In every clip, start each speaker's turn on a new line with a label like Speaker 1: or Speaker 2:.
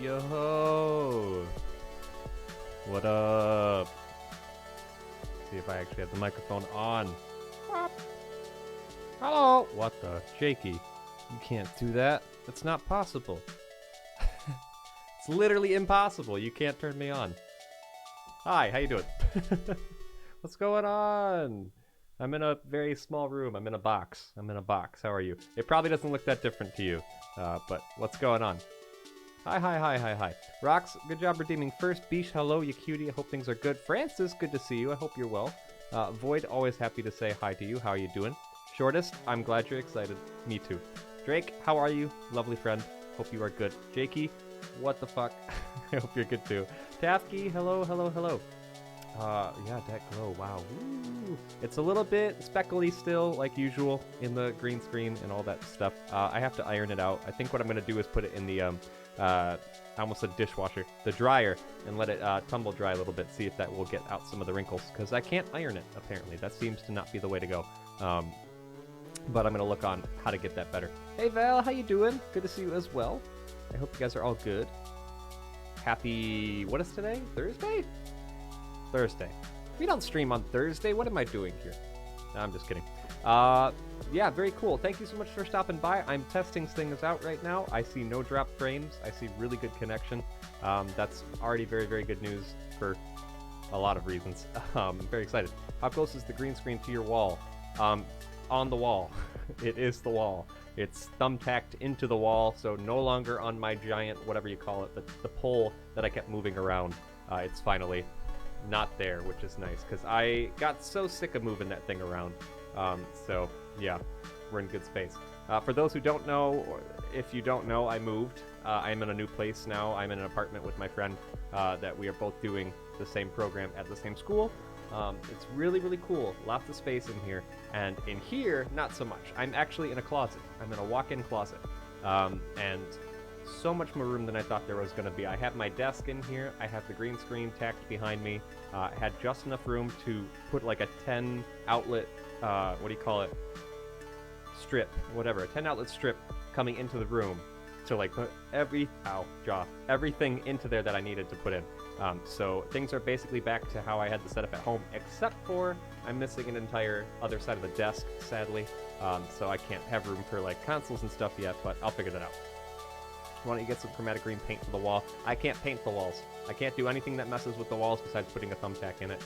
Speaker 1: Yo! What up? See if I actually have the microphone on. What? Hello! What the? Jakey, you can't do that. That's not possible. It's literally impossible. You can't turn me on. Hi, how you doing? What's going on? I'm in a very small room. I'm in a box. How are you? It probably doesn't look that different to you, but what's going on? Hi. Rox, good job redeeming first. Beesh, hello, you cutie. I hope things are good. Francis, good to see you. I hope you're well. Void, always happy to say hi to you. How are you doing? Shortest, I'm glad you're excited. Me too. Drake, how are you? Lovely friend. Hope you are good. Jakey, what the fuck? I hope you're good too. Tafky, hello. Yeah, that glow, wow. Woo. It's a little bit speckly still, like usual, in the green screen and all that stuff. I have to iron it out. I think what I'm going to do is put it in the, I almost said dishwasher, the dryer, and let it tumble dry a little bit, see if that will get out some of the wrinkles, because I can't iron it, apparently. That seems to not be the way to go. But I'm going to look on how to get that better. Hey Val, how you doing? Good to see you as well. I hope you guys are all good. Happy, what is today? Thursday? Thursday. We don't stream on Thursday. What am I doing here? No, I'm just kidding. Yeah, very cool. Thank you so much for stopping by. I'm testing things out right now. I see no drop frames. I see really good connection. That's already very, very good news for a lot of reasons. I'm very excited. How close is the green screen to your wall? On the wall. It is the wall. It's thumbtacked into the wall, so no longer on my giant, whatever you call it, the pole that I kept moving around. It's finally not there, which is nice, because I got so sick of moving that thing around. So yeah, we're in good space. For those who don't know, or if you don't know, I moved. I'm in a new place now. I'm in an apartment with my friend that we are both doing the same program at the same school. It's really, really cool. Lots of space in here. And in here, not so much. I'm actually in a closet. I'm in a walk-in closet. And so much more room than I thought there was going to be. I have my desk in here. I have the green screen tacked behind me. I had just enough room to put like a 10 outlet, what do you call it? Strip, whatever. A 10 outlet strip coming into the room to like put everything into there that I needed to put in. So things are basically back to how I had the setup at home, except for I'm missing an entire other side of the desk, sadly. So I can't have room for like consoles and stuff yet, but I'll figure that out. Why don't you get some chromatic green paint for the wall? I can't paint the walls. I can't do anything that messes with the walls besides putting a thumbtack in it.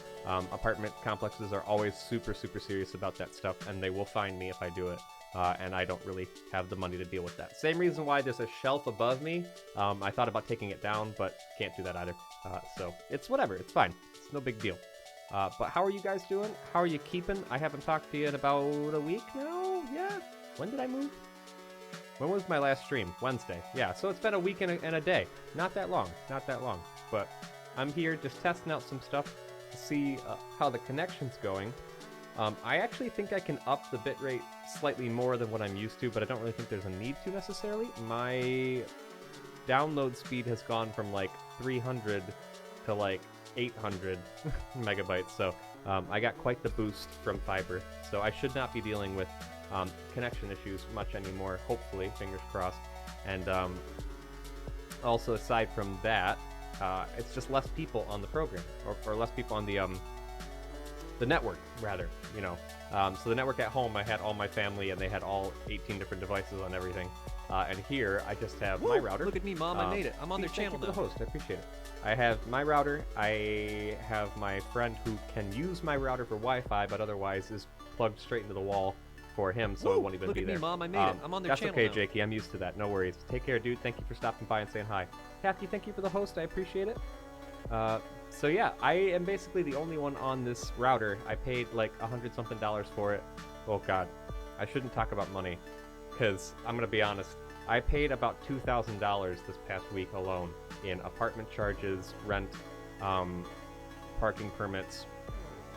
Speaker 1: Apartment complexes are always super, super serious about that stuff, and they will find me if I do it. And I don't really have the money to deal with that. Same reason why there's a shelf above me. I thought about taking it down, but can't do that either. So it's whatever. It's fine. It's no big deal. But how are you guys doing? How are you keeping? I haven't talked to you in about a week now. Yeah. When did I move? When was my last stream? Wednesday. Yeah, so it's been a week and a day. Not that long. But I'm here just testing out some stuff to see how the connection's going. I actually think I can up the bitrate slightly more than what I'm used to, but I don't really think there's a need to necessarily. My download speed has gone from like 300 to like 800 megabytes, so I got quite the boost from fiber, so I should not be dealing with connection issues much anymore, hopefully, fingers crossed. And also, aside from that, it's just less people on the program, or less people on the network, rather, you know. So the network at home, I had all my family, and they had all 18 different devices on everything. And here, I just have my router.
Speaker 2: Look at me, Mom, I made it. I'm on their channel now.
Speaker 1: Thank you for the host, I appreciate it. I have my router, I have my friend who can use my router for Wi-Fi, but otherwise is plugged straight into the wall for him, so it won't even be there.
Speaker 2: Look at me, Mom, I made it. I'm on their channel now.
Speaker 1: That's okay, Jakey, I'm used to that, no worries. Take care, dude. Thank you for stopping by and saying hi. Kathy, thank you for the host, I appreciate it. So yeah, I am basically the only one on this router. I paid like $100-something for it. Oh god, I shouldn't talk about money, because I'm gonna be honest, I paid about $2,000 this past week alone in apartment charges, rent, parking permits,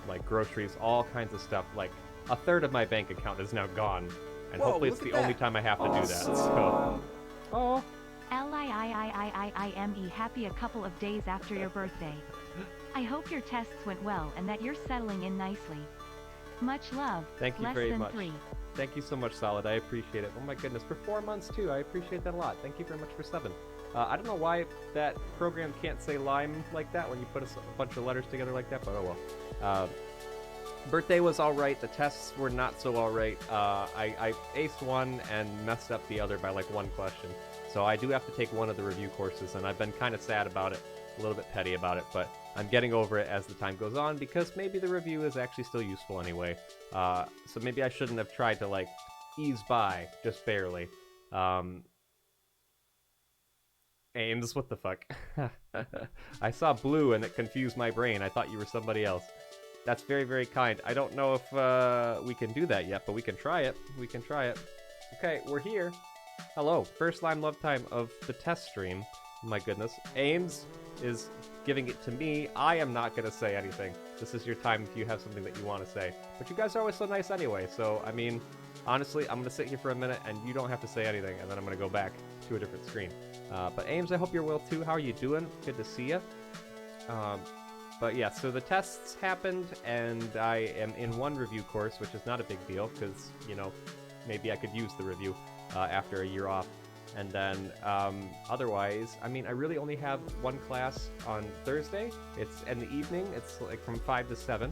Speaker 1: like groceries, all kinds of stuff. Like a third of my bank account is now gone, and hopefully it's the only time I have to do that. So, oh.
Speaker 3: LIIIIIIME happy a couple of days after your birthday. I hope your tests went well and that you're settling in nicely. Much love.
Speaker 1: Thank you
Speaker 3: Less
Speaker 1: very
Speaker 3: than
Speaker 1: much.
Speaker 3: 3.
Speaker 1: Thank you so much, Solid. I appreciate it. Oh my goodness, for 4 months too. I appreciate that a lot. Thank you very much for 7. I don't know why that program can't say lime like that when you put a bunch of letters together like that, but oh well. Birthday was alright, the tests were not so alright. I aced one and messed up the other by like one question. So I do have to take one of the review courses, and I've been kind of sad about it, a little bit petty about it, but I'm getting over it as the time goes on because maybe the review is actually still useful anyway. So maybe I shouldn't have tried to like ease by, just barely. Ames, what the fuck? I saw blue and it confused my brain. I thought you were somebody else. That's very, very kind. I don't know if we can do that yet, but we can try it. We can try it. Okay, we're here. Hello, first Lime Love Time of the test stream. My goodness. Ames is giving it to me. I am not going to say anything. This is your time if you have something that you want to say. But you guys are always so nice anyway, so, I mean, honestly, I'm going to sit here for a minute and you don't have to say anything, and then I'm going to go back to a different screen. But Ames, I hope you're well too. How are you doing? Good to see you. But yeah, so the tests happened, and I am in one review course, which is not a big deal, because, you know, maybe I could use the review after a year off. And then otherwise, I mean, I really only have one class on Thursday. It's in the evening. It's like from 5 to 7.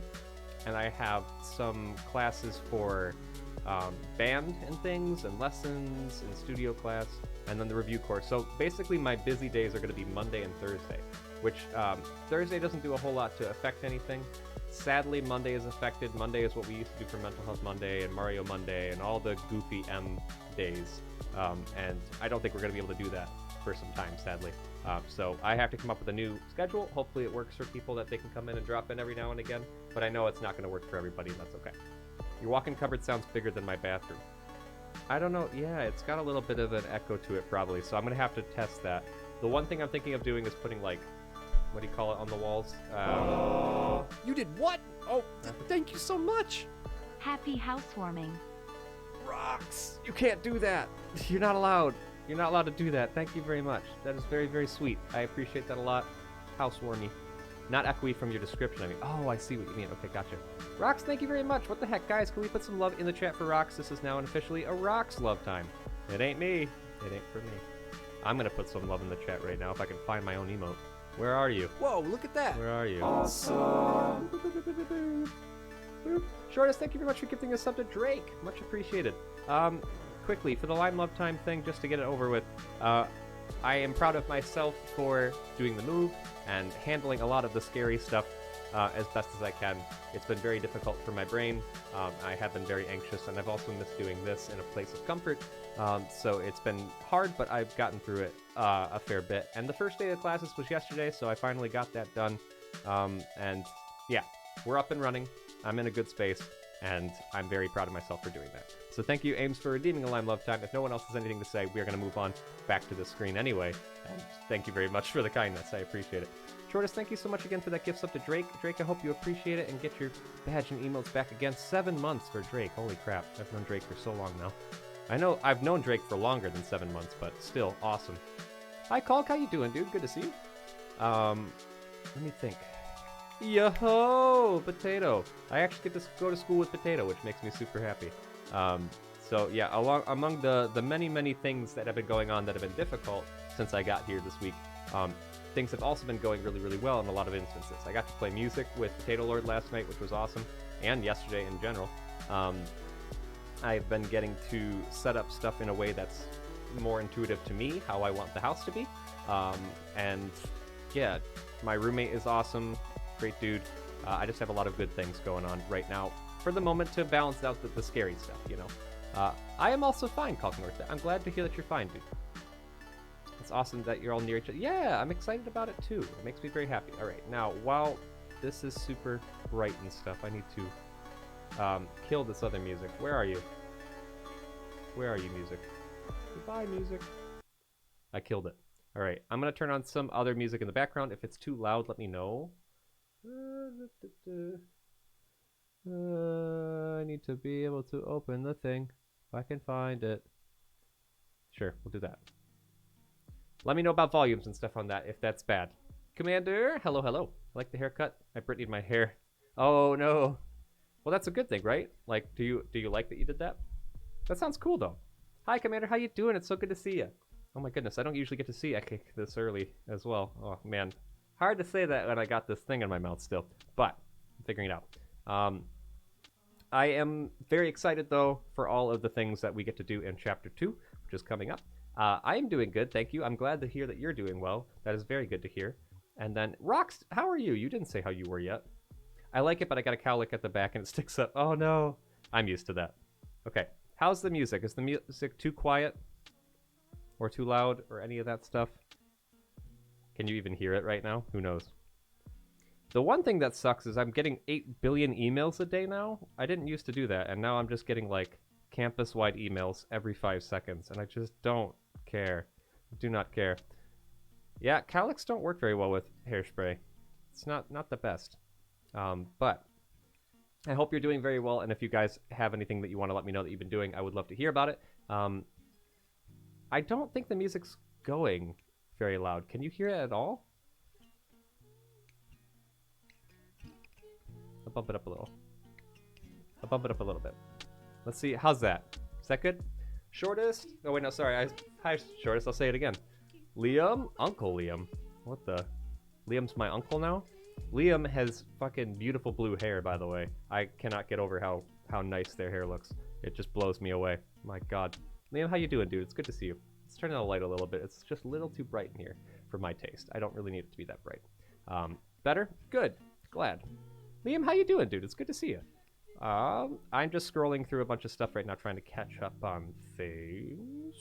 Speaker 1: And I have some classes for band and things, and lessons, and studio class, and then the review course. So basically my busy days are going to be Monday and Thursday, which Thursday doesn't do a whole lot to affect anything. Sadly, Monday is affected. Monday is what we used to do for Mental Health Monday and Mario Monday and all the goofy M days. And I don't think we're going to be able to do that for some time, sadly. So I have to come up with a new schedule. Hopefully it works for people that they can come in and drop in every now and again. But I know it's not going to work for everybody, and that's okay. Your walk-in cupboard sounds bigger than my bathroom. I don't know. Yeah, it's got a little bit of an echo to it, probably. So I'm going to have to test that. The one thing I'm thinking of doing is putting, like, what do you call it, on the walls?
Speaker 2: You did what? Oh, thank you so much.
Speaker 3: Happy housewarming.
Speaker 1: Rocks! You can't do that. You're not allowed. You're not allowed to do that. Thank you very much. That is very, very sweet. I appreciate that a lot. Housewarmy. Not echoey from your description, I mean. Oh, I see what you mean. Okay, gotcha. Rocks, thank you very much. What the heck, guys? Can we put some love in the chat for Rocks? This is now officially a Rocks love time. It ain't me. It ain't for me. I'm gonna put some love in the chat right now if I can find my own emote. Where are you?
Speaker 2: Whoa, look at that.
Speaker 1: Where are you?
Speaker 2: Awesome.
Speaker 1: Shortest, thank you very much for gifting a sub to Drake. Much appreciated. Quickly, for the Lime Love Time thing, just to get it over with, I am proud of myself for doing the move and handling a lot of the scary stuff as best as I can. It's been very difficult for my brain. I have been very anxious, and I've also missed doing this in a place of comfort. So it's been hard, but I've gotten through it a fair bit. And the first day of classes was yesterday, so I finally got that done. And yeah, we're up and running. I'm in a good space, and I'm very proud of myself for doing that. So thank you, Ames, for redeeming a Lime Love Time. If no one else has anything to say, we are going to move on back to the screen anyway. And thank you very much for the kindness. I appreciate it. Shortest, thank you so much again for that gift up to Drake. Drake, I hope you appreciate it and get your badge and emotes back again. 7 months for Drake. Holy crap. I've known Drake for so long now. I know I've known Drake for longer than 7 months, but still awesome. Hi, Kalk. How you doing, dude? Good to see you. Let me think. Yo-ho! Potato. I actually get to go to school with Potato, which makes me super happy. So yeah, among the many, many things that have been going on that have been difficult since I got here this week, things have also been going really, really well in a lot of instances. I got to play music with Potato Lord last night, which was awesome, and yesterday in general. I've been getting to set up stuff in a way that's more intuitive to me, how I want the house to be. And yeah, my roommate is awesome, great dude. I just have a lot of good things going on right now for the moment to balance out the scary stuff, you know. I am also fine, Kalk North. I'm glad to hear that you're fine, dude. It's awesome that you're all near each other. Yeah, I'm excited about it too. It makes me very happy. All right, now, while this is super bright and stuff, I need to kill this other music. Where are you? Where are you, music? Goodbye, music. I killed it. All right, I'm going to turn on some other music in the background. If it's too loud, let me know. I need to be able to open the thing. If I can find it. Sure, we'll do that. Let me know about volumes and stuff on that if that's bad. Commander, hello, hello. I like the haircut. I Britney'd my hair. Oh no. Well, that's a good thing, right? Like, do you like that you did that? That sounds cool though. Hi, Commander. How you doing? It's so good to see you. Oh my goodness, I don't usually get to see Ekik this early as well. Oh man, hard to say that when I got this thing in my mouth still, but I'm figuring it out. I am very excited though for all of the things that we get to do in Chapter 2, which is coming up. I am doing good, thank you. I'm glad to hear that you're doing well. That is very good to hear. And then, Rox, how are you? You didn't say how you were yet. I like it, but I got a cowlick at the back and it sticks up. Oh no. I'm used to that. Okay, how's the music? Is the music too quiet? Or too loud? Or any of that stuff? Can you even hear it right now? Who knows? The one thing that sucks is I'm getting 8 billion emails a day now. I didn't used to do that, and now I'm just getting, like, campus-wide emails every 5 seconds, and I just don't care. Do not care. Yeah, cowlicks don't work very well with hairspray. It's not the best. But I hope you're doing very well, and if you guys have anything that you want to let me know that you've been doing, I would love to hear about it. I don't think the music's going very loud. Can you hear it at all? I'll bump it up a little. I'll bump it up a little bit. Let's see. How's that? Is that good? Shortest? Oh, wait, no, sorry. Hi, Shortest. I'll say it again. Liam? Uncle Liam. What the? Liam's my uncle now? Liam has fucking beautiful blue hair, by the way. I cannot get over how nice their hair looks. It just blows me away. My god. Liam, how you doing, dude? It's good to see you. Let's turn on the light a little bit. It's just a little too bright in here for my taste. I don't really need it to be that bright. Better? Good. Glad. Liam, how you doing, dude? It's good to see you. I'm just scrolling through a bunch of stuff right now, trying to catch up on things.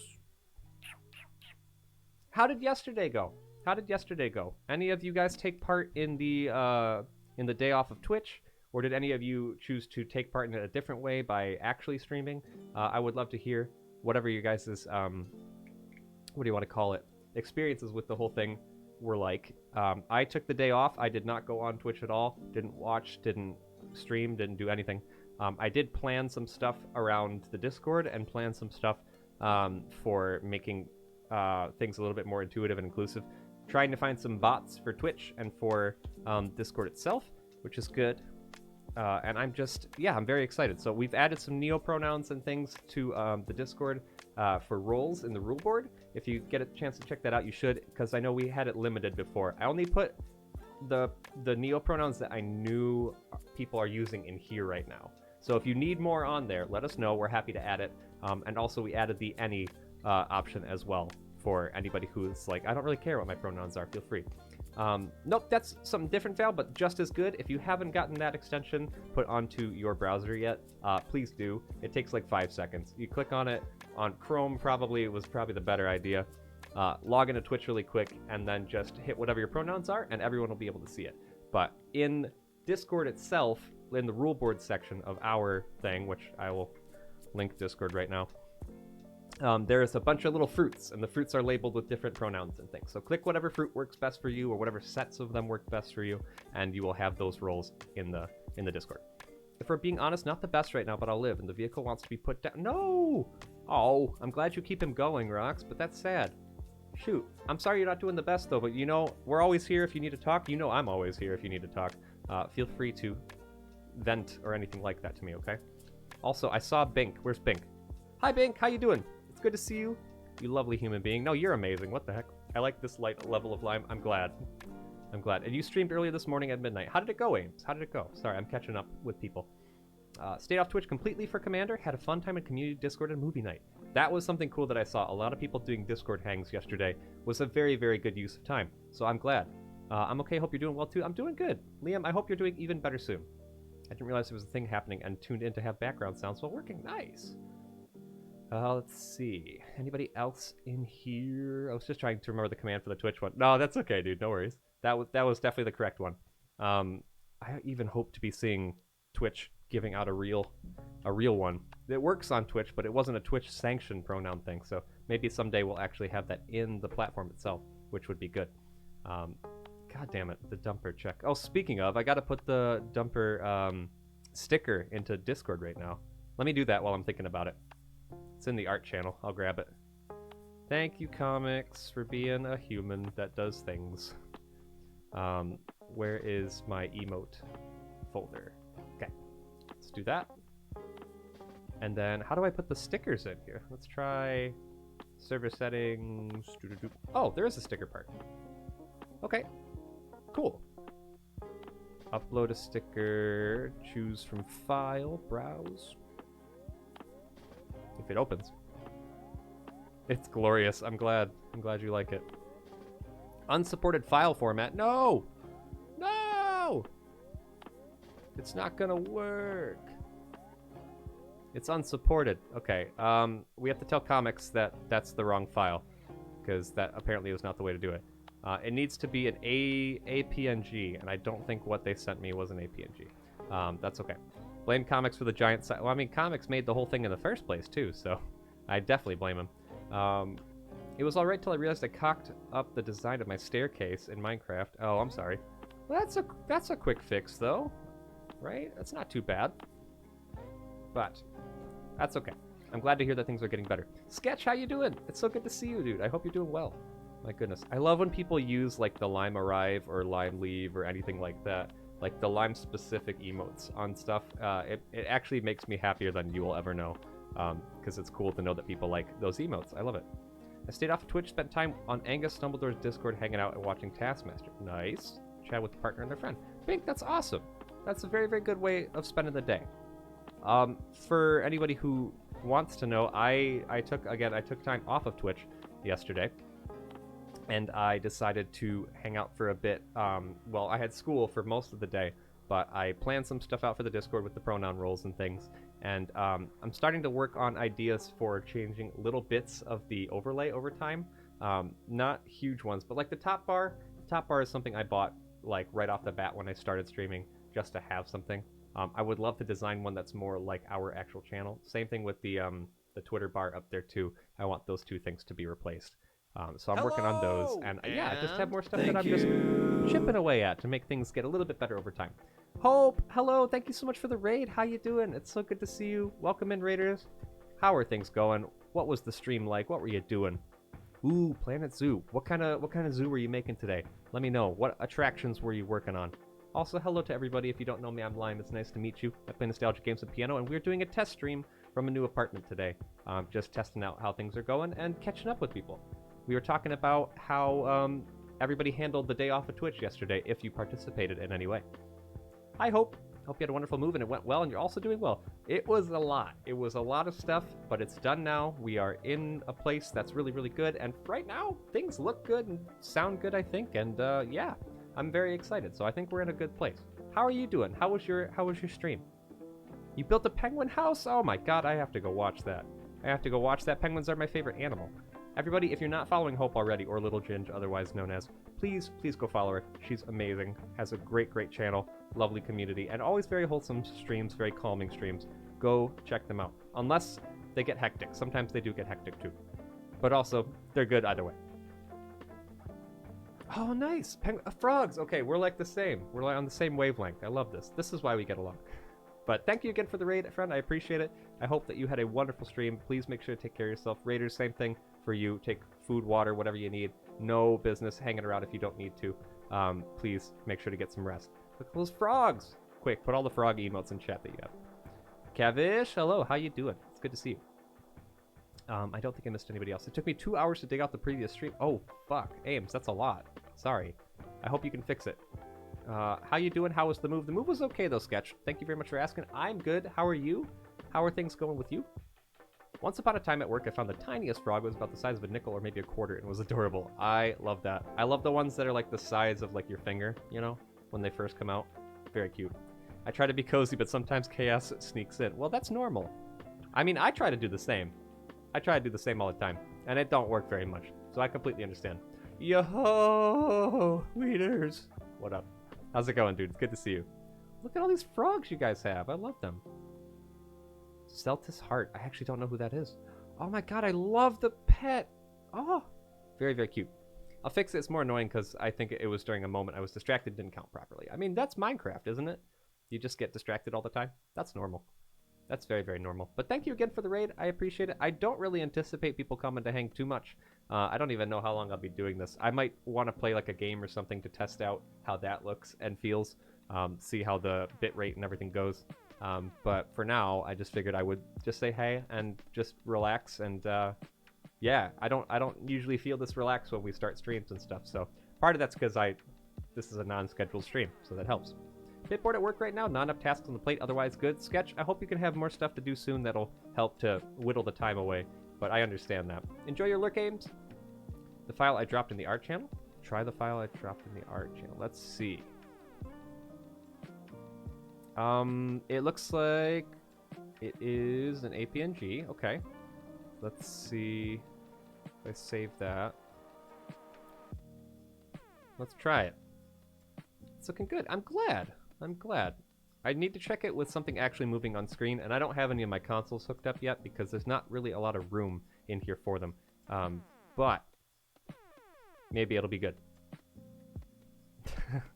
Speaker 1: How did yesterday go? How did yesterday go? Any of you guys take part in the day off of Twitch, or did any of you choose to take part in it a different way by actually streaming? I would love to hear whatever you guys' what do you want to call it? Experiences with the whole thing were like. I took the day off. I did not go on Twitch at all. Didn't watch, didn't stream, didn't do anything. I did plan some stuff around the Discord and plan some stuff for making things a little bit more intuitive and inclusive. Trying to find some bots for Twitch and for Discord itself, which is good. And I'm very excited. So we've added some neopronouns and things to the Discord for roles in the rule board. If you get a chance to check that out, you should, because I know we had it limited before. I only put the neopronouns that I knew people are using in here right now. So if you need more on there, let us know. We're happy to add it. And also we added the any option as well for anybody who's like, I don't really care what my pronouns are. Feel free. Nope, that's something different, Val, but just as good. If you haven't gotten that extension put onto your browser yet, please do. It takes like 5 seconds. You click on it on Chrome, it was probably the better idea. Log into Twitch really quick, and then just hit whatever your pronouns are, and everyone will be able to see it. But in Discord itself, in the rule board section of our thing, which I will link Discord right now, there's a bunch of little fruits, and the fruits are labeled with different pronouns and things. So click whatever fruit works best for you, or whatever sets of them work best for you, and you will have those roles in the Discord. If we're being honest, not the best right now, but I'll live, and the vehicle wants to be put down. No! Oh, I'm glad you keep him going, Rox, but that's sad. Shoot. I'm sorry you're not doing the best, though, but you know, we're always here if you need to talk. You know I'm always here if you need to talk. Feel free to vent or anything like that to me, okay? Also, I saw Bink. Where's Bink? Hi, Bink. How you doing? It's good to see you. You lovely human being. No, you're amazing. What the heck? I like this light level of lime. I'm glad. I'm glad. And you streamed earlier this morning at midnight. How did it go, Ames? How did it go? Sorry, I'm catching up with people. Stayed off Twitch completely for Commander. Had a fun time in community Discord and movie night. That was something cool that I saw. A lot of people doing Discord hangs yesterday. Was a very, very good use of time. So I'm glad. I'm okay. Hope you're doing well too. I'm doing good. Liam, I hope you're doing even better soon. I didn't realize there was a thing happening and tuned in to have background sounds while working. Nice. Let's see. Anybody else in here? I was just trying to remember the command for the Twitch one. No, that's okay, dude. No worries. That was definitely the correct one. I even hope to be seeing Twitch giving out a real one. It works on Twitch, but it wasn't a Twitch sanctioned pronoun thing. So maybe someday we'll actually have that in the platform itself, which would be good. God damn it, the dumper check. Oh, speaking of, I gotta put the dumper sticker into Discord right now. Let me do that while I'm thinking about it. It's in the art channel. I'll grab it. Thank you, comics, for being a human that does things. Where is my emote folder? Okay, let's do that. And then, how do I put the stickers in here? Let's try Server settings. Oh, there is a sticker part. Okay, cool. Upload a sticker. Choose from file. Browse. If it opens. It's glorious. I'm glad. I'm glad you like it. Unsupported file format. No! No! It's not gonna work. It's unsupported. Okay. We have to tell Comics that that's the wrong file, because that apparently was not the way to do it. It needs to be an APNG, and I don't think what they sent me was an APNG. That's okay. Blame Comics for the giant size. Well, I mean, Comics made the whole thing in the first place, too, so I definitely blame him. It was alright till I realized I cocked up the design of my staircase in Minecraft. Oh, I'm sorry. Well, that's a quick fix, though. Right? That's not too bad. But that's okay. I'm glad to hear that things are getting better. Sketch, how you doing? It's so good to see you, dude. I hope you're doing well. My goodness. I love when people use, like, the Lime Arrive or Lime Leave or anything like that. Like, the Lime-specific emotes on stuff. It actually makes me happier than you will ever know. Because it's cool to know that people like those emotes. I love it. I stayed off Twitch, spent time on Angus Dumbledore's Discord hanging out and watching Taskmaster. Nice. Chat with a partner and their friend. Bink, that's awesome. That's a very, very good way of spending the day. For anybody who wants to know, I took time off of Twitch yesterday, and I decided to hang out for a bit. Well, I had school for most of the day, but I planned some stuff out for the Discord with the pronoun roles and things, and I'm starting to work on ideas for changing little bits of the overlay over time. Not huge ones, but like the top bar. The top bar is something I bought like right off the bat when I started streaming, just to have something. I would love to design one that's more like our actual channel. Same thing with the Twitter bar up there too. I want those two things to be replaced. So I'm working on those, and yeah, just have more stuff that I'm just chipping away at to make things get a little bit better over time. Hope, hello, thank you so much for the raid. How you doing? It's so good to see you. Welcome in, raiders. How are things going? What was the stream like? What were you doing? Ooh, Planet Zoo. What kind of zoo were you making today? Let me know. What attractions were you working on? Also, hello to everybody. If you don't know me, I'm Lime. It's nice to meet you. I play nostalgic games and piano, and we're doing a test stream from a new apartment today. Just testing out how things are going and catching up with people. We were talking about how everybody handled the day off of Twitch yesterday, if you participated in any way. Hi, Hope. Hope you had a wonderful move and it went well, and you're also doing well. It was a lot. It was a lot of stuff, but it's done now. We are in a place that's really, really good, and right now, things look good and sound good, I think, and yeah. I'm very excited, so I think we're in a good place. How are you doing? How was your stream? You built a penguin house? Oh my god, I have to go watch that. I have to go watch that. Penguins are my favorite animal. Everybody, if you're not following Hope already, or Little Ginge, otherwise known as, please go follow her. She's amazing, has a great channel, lovely community, and always very wholesome streams, very calming streams. Go check them out. Unless they get hectic. Sometimes they do get hectic too. But also, they're good either way. Oh, nice. Frogs. Okay, we're like the same. We're like on the same wavelength. I love this. This is why we get along. But thank you again for the raid, friend. I appreciate it. I hope that you had a wonderful stream. Please make sure to take care of yourself. Raiders, same thing for you. Take food, water, whatever you need. No business hanging around if you don't need to. Please make sure to get some rest. Look at those frogs. Quick, put all the frog emotes in chat that you have. Kavish, hello. How you doing? It's good to see you. I don't think I missed anybody else. It took me 2 hours to dig out the previous stream. Oh, fuck. Ames, that's a lot. Sorry. I hope you can fix it. How you doing? How was the move? The move was okay, though, Sketch. Thank you very much for asking. I'm good. How are you? How are things going with you? Once upon a time at work, I found the tiniest frog. It was about the size of a nickel or maybe a quarter, and it was adorable. I love that. I love the ones that are like the size of like your finger, you know, when they first come out. Very cute. I try to be cozy, but sometimes chaos sneaks in. Well, that's normal. I mean, I try to do the same. I try to do the same all the time, and it don't work very much, so I completely understand. Yo, leaders. What up? How's it going, dude? It's good to see you. Look at all these frogs you guys have. I love them. Celtis Heart. I actually don't know who that is. Oh my god, I love the pet. Oh, very, very cute. I'll fix it. It's more annoying because I think it was during a moment I was distracted, didn't count properly. I mean, that's Minecraft, isn't it? You just get distracted all the time. That's normal. That's very, very normal. But thank you again for the raid. I appreciate it. I don't really anticipate people coming to hang too much. I don't even know how long I'll be doing this. I might want to play like a game or something to test out how that looks and feels. See how the bitrate and everything goes. But for now, I just figured I would just say hey and just relax and, yeah, I don't usually feel this relaxed when we start streams and stuff. So part of that's because this is a non-scheduled stream, so that helps. Bit bored at work right now, not enough tasks on the plate, otherwise good. Sketch, I hope you can have more stuff to do soon that'll help to whittle the time away, but I understand that. Enjoy your lurk games. The file I dropped in the art channel. Try the file I dropped in the art channel. Let's see. It looks like it is an APNG. Okay. Let's see if I save that. Let's try it. It's looking good. I'm glad. I need to check it with something actually moving on screen, and I don't have any of my consoles hooked up yet because there's not really a lot of room in here for them. But maybe it'll be good.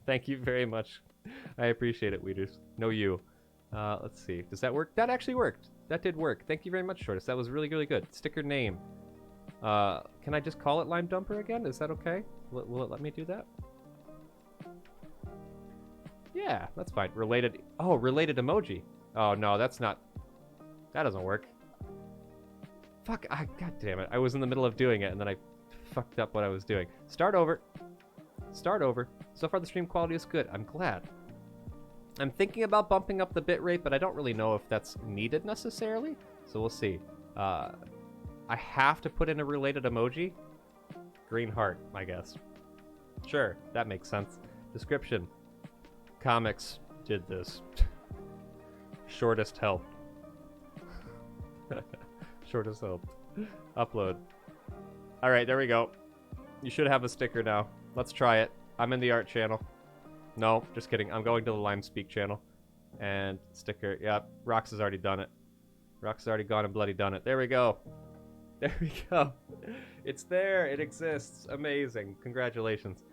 Speaker 1: Thank you very much. I appreciate it, Weeders. No you. Let's see. Does that work? That actually worked. That did work. Thank you very much, Shortest. That was really, really good. Sticker name. Can I just call it Lime Dumper again? Is that okay? Will it let me do that? Yeah, that's fine. Related. Oh, related emoji. Oh, no, that's not. That doesn't work. Fuck. God damn it. I was in the middle of doing it, and then I fucked up what I was doing. Start over. Start over. So far, the stream quality is good. I'm glad. I'm thinking about bumping up the bitrate, but I don't really know if that's needed necessarily. So we'll see. I have to put in a related emoji. Green heart, I guess. Sure, that makes sense. Description. Comics did this. Shortest helped. Shortest helped. Upload. Alright, there we go. You should have a sticker now. Let's try it. I'm in the art channel. No, just kidding. I'm going to the Lime Speak channel. And sticker. Yep, Rox has already done it. Rox has already gone and bloody done it. There we go. There we go. It's there. It exists. Amazing. Congratulations.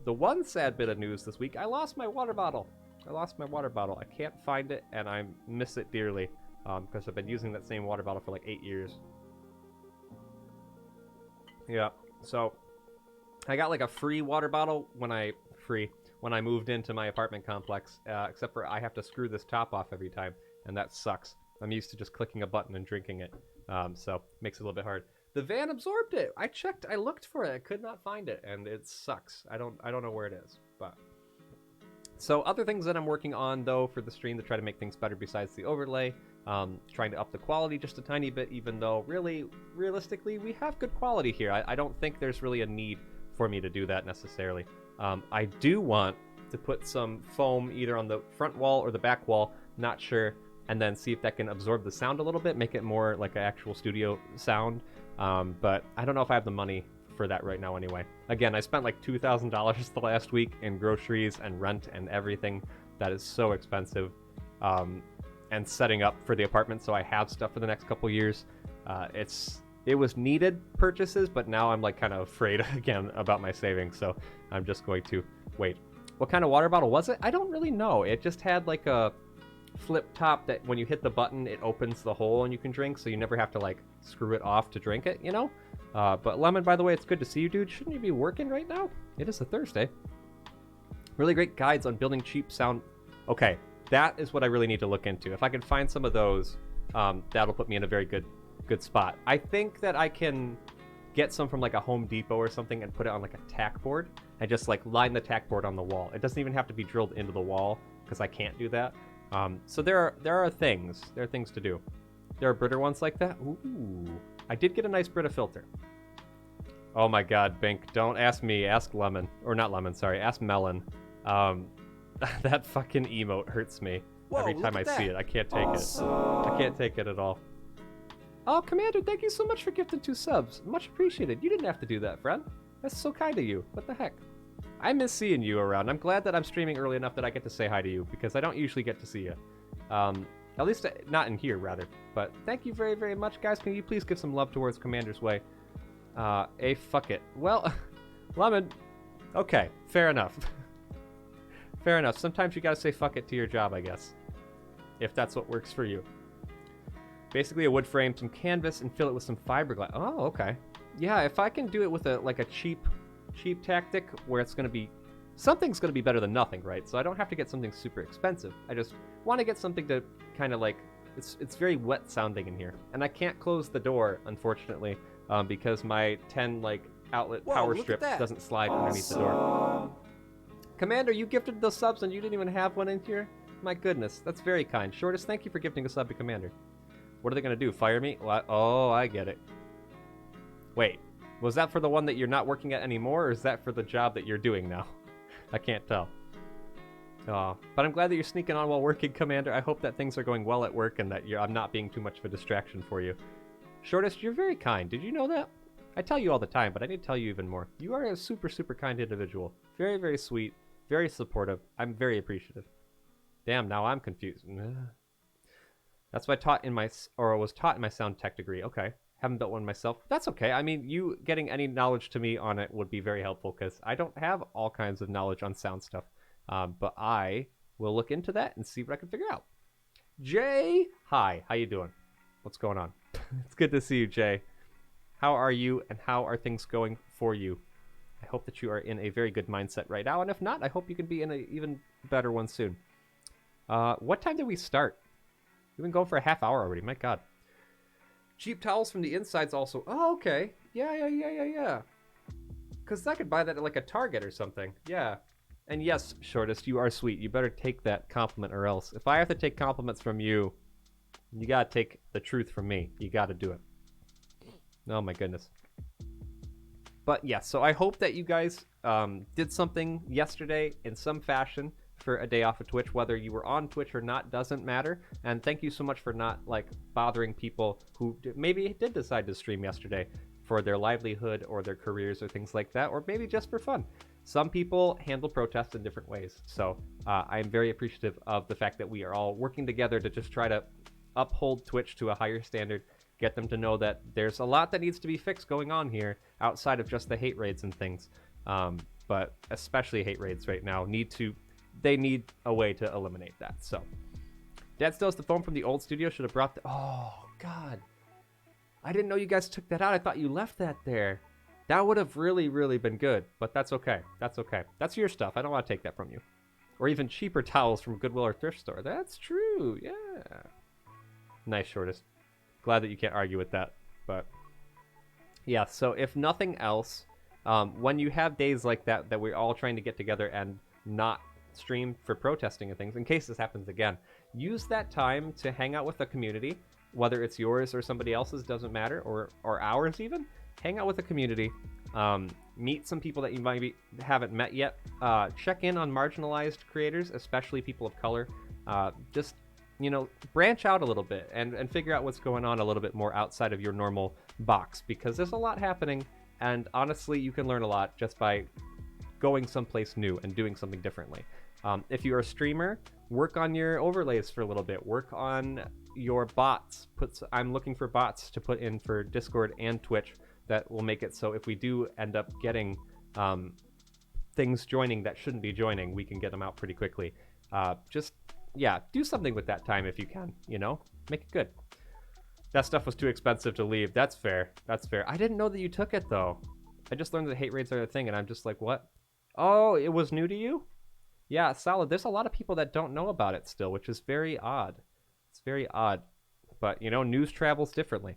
Speaker 1: The one sad bit of news this week, I lost my water bottle. I can't find it, and I miss it dearly because I've been using that same water bottle for like 8 years. Yeah, so I got like a free water bottle when I moved into my apartment complex, except for I have to screw this top off every time, and that sucks. I'm used to just clicking a button and drinking it, so it makes it a little bit hard. The van absorbed it. I checked. I looked for it. I could not find it, and it sucks. I don't know where it is. But so other things that I'm working on though for the stream to try to make things better besides the overlay, trying to up the quality just a tiny bit. Even though realistically, we have good quality here. I don't think there's really a need for me to do that necessarily. I do want to put some foam either on the front wall or the back wall. Not sure. And then see if that can absorb the sound a little bit, make it more like an actual studio sound. But I don't know if I have the money for that right now anyway. Again, I spent like $2,000 the last week in groceries and rent and everything. That is so expensive. And setting up for the apartment so I have stuff for the next couple years. It was needed purchases, but now I'm like kind of afraid again about my savings. So I'm just going to wait. What kind of water bottle was it? I don't really know. It just had like a flip top that when you hit the button it opens the hole and you can drink, so you never have to like screw it off to drink it, you know. But Lemon, by the way, it's good to see you, dude. Shouldn't you be working right now? It is a Thursday. Really great guides on building cheap sound. Okay, that is what I really need to look into. If I can find some of those, that'll put me in a very good spot. I think that I can get some from like a Home Depot or something and put it on like a tack board and just like line the tack board on the wall. It doesn't even have to be drilled into the wall because I can't do that. So there are things to do. There are Brita ones like that. Ooh, I did get a nice Brita filter. Oh my God, Bink, don't ask me, ask Lemon, or not Lemon, sorry, ask Melon. That fucking emote hurts me.
Speaker 2: Whoa,
Speaker 1: every time I see it. I can't take
Speaker 2: Awesome.
Speaker 1: it. I can't take it at all. Oh, Commander, thank you so much for gifting 2 subs. Much appreciated. You didn't have to do that, friend. That's so kind of you. What the heck? I miss seeing you around. I'm glad that I'm streaming early enough that I get to say hi to you, because I don't usually get to see you. At least not in here, rather. But thank you very, very much, guys. Can you please give some love towards Commander's way? Fuck it. Well, Lemon. Okay, fair enough. Fair enough. Sometimes you gotta say fuck it to your job, I guess. If that's what works for you. Basically a wood frame, some canvas, and fill it with some fiberglass. Oh, okay. Yeah, if I can do it with a cheap tactic where it's gonna be... Something's gonna be better than nothing, right? So I don't have to get something super expensive. I just want to get something to kind of like... It's very wet sounding in here. And I can't close the door, unfortunately, because my 10 like outlet
Speaker 2: Whoa,
Speaker 1: power
Speaker 2: look at
Speaker 1: strip
Speaker 2: that.
Speaker 1: doesn't slide underneath the door. Commander, you gifted the subs and you didn't even have one in here? My goodness, that's very kind. Shortest, thank you for gifting a sub to Commander. What are they gonna do? Fire me? What? Oh, I get it. Wait, was that for the one that you're not working at anymore, or is that for the job that you're doing now? I can't tell. But I'm glad that you're sneaking on while working, Commander. I hope that things are going well at work and that I'm not being too much of a distraction for you. Shortest, you're very kind. Did you know that? I tell you all the time, but I need to tell you even more. You are a super, super kind individual. Very, very sweet. Very supportive. I'm very appreciative. Damn, now I'm confused. That's what I was taught in my sound tech degree. Okay. Haven't built one myself. That's okay. I mean, you getting any knowledge to me on it would be very helpful because I don't have all kinds of knowledge on sound stuff. But I will look into that and see what I can figure out. Jay, hi. How you doing? What's going on? It's good to see you, Jay. How are you and how are things going for you? I hope that you are in a very good mindset right now, and if not, I hope you can be in an even better one soon. What time did we start? We've been going for a half hour already. My God. Cheap towels from the insides also. Oh, okay. Yeah. Because I could buy that at like a Target or something. Yeah. And yes, Shortest, you are sweet. You better take that compliment or else. If I have to take compliments from you, you gotta take the truth from me. You gotta do it. Oh my goodness. But yeah, so I hope that you guys did something yesterday in some fashion for a day off of Twitch. Whether you were on Twitch or not doesn't matter. And thank you so much for not like bothering people who maybe did decide to stream yesterday for their livelihood or their careers or things like that, or maybe just for fun. Some people handle protests in different ways. So I'm very appreciative of the fact that we are all working together to just try to uphold Twitch to a higher standard, get them to know that there's a lot that needs to be fixed going on here outside of just the hate raids and things. But especially hate raids right now they need a way to eliminate that. So Dad still has the phone from the old studio. Should have brought oh God, I didn't know you guys took that out. I thought you left that there. That would have really, really been good, but that's okay. That's okay. That's your stuff. I don't want to take that from you. Or even cheaper towels from Goodwill or thrift store. That's true. Yeah. Nice, Shortest. Glad that you can't argue with that. But yeah, so if nothing else, when you have days like that we're all trying to get together and not stream for protesting and things, in case this happens again, use that time to hang out with the community, whether it's yours or somebody else's, doesn't matter, or ours even. Hang out with the community, meet some people that you maybe haven't met yet, check in on marginalized creators, especially people of color. Just, branch out a little bit and figure out what's going on a little bit more outside of your normal box, because there's a lot happening, and honestly, you can learn a lot just by going someplace new and doing something differently. If you're a streamer, work on your overlays for a little bit. Work on your bots. I'm looking for bots to put in for Discord and Twitch that will make it so if we do end up getting things joining that shouldn't be joining, we can get them out pretty quickly. Do something with that time if you can, make it good. That stuff was too expensive to leave. That's fair. I didn't know that you took it though. I just learned that hate raids are a thing and I'm just like, what? Oh, it was new to you? Yeah, solid. There's a lot of people that don't know about it still, which is very odd. It's very odd. But, news travels differently.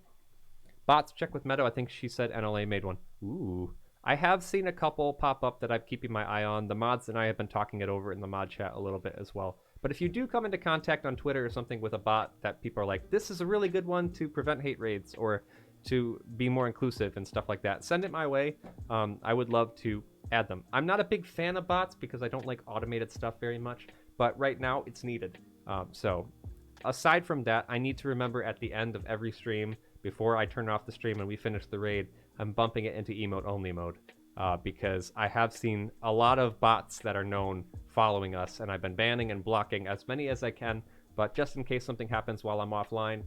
Speaker 1: Bots, check with Meadow. I think she said NLA made one. Ooh. I have seen a couple pop up that I'm keeping my eye on. The mods and I have been talking it over in the mod chat a little bit as well. But if you do come into contact on Twitter or something with a bot that people are like, this is a really good one to prevent hate raids or to be more inclusive and stuff like that, send it my way. I would love to add them. I'm not a big fan of bots because I don't like automated stuff very much, but right now it's needed. So aside from that, I need to remember at the end of every stream, before I turn off the stream and we finish the raid, I'm bumping it into emote only mode, because I have seen a lot of bots that are known following us, and I've been banning and blocking as many as I can, but just in case something happens while I'm offline,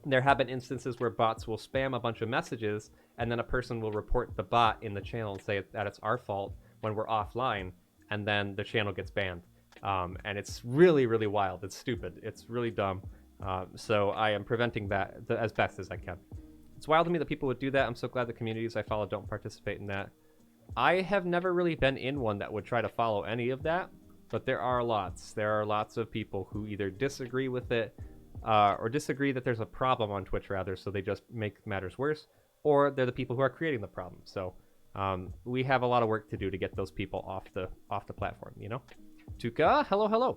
Speaker 1: there have been instances where bots will spam a bunch of messages, and then a person will report the bot in the channel and say that it's our fault when we're offline, and then the channel gets banned. And it's really, really wild. It's stupid. It's really dumb. So I am preventing that as best as I can. It's wild to me that people would do that. I'm so glad the communities I follow don't participate in that. I have never really been in one that would try to follow any of that, but there are lots. There are lots of people who either disagree with it, or disagree that there's a problem on Twitch rather, so they just make matters worse, or they're the people who are creating the problem. So we have a lot of work to do to get those people off the platform, you know? Tuka, hello.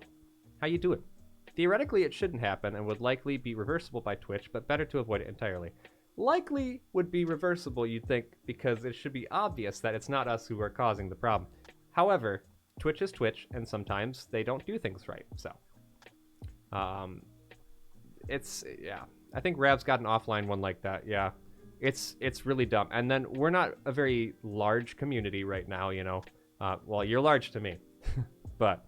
Speaker 1: How you doing? Theoretically, it shouldn't happen and would likely be reversible by Twitch, but better to avoid it entirely. Likely would be reversible, you'd think, because it should be obvious that it's not us who are causing the problem. However, Twitch is Twitch, and sometimes they don't do things right, so. Yeah. I think Rav's got an offline one like that, yeah. It's really dumb. And then we're not a very large community right now, you know. Well, you're large to me, but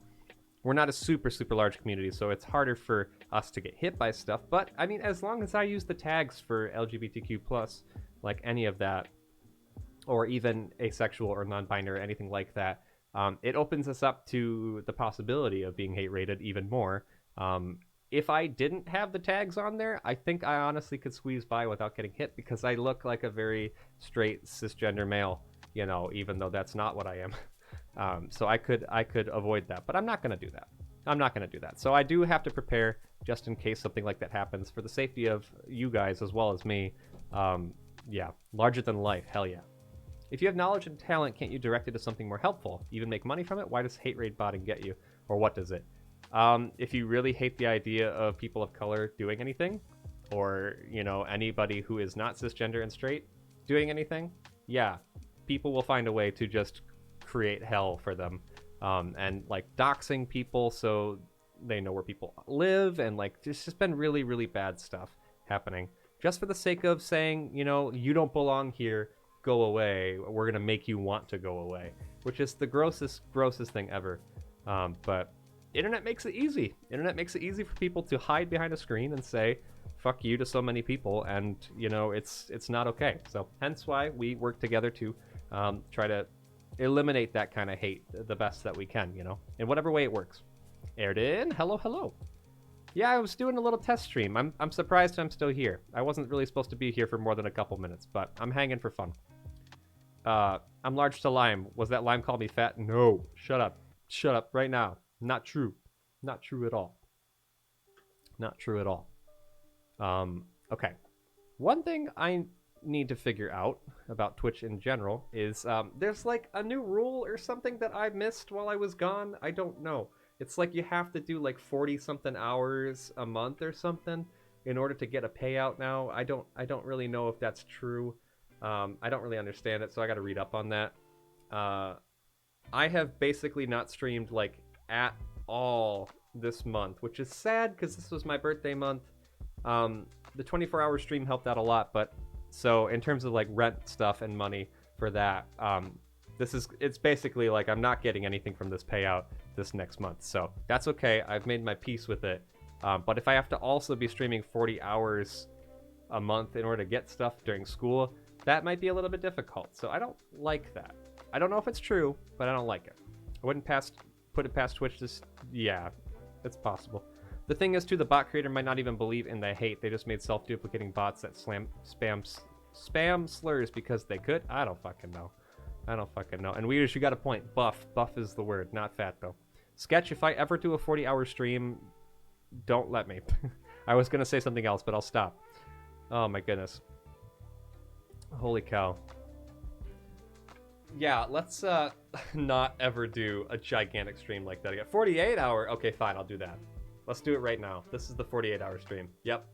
Speaker 1: we're not a super large community, so it's harder for us to get hit by stuff. But I mean, as long as I use the tags for LGBTQ+, like any of that, or even asexual or non-binary or anything like that, it opens us up to the possibility of being hate rated even more. If I didn't have the tags on there, I think I honestly could squeeze by without getting hit, because I look like a very straight cisgender male, you know, even though that's not what I am. So I could avoid that, but I'm not going to do that. So I do have to prepare just in case something like that happens, for the safety of you guys as well as me. Yeah, larger than life, hell yeah. If you have knowledge and talent, can't you direct it to something more helpful? Even make money from it? Why does hate raid botting get you? Or what does it? If you really hate the idea of people of color doing anything, or, you know, anybody who is not cisgender and straight doing anything, yeah, people will find a way to just create hell for them. And like doxing people so they know where people live, and like there's just been really bad stuff happening just for the sake of saying, you know, you don't belong here, go away, we're gonna make you want to go away, which is the grossest thing ever. But internet makes it easy. Internet makes it easy for people to hide behind a screen and say fuck you to so many people, and you know, it's not okay. So hence why we work together to try to eliminate that kind of hate the best that we can, you know, in whatever way it works. Erden, hello. Yeah, I was doing a little test stream. I'm surprised I'm still here. I wasn't really supposed to be here for more than a couple minutes, but I'm hanging for fun. I'm large to Lime. Was that Lime called me fat? No. Shut up right now. Not true at all. Okay. One thing I need to figure out about Twitch in general is there's like a new rule or something that I missed while I was gone. I don't know. It's like you have to do like 40 something hours a month or something in order to get a payout now. I don't really know if that's true. I don't really understand it, so I got to read up on that. I have basically not streamed like at all this month, which is sad because this was my birthday month. The 24-hour stream helped out a lot, but so in terms of like rent stuff and money for that, it's basically like I'm not getting anything from this payout this next month. So that's okay. I've made my peace with it. But if I have to also be streaming 40 hours a month in order to get stuff during school, that might be a little bit difficult. So I don't like that. I don't know if it's true, but I don't like it. I wouldn't put it past Twitch. Yeah, it's possible. The thing is, too, the bot creator might not even believe in the hate. They just made self-duplicating bots that spam slurs because they could. I don't fucking know. And Weeders, you got a point. Buff is the word, not fat though. Sketch, if I ever do a 40-hour stream, don't let me. I was gonna say something else, but I'll stop. Oh my goodness. Holy cow. Yeah, let's not ever do a gigantic stream like that again. 48-hour? Okay, fine, I'll do that. Let's do it right now. This is the 48-hour stream. Yep,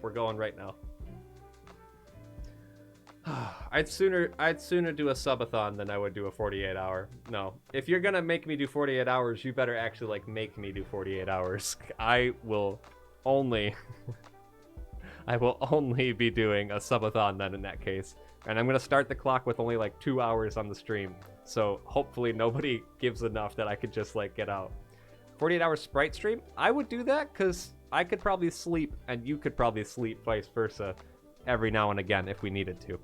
Speaker 1: we're going right now. I'd sooner do a subathon than I would do a 48-hour. No, if you're gonna make me do 48 hours, you better actually like make me do 48 hours. I will only be doing a subathon then in that case. And I'm gonna start the clock with only like 2 hours on the stream. So hopefully nobody gives enough that I could just like get out. 48-hour Sprite stream? I would do that because I could probably sleep and you could probably sleep, vice versa, every now and again if we needed to.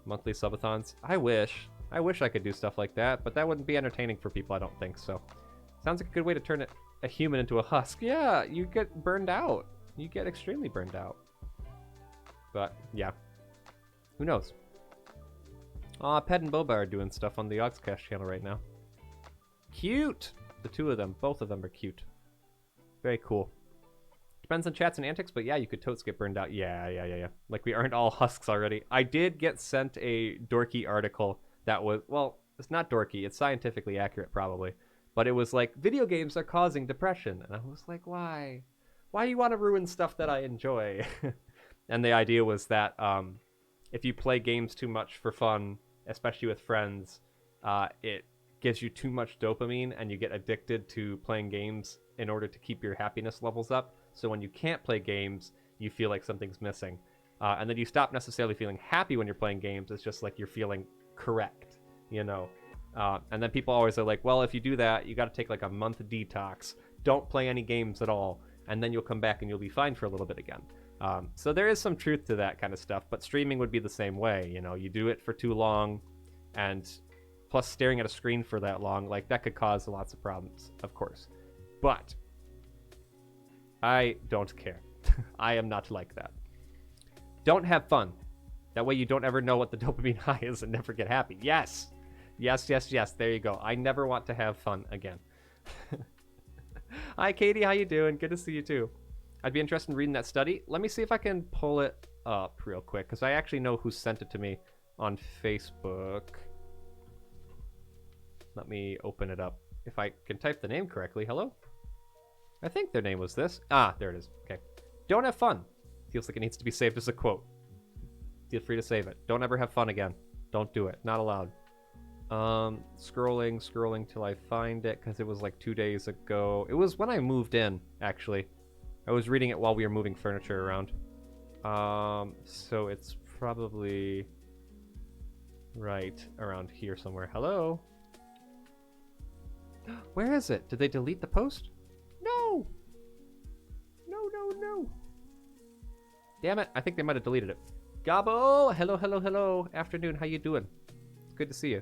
Speaker 1: Monthly subathons? I wish I could do stuff like that, but that wouldn't be entertaining for people, I don't think. So sounds like a good way to turn a human into a husk. Yeah, you get burned out. You get extremely burned out. But yeah, who knows? Aw, Ped and Boba are doing stuff on the Oxcast channel right now. Cute! The two of them, both of them are cute. Very cool. depends on chats and antics, but yeah, you could totes get burned out. Yeah. Like, we aren't all husks already. I did get sent a dorky article that was, well, it's not dorky. It's scientifically accurate, probably. But it was like, video games are causing depression. And I was like, why? Why do you want to ruin stuff that I enjoy? And the idea was that if you play games too much for fun, especially with friends, it gives you too much dopamine and you get addicted to playing games in order to keep your happiness levels up. So when you can't play games, you feel like something's missing. And then you stop necessarily feeling happy when you're playing games. It's just like you're feeling correct, you know? And then people always are like, well, if you do that, you got to take like a month detox. Don't play any games at all. And then you'll come back and you'll be fine for a little bit again. So there is some truth to that kind of stuff, but streaming would be the same way. You know, you do it for too long, and plus staring at a screen for that long, like, that could cause lots of problems, of course. But I don't care. I am not like that. Don't have fun. That way you don't ever know what the dopamine high is and never get happy. Yes. There you go. I never want to have fun again. Hi, Katie. How you doing? Good to see you, too. I'd be interested in reading that study. Let me see if I can pull it up real quick, because I actually know who sent it to me on Facebook. Let me open it up. If I can type the name correctly. Hello? I think their name was this. Ah, there it is. Okay. Don't have fun. Feels like it needs to be saved as a quote. Feel free to save it. Don't ever have fun again. Don't do it. Not allowed. Scrolling till I find it, because it was like 2 days ago. It was when I moved in, actually. I was reading it while we were moving furniture around. So it's probably right around here somewhere. Hello? Where is it? Did they delete the post? No! No. Damn it, I think they might have deleted it. Gabo! Hello. Afternoon, how you doing? It's good to see you.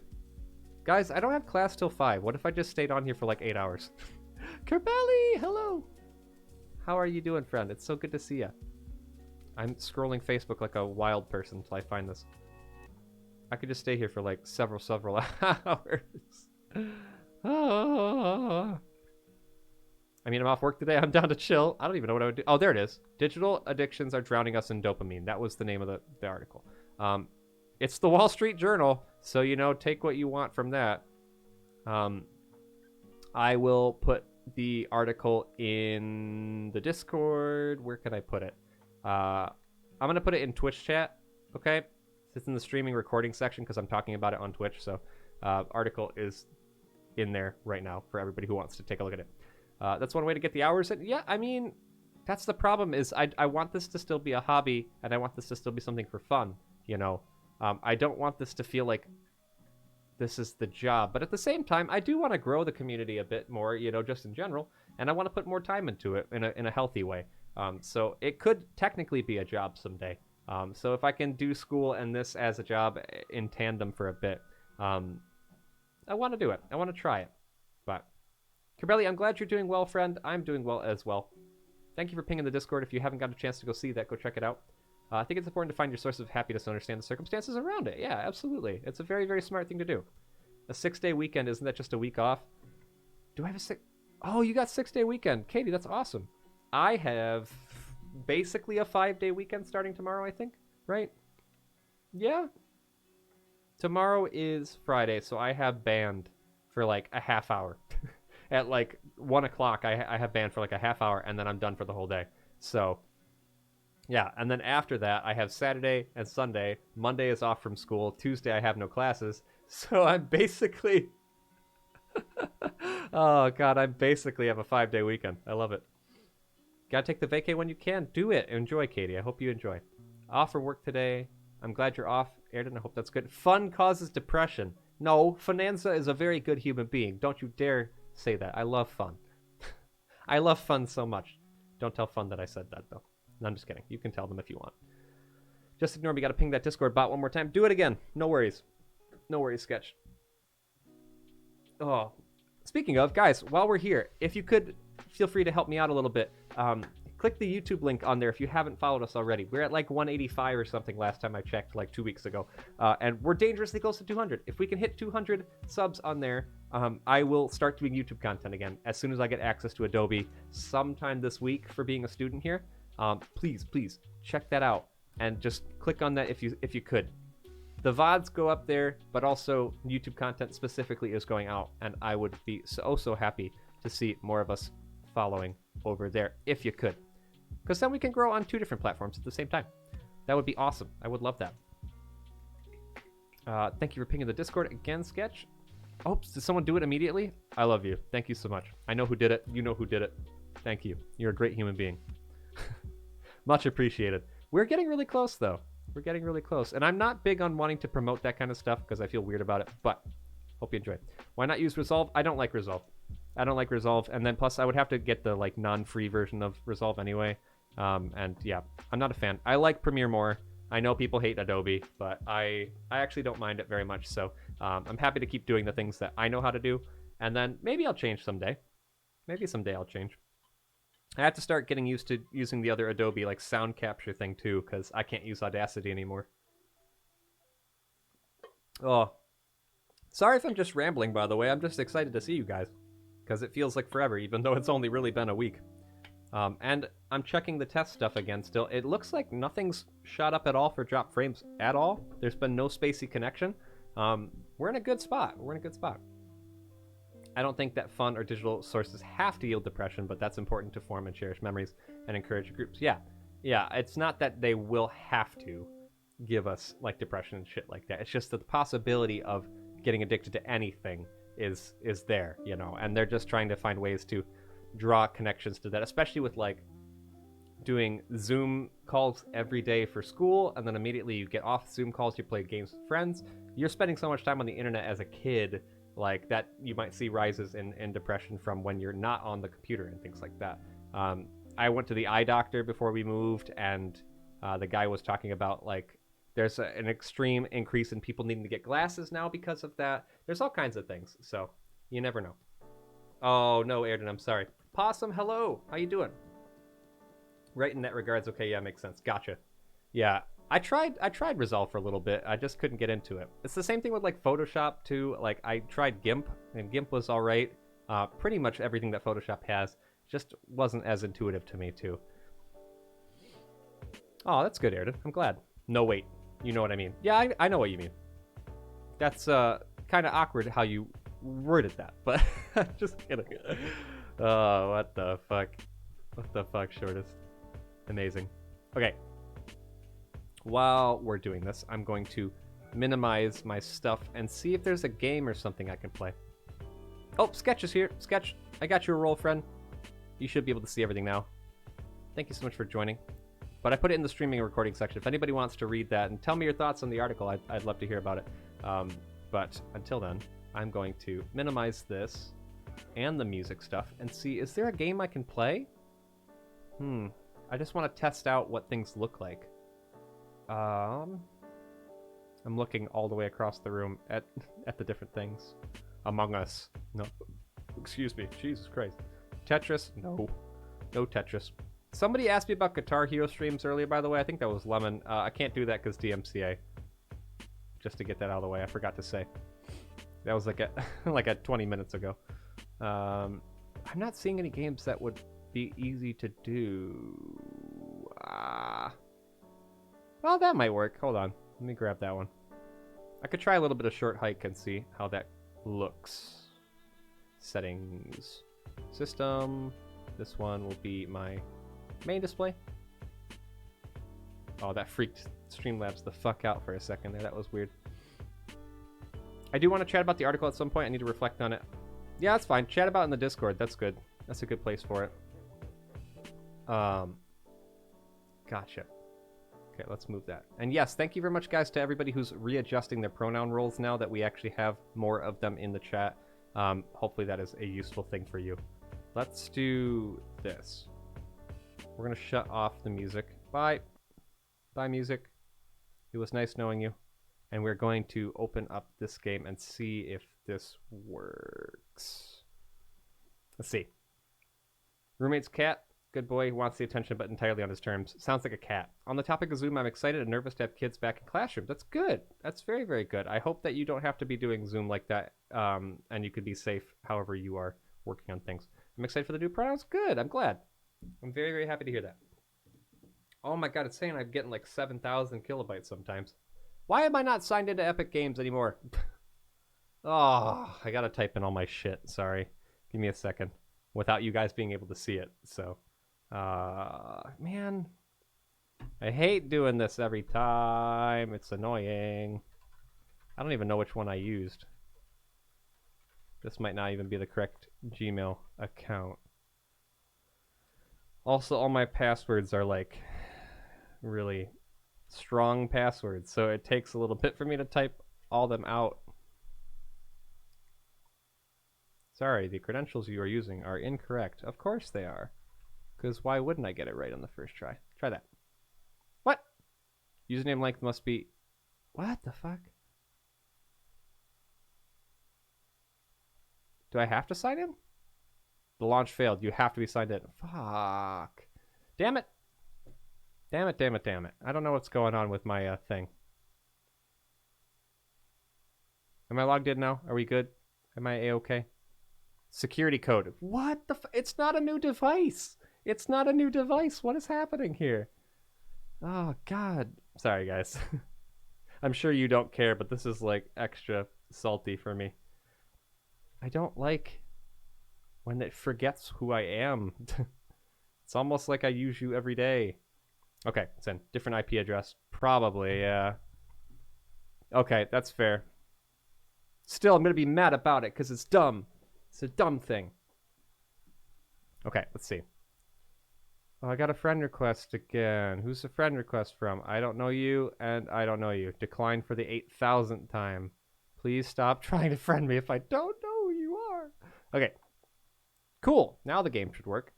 Speaker 1: Guys, I don't have class till 5. What if I just stayed on here for like 8 hours? Kerbelly, hello! How are you doing, friend? It's so good to see you. I'm scrolling Facebook like a wild person until I find this. I could just stay here for like several hours. I mean, I'm off work today. I'm down to chill. I don't even know what I would do. Oh, there it is. Digital addictions are drowning us in dopamine. That was the name of the article. It's the Wall Street Journal, so, you know, take what you want from that. I will put the article in the Discord. Where can I put it? I'm going to put it in Twitch chat, okay? It's in the streaming recording section because I'm talking about it on Twitch, so article is in there right now for everybody who wants to take a look at it. That's one way to get the hours in. Yeah, I mean, that's the problem is I want this to still be a hobby, and I want this to still be something for fun, you know? I don't want this to feel like this is the job, but at the same time, I do want to grow the community a bit more, you know, just in general, and I want to put more time into it in a healthy way. So it could technically be a job someday. So if I can do school and this as a job in tandem for a bit, I want to do it. I want to try it. But Kerbelly, I'm glad you're doing well, friend. I'm doing well as well. Thank you for pinging the Discord. If you haven't got a chance to go see that, go check it out. I think it's important to find your source of happiness and understand the circumstances around it. Yeah, absolutely. It's a very, very smart thing to do. A 6-day weekend, isn't that just a week off? Do I have a 6... Oh, you got 6-day weekend. Katie, that's awesome. I have basically a 5-day weekend starting tomorrow, I think. Right? Yeah. Tomorrow is Friday, so I have band for like a half hour. At like 1 o'clock, I have band for like a half hour, and then I'm done for the whole day. So... yeah, and then after that, I have Saturday and Sunday. Monday is off from school. Tuesday, I have no classes. So I'm basically... oh, God, I basically have a 5-day weekend. I love it. Gotta take the vacay when you can. Do it. Enjoy, Katie. I hope you enjoy. Off for work today. I'm glad you're off, Airden. I hope that's good. Fun causes depression. No, Finanza is a very good human being. Don't you dare say that. I love fun. I love fun so much. Don't tell Fun that I said that, though. No, I'm just kidding. You can tell them if you want. Just ignore me. Got to ping that Discord bot one more time. Do it again. No worries. No worries, Sketch. Oh. Speaking of, guys, while we're here, if you could feel free to help me out a little bit. click the YouTube link on there if you haven't followed us already. We're at like 185 or something last time I checked, like 2 weeks ago. And we're dangerously close to 200. If we can hit 200 subs on there, I will start doing YouTube content again as soon as I get access to Adobe sometime this week for being a student here. Please check that out and just click on that if you could. The VODs go up there, but also YouTube content specifically is going out, and I would be so happy to see more of us following over there if you could. Because then we can grow on 2 different platforms at the same time. That would be awesome. I would love that. Thank you for pinging the Discord again, Sketch. Oh, did someone do it immediately? I love you. Thank you so much. I know who did it. You know who did it. Thank you. You're a great human being. Much appreciated. We're getting really close, though. We're getting really close. And I'm not big on wanting to promote that kind of stuff because I feel weird about it, but hope you enjoy it. Why not use Resolve? I don't like Resolve. And then plus I would have to get the like non-free version of Resolve anyway. And yeah, I'm not a fan. I like Premiere more. I know people hate Adobe, but I actually don't mind it very much. So I'm happy to keep doing the things that I know how to do. And then maybe I'll change someday. Maybe someday I'll change. I have to start getting used to using the other Adobe like sound capture thing too, because I can't use Audacity anymore. Oh, sorry if I'm just rambling, by the way. I'm just excited to see you guys, because it feels like forever, even though it's only really been a week. And I'm checking the test stuff again still. It looks like nothing's shot up at all for drop frames at all. There's been no spacey connection. We're in a good spot. I don't think that fun or digital sources have to yield depression, but that's important to form and cherish memories and encourage groups. Yeah, it's not that they will have to give us like depression and shit like that. It's just that the possibility of getting addicted to anything is there, you know, and they're just trying to find ways to draw connections to that, especially with like doing Zoom calls every day for school, and then immediately you get off Zoom calls, you play games with friends. You're spending so much time on the internet as a kid, like that you might see rises in depression from when you're not on the computer and things like that. I went to the eye doctor before we moved, and the guy was talking about like there's an extreme increase in people needing to get glasses now because of that. There's all kinds of things, so you never know. Oh no, Airden, I'm sorry. Possum, hello, how you doing? Right in that regards, okay, yeah, makes sense. Gotcha. Yeah, I tried Resolve for a little bit. I just couldn't get into it. It's the same thing with like Photoshop too. Like I tried GIMP, and GIMP was all right. Pretty much everything that Photoshop has just wasn't as intuitive to me too. Oh, that's good, Airden. I'm glad. No, wait. You know what I mean. Yeah, I know what you mean. That's kind of awkward how you worded that, but just kidding. Oh, what the fuck? What the fuck, Shortest? Amazing. Okay. While we're doing this, I'm going to minimize my stuff and see if there's a game or something I can play. Oh, Sketch is here. Sketch, I got you a roll, friend. You should be able to see everything now. Thank you so much for joining. But I put it in the streaming and recording section. If anybody wants to read that and tell me your thoughts on the article, I'd love to hear about it. But until then, I'm going to minimize this and the music stuff and see, is there a game I can play? I just want to test out what things look like. I'm looking all the way across the room at the different things. Among Us. No. Excuse me. Jesus Christ. Tetris? No. No Tetris. Somebody asked me about Guitar Hero streams earlier, by the way. I think that was Lemon. I can't do that because DMCA. Just to get that out of the way. I forgot to say. That was like a 20 minutes ago. I'm not seeing any games that would be easy to do. Well, that might work. Hold on. Let me grab that one. I could try a little bit of Short Hike and see how that looks. Settings. System. This one will be my main display. Oh, that freaked Streamlabs the fuck out for a second there. That was weird. I do want to chat about the article at some point. I need to reflect on it. Yeah, that's fine. Chat about it in the Discord. That's good. That's a good place for it. Gotcha. Okay, let's move that. And yes, thank you very much, guys, to everybody who's readjusting their pronoun roles now that we actually have more of them in the chat. Hopefully that is a useful thing for you. Let's do this. We're going to shut off the music. Bye. Bye, music. It was nice knowing you. And we're going to open up this game and see if this works. Let's see. Roommate's cat. Good boy who wants the attention but entirely on his terms. Sounds like a cat. On the topic of Zoom, I'm excited and nervous to have kids back in classrooms. That's good. That's very, very good. I hope that you don't have to be doing Zoom like that, and you could be safe however you are working on things. I'm excited for the new pronouns. Good. I'm glad. I'm very, very happy to hear that. Oh my god, it's saying I'm getting like 7,000 kilobytes sometimes. Why am I not signed into Epic Games anymore? Oh, I gotta type in all my shit. Sorry. Give me a second. Without you guys being able to see it. So, man. I hate doing this every time. It's annoying. I don't even know which one I used. This might not even be the correct Gmail account. Also, all my passwords are like really strong passwords, so it takes a little bit for me to type all them out. Sorry, the credentials you are using are incorrect. Of course they are. Because why wouldn't I get it right on the first try? Try that. What? Username length must be... What the fuck? Do I have to sign in? The launch failed. You have to be signed in. Fuck. Damn it. Damn it, damn it, damn it. I don't know what's going on with my thing. Am I logged in now? Are we good? Am I A-okay? Security code. What the it's not a new device. It's not a new device. What is happening here? Oh, God. Sorry, guys. I'm sure you don't care, but this is like extra salty for me. I don't like when it forgets who I am. It's almost like I use you every day. Okay, it's in. Different IP address. Probably, yeah. Okay, that's fair. Still, I'm going to be mad about it because it's dumb. It's a dumb thing. Okay, let's see. Oh, I got a friend request again. Who's the friend request from? I don't know you, and I don't know you. Decline for the 8,000th time. Please stop trying to friend me if I don't know who you are. Okay. Cool. Now the game should work.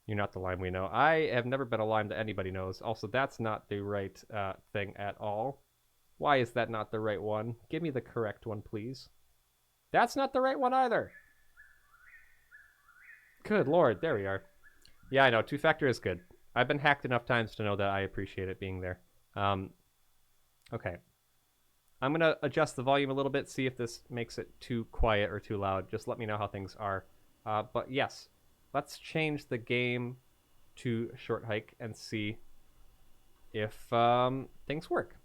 Speaker 1: You're not the lime we know. I have never been a lime that anybody knows. Also, that's not the right thing at all. Why is that not the right one? Give me the correct one, please. That's not the right one either. Good lord, there we are. Yeah, I know, two-factor is good. I've been hacked enough times to know that I appreciate it being there. Okay. I'm going to adjust the volume a little bit, see if this makes it too quiet or too loud. Just let me know how things are. But yes, let's change the game to Short Hike and see if things work.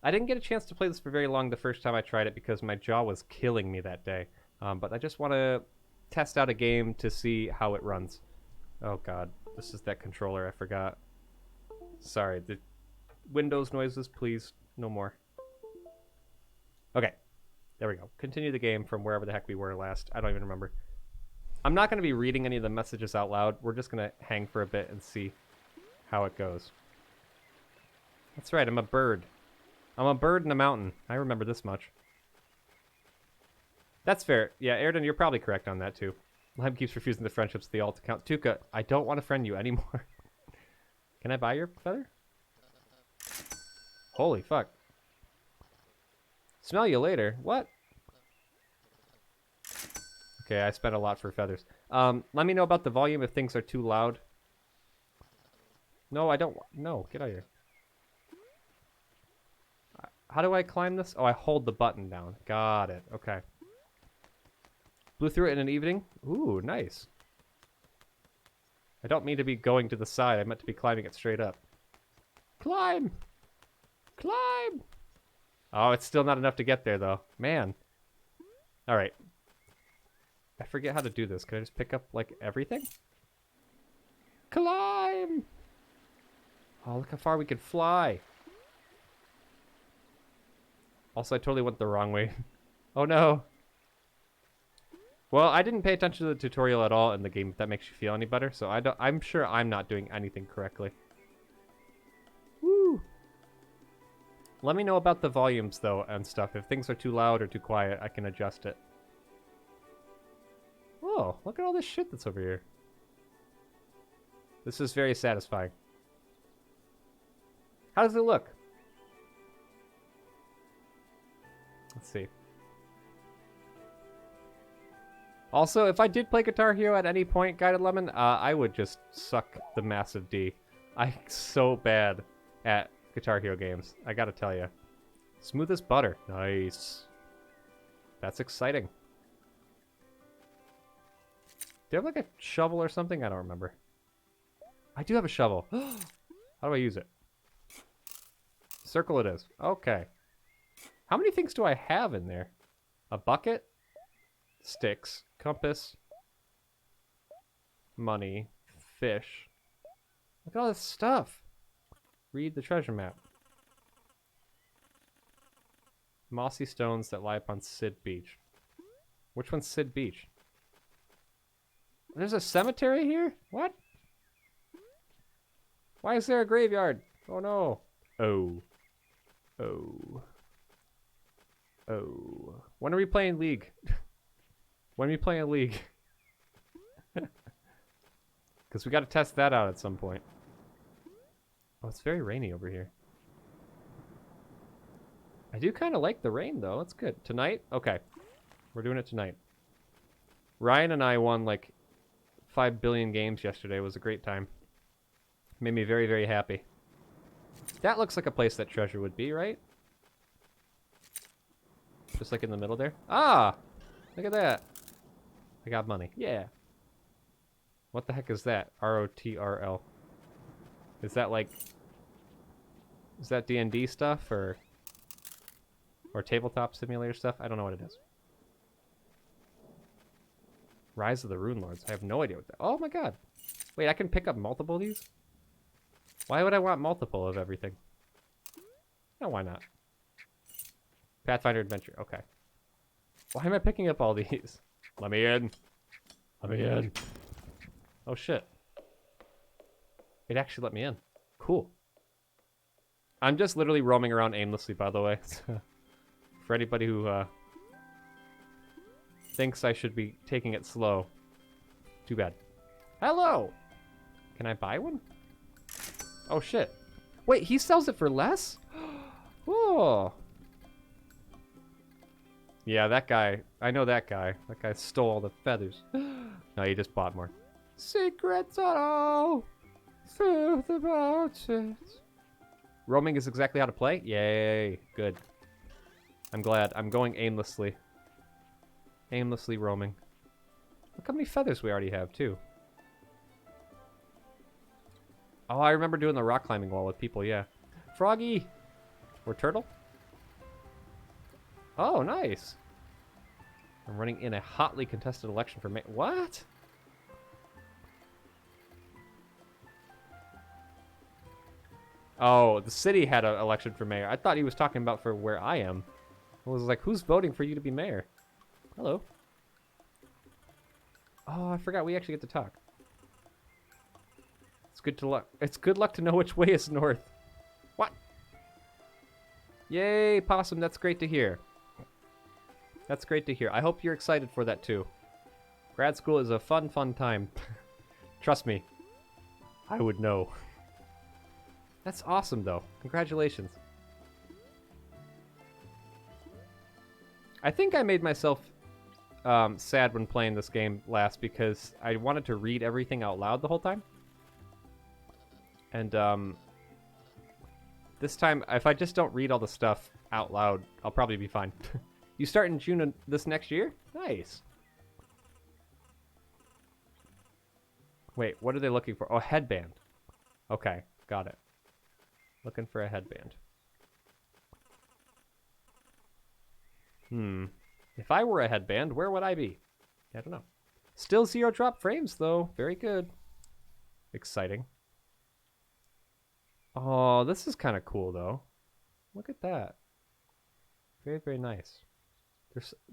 Speaker 1: I didn't get a chance to play this for very long the first time I tried it because my jaw was killing me that day. But I just want to test out a game to see how it runs. Oh god, this is that controller, I forgot. Sorry, the Windows noises, please, no more. Okay, there we go. Continue the game from wherever the heck we were last. I don't even remember. I'm not going to be reading any of the messages out loud. We're just going to hang for a bit and see how it goes. That's right, I'm a bird. I'm a bird in a mountain. I remember this much. That's fair. Yeah, Airden, you're probably correct on that, too. Lime keeps refusing the friendships, the alt account. Tuka, I don't want to friend you anymore. Can I buy your feather? Holy fuck. Smell you later. What? Okay, I spent a lot for feathers. Let me know about the volume if things are too loud. No, I don't. No, get out of here. How do I climb this? Oh, I hold the button down. Got it. Okay. Blew through it in an evening. Ooh, nice. I don't mean to be going to the side. I meant to be climbing it straight up. Climb! Climb! Oh, it's still not enough to get there, though. Man. All right. I forget how to do this. Can I just pick up, like, everything? Climb! Oh, look how far we can fly. Also, I totally went the wrong way. Oh, no. Well, I didn't pay attention to the tutorial at all in the game, if that makes you feel any better. So I'm sure I'm not doing anything correctly. Woo! Let me know about the volumes, though, and stuff. If things are too loud or too quiet, I can adjust it. Oh, look at all this shit that's over here. This is very satisfying. How does it look? Let's see. Also, if I did play Guitar Hero at any point, Guided Lemon, I would just suck the massive D. I'm so bad at Guitar Hero games, I gotta tell you. Smooth as butter. Nice. That's exciting. Do you have like a shovel or something? I don't remember. I do have a shovel. How do I use it? Circle it is. Okay. How many things do I have in there? A bucket? Sticks. Compass. Money. Fish. Look at all this stuff. Read the treasure map. Mossy stones that lie upon Sid Beach. Which one's Sid Beach? There's a cemetery here? What? Why is there a graveyard? Oh no. Oh. Oh. Oh. When are we playing League? When are we playing League? Because we got to test that out at some point. Oh, it's very rainy over here. I do kind of like the rain, though. It's good. Tonight? Okay. We're doing it tonight. Ryan and I won, like, 5 billion games yesterday. It was a great time. Made me very, very happy. That looks like a place that treasure would be, right? Just like in the middle there. Ah! Look at that. I got money. Yeah. What the heck is that? ROTRL. Is that like... Is that D&D stuff, or tabletop simulator stuff? I don't know what it is. Rise of the Rune Lords. I have no idea what that... Oh my god. Wait, I can pick up multiple of these? Why would I want multiple of everything? No, why not? Pathfinder Adventure. Okay. Why am I picking up all these? Let me in. Let me in. Oh shit. It actually let me in. Cool. I'm just literally roaming around aimlessly, by the way. For anybody who thinks I should be taking it slow. Too bad. Hello! Can I buy one? Oh shit. Wait, he sells it for less? Oh. Yeah, that guy. I know that guy. That guy stole all the feathers. No, he just bought more. Secrets are all truth about it. Roaming is exactly how to play? Yay. Good. I'm glad. I'm going aimlessly. Aimlessly roaming. Look how many feathers we already have, too. Oh, I remember doing the rock climbing wall with people, yeah. Froggy! Or turtle? Oh, nice. I'm running in a hotly contested election for mayor. What? Oh, the city had an election for mayor. I thought he was talking about for where I am. I was like, who's voting for you to be mayor? Hello. Oh, I forgot we actually get to talk. It's good to luck. It's good luck to know which way is north. What? Yay, possum. That's great to hear. That's great to hear. I hope you're excited for that too. Grad school is a fun, fun time. Trust me. I would know. That's awesome though. Congratulations. I think I made myself sad when playing this game last because I wanted to read everything out loud the whole time. And this time, if I just don't read all the stuff out loud, I'll probably be fine. You start in June of this next year? Nice. Wait, what are they looking for? Oh, headband. Okay, got it. Looking for a headband. If I were a headband, where would I be? I don't know. Still 0 drop frames, though. Very good. Exciting. Oh, this is kind of cool, though. Look at that. Very, very nice.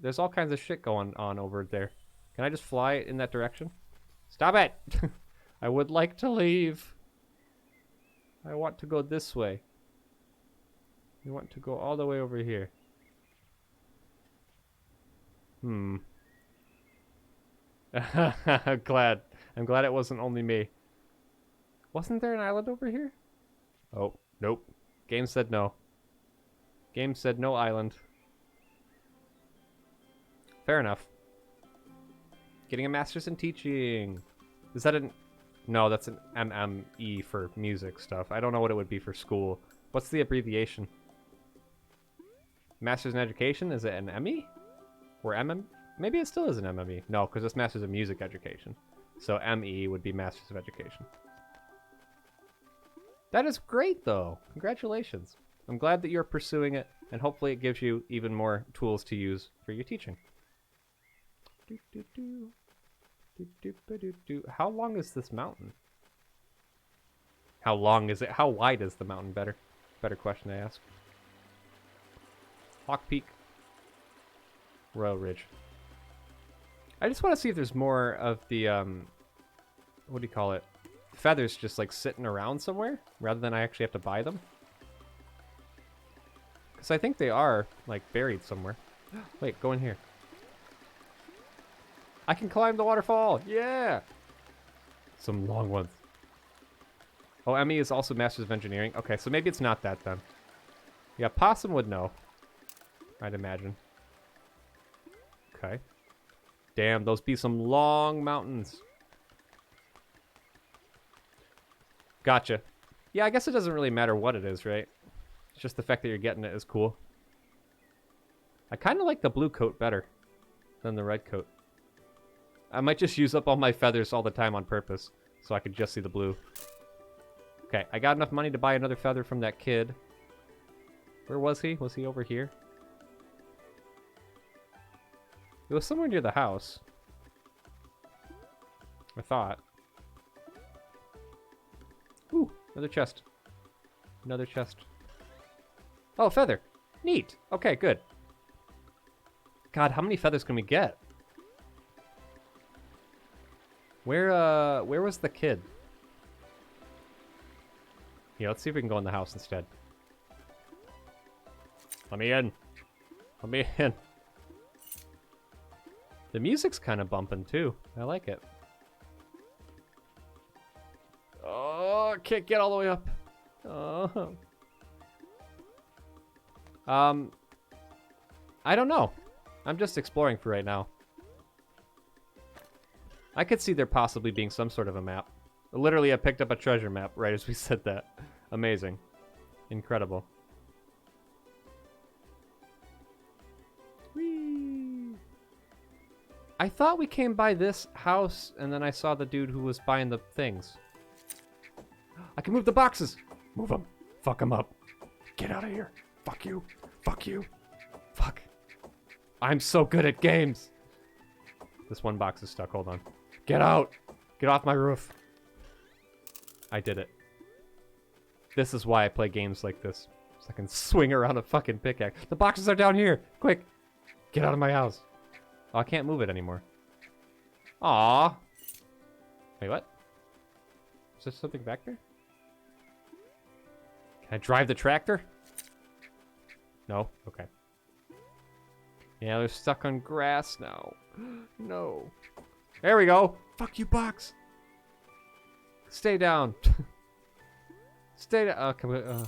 Speaker 1: There's all kinds of shit going on over there. Can I just fly in that direction? Stop it! I would like to leave. I want to go this way. You want to go all the way over here. I'm glad it wasn't only me. Wasn't there an island over here? Oh, nope. Game said no. Game said no island. Fair enough. Getting a master's in teaching. Is that an... No, that's an MME for music stuff. I don't know what it would be for school. What's the abbreviation? Master's in education? Is it an ME? Or MM? Maybe it still is an MME. No, because it's Master's in music education. So ME would be Master's of Education. That is great, though. Congratulations. I'm glad that you're pursuing it, and hopefully it gives you even more tools to use for your teaching. How long is this mountain? How long is it? How wide is the mountain? Better question to ask. Hawk Peak. Royal Ridge. I just want to see if there's more of the, what do you call it? Feathers just like sitting around somewhere, rather than I actually have to buy them. Because I think they are, like, buried somewhere. Wait, go in here. I can climb the waterfall! Yeah! Some long ones. Oh, Emmy is also Masters of Engineering. Okay, so maybe it's not that then. Yeah, Possum would know. I'd imagine. Okay. Damn, those be some long mountains. Gotcha. Yeah, I guess it doesn't really matter what it is, right? It's just the fact that you're getting it is cool. I kind of like the blue coat better than the red coat. I might just use up all my feathers all the time on purpose, so I could just see the blue. Okay, I got enough money to buy another feather from that kid. Where was he? Was he over here? It was somewhere near the house. I thought. Ooh, another chest. Another chest. Oh, feather. Neat. Okay, good. God, how many feathers can we get? Where was the kid? Yeah, let's see if we can go in the house instead. Let me in. Let me in. The music's kind of bumping too. I like it. Oh, I can't get all the way up. Oh. I don't know. I'm just exploring for right now. I could see there possibly being some sort of a map. Literally, I picked up a treasure map right as we said that. Amazing. Incredible. Whee! I thought we came by this house, and then I saw the dude who was buying the things. I can move the boxes! Move them. Fuck them up. Get out of here. Fuck you. Fuck you. Fuck. I'm so good at games. This one box is stuck. Hold on. Get out. Get off my roof. I did it. This is why I play games like this. So I can swing around a fucking pickaxe. The boxes are down here. Quick. Get out of my house. Oh, I can't move it anymore. Aww. Wait, what? Is there something back there? Can I drive the tractor? No? Okay. Yeah, they're stuck on grass now. No. There we go. Fuck you, box. Stay down. Stay down. Oh,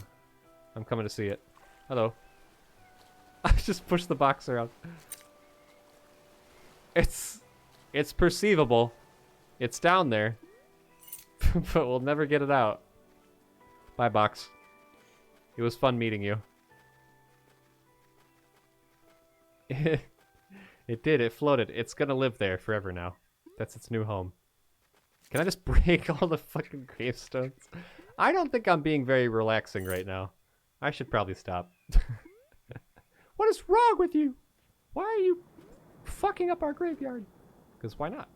Speaker 1: I'm coming to see it. Hello. I just pushed the box around. It's perceivable. It's down there. But we'll never get it out. Bye, box. It was fun meeting you. It did. It floated. It's gonna live there forever now. That's its new home. Can I just break all the fucking gravestones? I don't think I'm being very relaxing right now. I should probably stop. What is wrong with you? Why are you fucking up our graveyard? Because why not?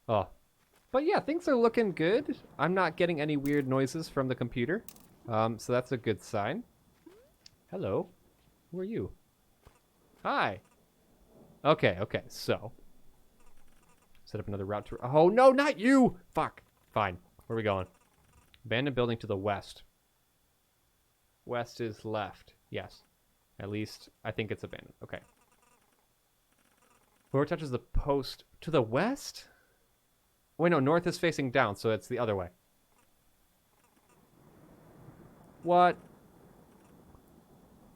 Speaker 1: Oh. But yeah, things are looking good. I'm not getting any weird noises from the computer. So that's a good sign. Hello. Who are you? Hi. Okay, so. Set up another route to... Oh, no, not you! Fuck. Fine. Where are we going? Abandoned building to the west. West is left. Yes. At least, I think it's abandoned. Okay. Whoever touches the post to the west? Wait, no, north is facing down, so it's the other way. What?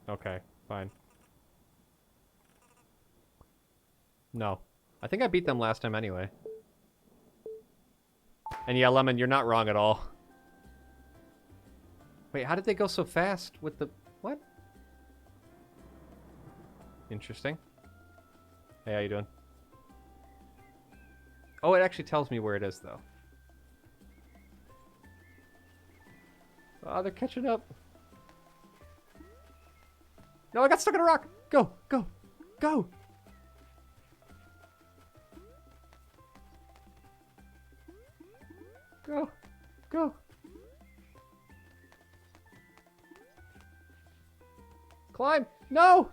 Speaker 1: Okay, fine. No. I think I beat them last time anyway. And yeah, Lemon, you're not wrong at all. Wait, how did they go so fast with the... What? Interesting. Hey, how you doing? Oh, it actually tells me where it is, though. Oh, they're catching up. No, I got stuck in a rock. Go, go, go. Go, go. Climb. No.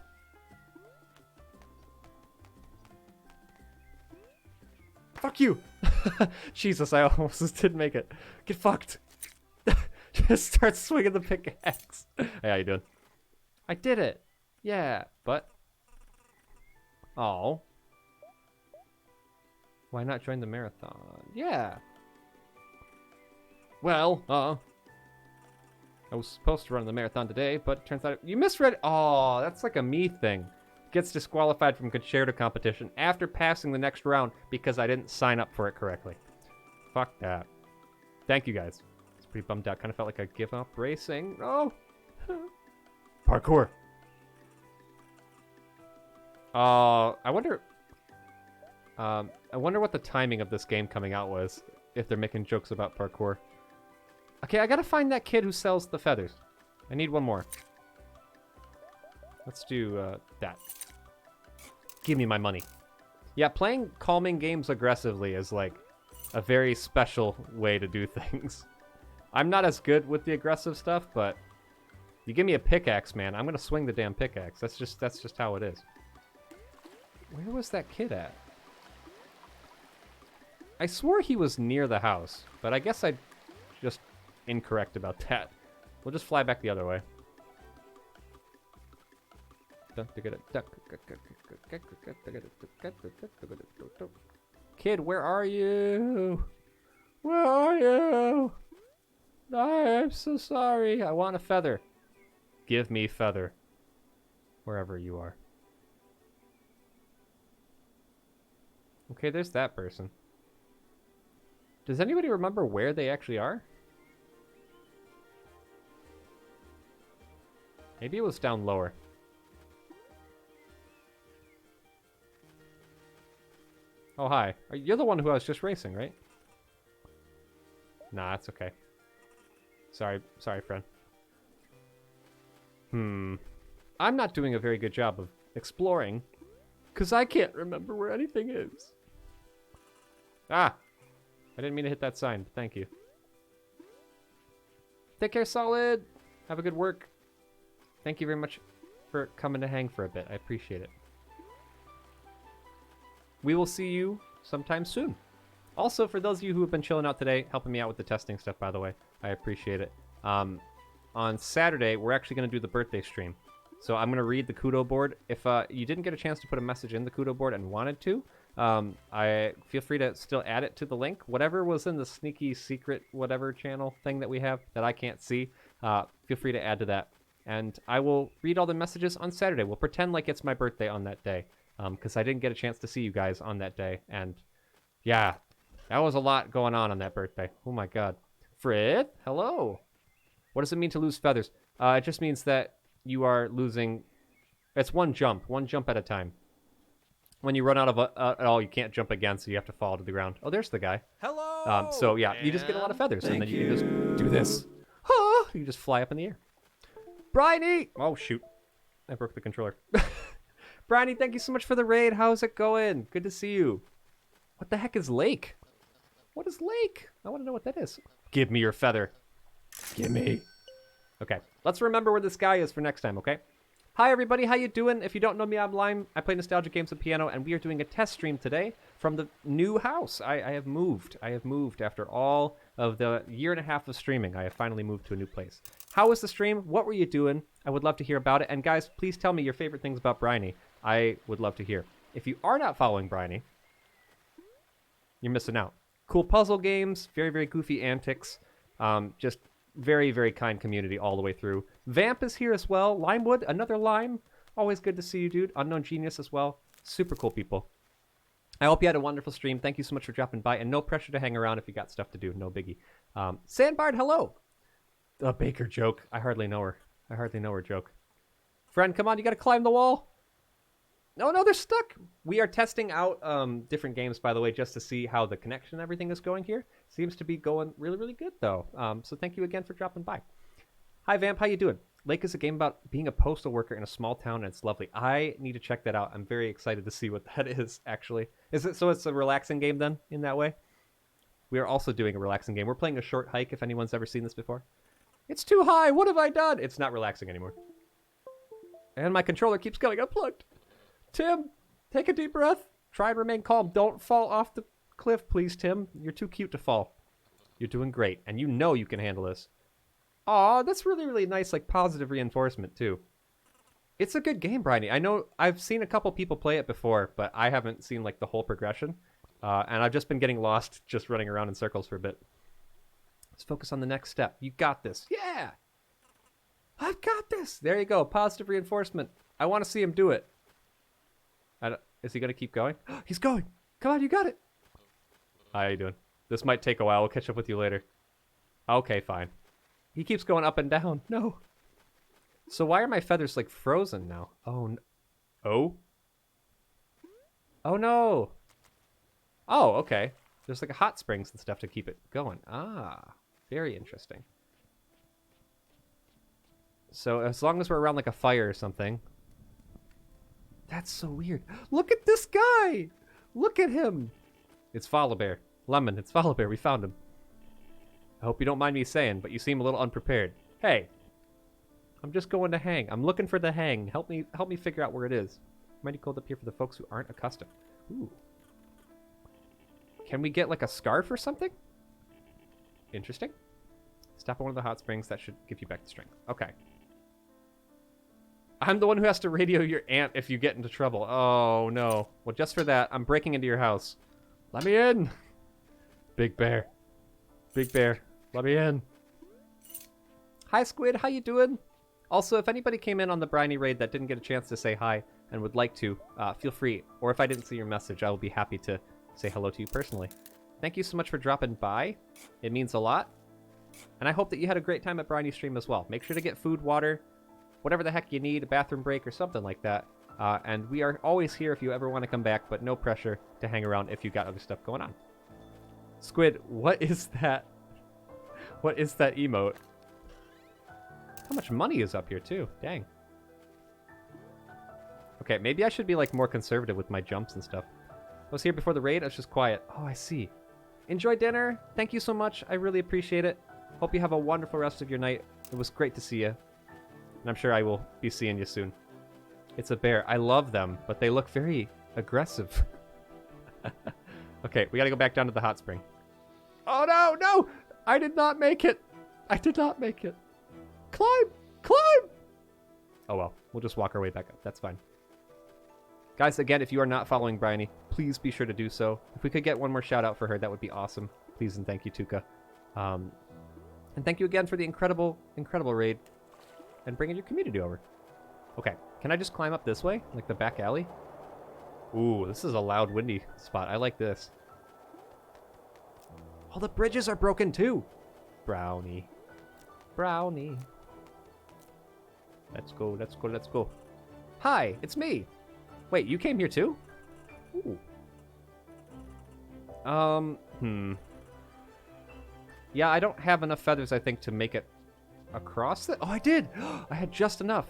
Speaker 1: Fuck you. Jesus, I almost didn't make it. Get fucked. Just start swinging the pickaxe. Hey, how you doing? I did it. Yeah, but... Oh. Why not join the marathon? Yeah. Well, I was supposed to run the marathon today, but it turns out you misread. Oh, that's like a me thing. Gets disqualified from concerto competition after passing the next round because I didn't sign up for it correctly. Fuck that. Thank you guys. It's pretty bummed out. Kind of felt like I give up racing. Oh. Parkour. I wonder what the timing of this game coming out was, if they're making jokes about parkour. Okay, I gotta find that kid who sells the feathers. I need one more. Let's do that. Give me my money. Yeah, playing calming games aggressively is like a very special way to do things. I'm not as good with the aggressive stuff, but you give me a pickaxe, man, I'm gonna swing the damn pickaxe. That's just how it is. Where was that kid at? I swore he was near the house, but I guess I just incorrect about that. We'll just fly back the other way. Kid, where are you? Where are you? I'm so sorry. I want a feather. Give me feather. Wherever you are. Okay, there's that person. Does anybody remember where they actually are? Maybe it was down lower. Oh, hi. You're the one who I was just racing, right? Nah, that's okay. Sorry, friend. I'm not doing a very good job of exploring, because I can't remember where anything is. Ah! I didn't mean to hit that sign, but thank you. Take care, Solid! Have a good work. Thank you very much for coming to hang for a bit. I appreciate it. We will see you sometime soon. Also, for those of you who have been chilling out today, helping me out with the testing stuff, by the way, I appreciate it. On Saturday, we're actually going to do the birthday stream. So I'm going to read the Kudo board. If you didn't get a chance to put a message in the Kudo board and wanted to, I feel free to still add it to the link. Whatever was in the sneaky secret whatever channel thing that we have that I can't see, feel free to add to that. And I will read all the messages on Saturday. We'll pretend like it's my birthday on that day, because I didn't get a chance to see you guys on that day. And yeah, that was a lot going on that birthday. Oh my god. Frid, hello. What does it mean to lose feathers? It just means that you are losing... It's one jump at a time. When you run out of at all, you can't jump again, so you have to fall to the ground. Oh, there's the guy.
Speaker 2: Hello.
Speaker 1: So yeah, you just get a lot of feathers, and then you can just do this. Ah, you just fly up in the air. Bryony! Oh, shoot. I broke the controller. Bryony, thank you so much for the raid. How's it going? Good to see you. What the heck is Lake? What is Lake? I want to know what that is. Give me your feather. Give me. Okay, let's remember where this guy is for next time, okay? Hi, everybody. How you doing? If you don't know me, I'm Lime. I play nostalgic games and piano, and we are doing a test stream today from the new house. I have moved. I have moved after all of the year and a half of streaming. I have finally moved to a new place. How was the stream? What were you doing? I would love to hear about it. And guys, please tell me your favorite things about Bryony. I would love to hear. If you are not following Bryony, you're missing out. Cool puzzle games, very, very goofy antics. Just very, very kind community all the way through. Vamp is here as well. Limewood, another Lime. Always good to see you, dude. Unknown Genius as well. Super cool people. I hope you had a wonderful stream. Thank you so much for dropping by, and no pressure to hang around if you got stuff to do. No biggie. Sandbard, hello. A Baker joke. I hardly know her joke. Friend, come on, you gotta climb the wall. No, they're stuck. We are testing out different games, by the way, just to see how the connection and everything is going here. Seems to be going really, really good, though. So thank you again for dropping by. Hi, Vamp. How you doing? Lake is a game about being a postal worker in a small town, and it's lovely. I need to check that out. I'm very excited to see what that is, actually. Is it so it's a relaxing game, then, in that way? We are also doing a relaxing game. We're playing a short hike, if anyone's ever seen this before. It's too high. What have I done? It's not relaxing anymore. And my controller keeps going unplugged. Tim, take a deep breath. Try and remain calm. Don't fall off the cliff, please, Tim. You're too cute to fall. You're doing great, and you know you can handle this. Aw, that's really, really nice, like, positive reinforcement, too. It's a good game, Bryony. I know I've seen a couple people play it before, but I haven't seen, like, the whole progression. And I've just been getting lost just running around in circles for a bit. Let's focus on the next step. You got this. Yeah! I've got this! There you go. Positive reinforcement. I want to see him do it. Is he going to keep going? He's going! Come on, you got it! How you doing? This might take a while. We'll catch up with you later. Okay, fine. He keeps going up and down. No. So why are my feathers, like, frozen now? Oh, oh? Oh, no. Oh, okay. There's, like, a hot springs and stuff to keep it going. Ah, very interesting. So as long as we're around, like, a fire or something. That's so weird. Look at this guy. Look at him. It's Bear. Lemon, it's Bear. We found him. I hope you don't mind me saying, but you seem a little unprepared. Hey, I'm just going to hang. I'm looking for the hang. Help me figure out where it is. Mighty cold up here for the folks who aren't accustomed. Ooh. Can we get like a scarf or something? Interesting. Stop at one of the hot springs. That should give you back the strength. Okay. I'm the one who has to radio your aunt if you get into trouble. Oh, no. Well, just for that, I'm breaking into your house. Let me in. Big Bear. Big Bear. Let me in. Hi, Squid. How you doing? Also, if anybody came in on the Briny raid that didn't get a chance to say hi and would like to, feel free. Or if I didn't see your message, I will be happy to say hello to you personally. Thank you so much for dropping by. It means a lot. And I hope that you had a great time at Briny stream as well. Make sure to get food, water, whatever the heck you need, a bathroom break or something like that. And we are always here if you ever want to come back, but no pressure to hang around if you got other stuff going on. Squid, what is that? What is that emote? How much money is up here, too? Dang. Okay, maybe I should be, like, more conservative with my jumps and stuff. I was here before the raid. I was just quiet. Oh, I see. Enjoy dinner. Thank you so much. I really appreciate it. Hope you have a wonderful rest of your night. It was great to see you. And I'm sure I will be seeing you soon. It's a bear. I love them, but they look very aggressive. Okay, we gotta go back down to the hot spring. Oh, no, no! I did not make it. I did not make it. Climb! Climb! Oh, well. We'll just walk our way back up. That's fine. Guys, again, if you are not following Bryony, please be sure to do so. If we could get one more shout out for her, that would be awesome. Please and thank you, Tuka. And thank you again for the incredible, incredible raid. And bringing your community over. Okay, can I just climb up this way? Like the back alley? Ooh, this is a loud, windy spot. I like this. All the bridges are broken too. Brownie. Brownie. Let's go, let's go, let's go. Hi, it's me. Wait, you came here too? Ooh. Yeah, I don't have enough feathers, I think, to make it across it. Oh, I did! I had just enough.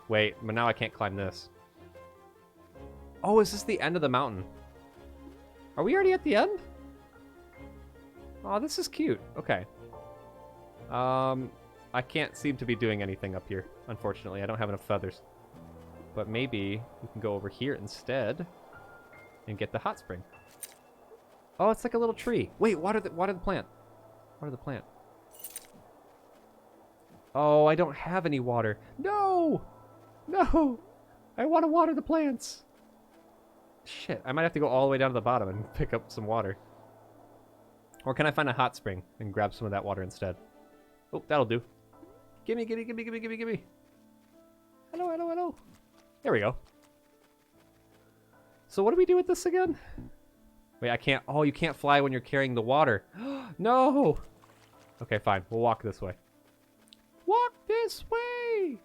Speaker 1: Wait, but now I can't climb this. Oh, is this the end of the mountain? Are we already at the end? Oh, this is cute. Okay. I can't seem to be doing anything up here, unfortunately. I don't have enough feathers. But maybe we can go over here instead and get the hot spring. Oh, it's like a little tree. Wait, water the plant. Water the plant. Oh, I don't have any water. No! No! I want to water the plants. Shit, I might have to go all the way down to the bottom and pick up some water. Or can I find a hot spring and grab some of that water instead? Oh, that'll do. Gimme, gimme, gimme, gimme, gimme, gimme. Hello, hello, hello. There we go. So what do we do with this again? Wait, I can't. Oh, you can't fly when you're carrying the water. No. Okay, fine. We'll walk this way. Walk this way.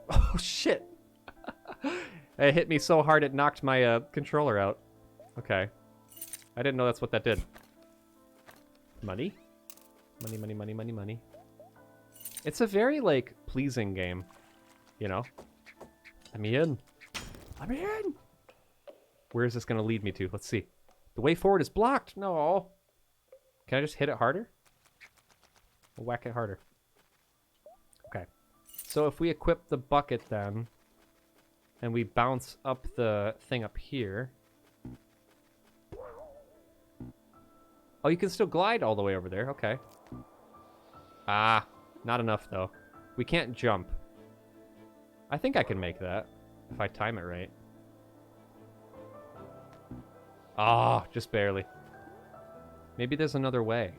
Speaker 1: Oh, shit. It hit me so hard it knocked my controller out. Okay. I didn't know that's what that did. Money? Money, money, money, money, money. It's a very, like, pleasing game. You know? Let me in. Let me in! Where is this going to lead me to? Let's see. The way forward is blocked. No. Can I just hit it harder? We'll whack it harder. Okay. So if we equip the bucket then, and we bounce up the thing up here. Oh, you can still glide all the way over there. Okay. Ah, not enough though. We can't jump. I think I can make that if I time it right. Ah, just barely. Maybe there's another way.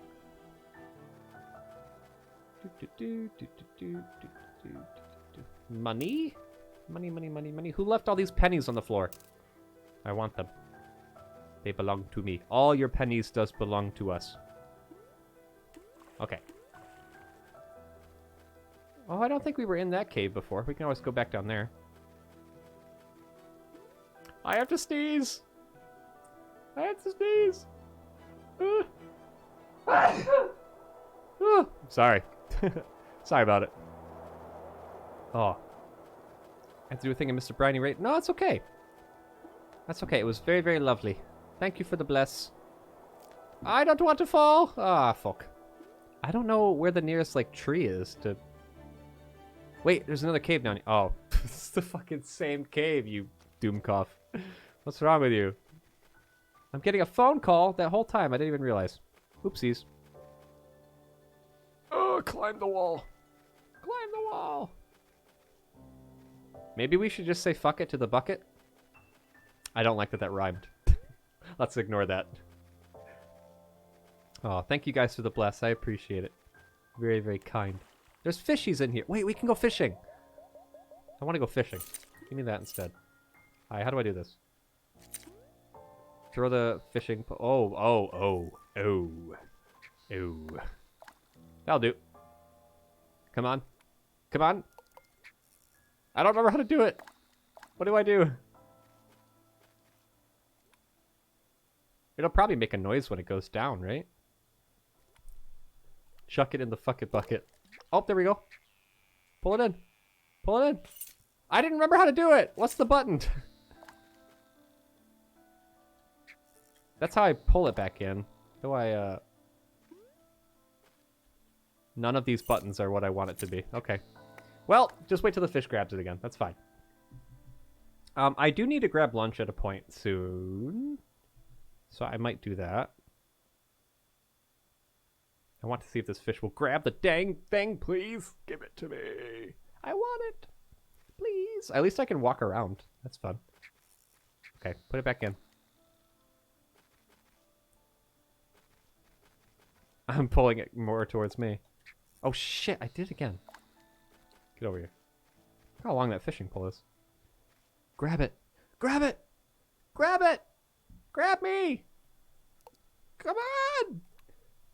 Speaker 1: Money? Money, money, money, money. Who left all these pennies on the floor? I want them. They belong to me. All your pennies does belong to us. Okay. Oh, I don't think we were in that cave before. We can always go back down there. I have to sneeze. I have to sneeze. Sorry. Sorry about it. Oh. I have to do a thing in Mr. Briny, right? No, it's okay. That's okay. It was very, very lovely. Thank you for the bless. I don't want to fall. Ah, fuck. I don't know where the nearest, like, tree is to... Wait, there's another cave down here. Oh, it's the fucking same cave, you doomcough. What's wrong with you? I'm getting a phone call that whole time. I didn't even realize. Oopsies. Oh, climb the wall. Climb the wall. Maybe we should just say fuck it to the bucket? I don't like that that rhymed. Let's ignore that. Oh, thank you guys for the bless. I appreciate it. Very, very kind. There's fishies in here. Wait, we can go fishing. I want to go fishing. Give me that instead. Hi, how do I do this? Throw the fishing... Oh. That'll do. Come on. Come on. I don't remember how to do it. What do I do? It'll probably make a noise when it goes down, right? Chuck it in the fucking bucket. Oh, there we go. Pull it in. Pull it in. I didn't remember how to do it. What's the button? That's how I pull it back in. Do I, None of these buttons are what I want it to be. Okay. Well, just wait till the fish grabs it again. That's fine. I do need to grab lunch at a point soon. So I might do that. I want to see if this fish will grab the dang thing, please. Give it to me. I want it. Please. At least I can walk around. That's fun. Okay, put it back in. I'm pulling it more towards me. Oh shit, I did it again. Get over here. Look how long that fishing pole is. Grab it. Grab it. Grab it. Grab me. Come on.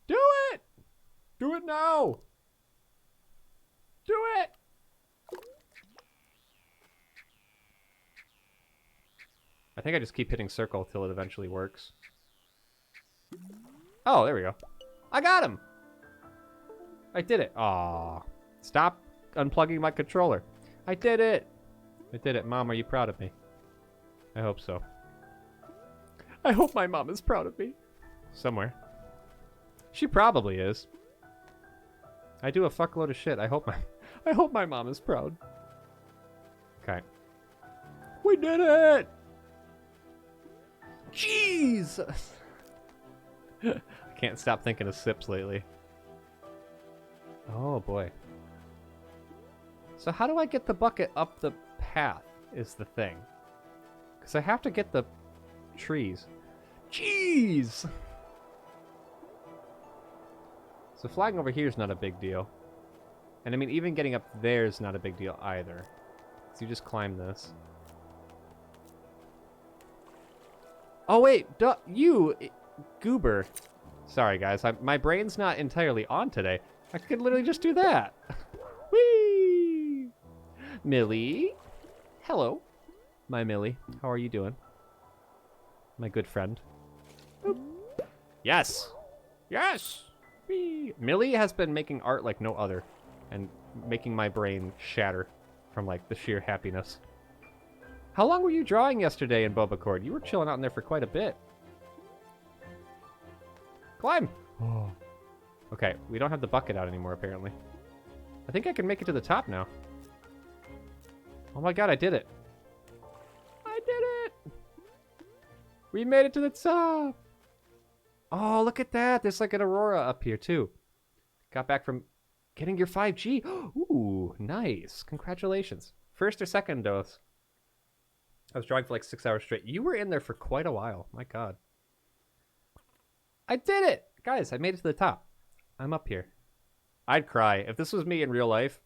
Speaker 1: Do it. Do it now. Do it. I think I just keep hitting circle till it eventually works. Oh, there we go. I got him. I did it. Aw. Stop unplugging my controller. I did it. I did it. Mom, are you proud of me? I hope so. I hope my mom is proud of me. Somewhere. She probably is. I do a fuckload of shit. I hope my mom is proud. Okay. We did it! Jesus! I can't stop thinking of sips lately. Oh boy. So how do I get the bucket up the path is the thing. Because I have to get the trees. Jeez! So flying over here is not a big deal. And I mean, even getting up there is not a big deal either. So you just climb this. Oh, wait. Goober. Sorry, guys. My brain's not entirely on today. I could literally just do that. Whee! Millie. Hello. My Millie. How are you doing? My good friend. Boop. Yes. Yes. Whee! Millie has been making art like no other and making my brain shatter from like the sheer happiness. How long were you drawing yesterday in Bobacord? You were chilling out in there for quite a bit. Climb! Oh. Okay, we don't have the bucket out anymore, apparently. I think I can make it to the top now. Oh my god, I did it. I did it! We made it to the top! Oh, look at that! There's like an aurora up here, too. Got back from getting your 5G. Ooh, nice. Congratulations. First or second dose? I was drawing for like 6 hours straight. You were in there for quite a while. My god. I did it! Guys, I made it to the top. I'm up here. I'd cry. If this was me in real life,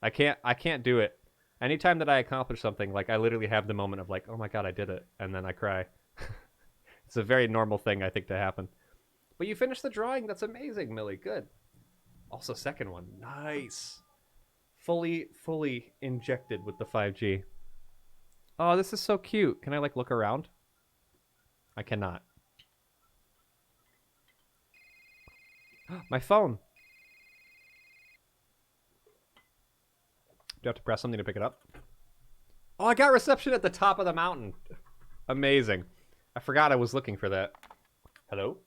Speaker 1: I can't do it. Anytime that I accomplish something, like I literally have the moment of like, oh my god, I did it, and then I cry. It's a very normal thing, I think, to happen. But you finished the drawing. That's amazing, Millie. Good. Also, second one. Nice. Fully injected with the 5G. Oh, this is so cute. Can I, like, look around? I cannot. My phone. Do I have to press something to pick it up? Oh, I got reception at the top of the mountain. Amazing. I forgot I was looking for that. Hello?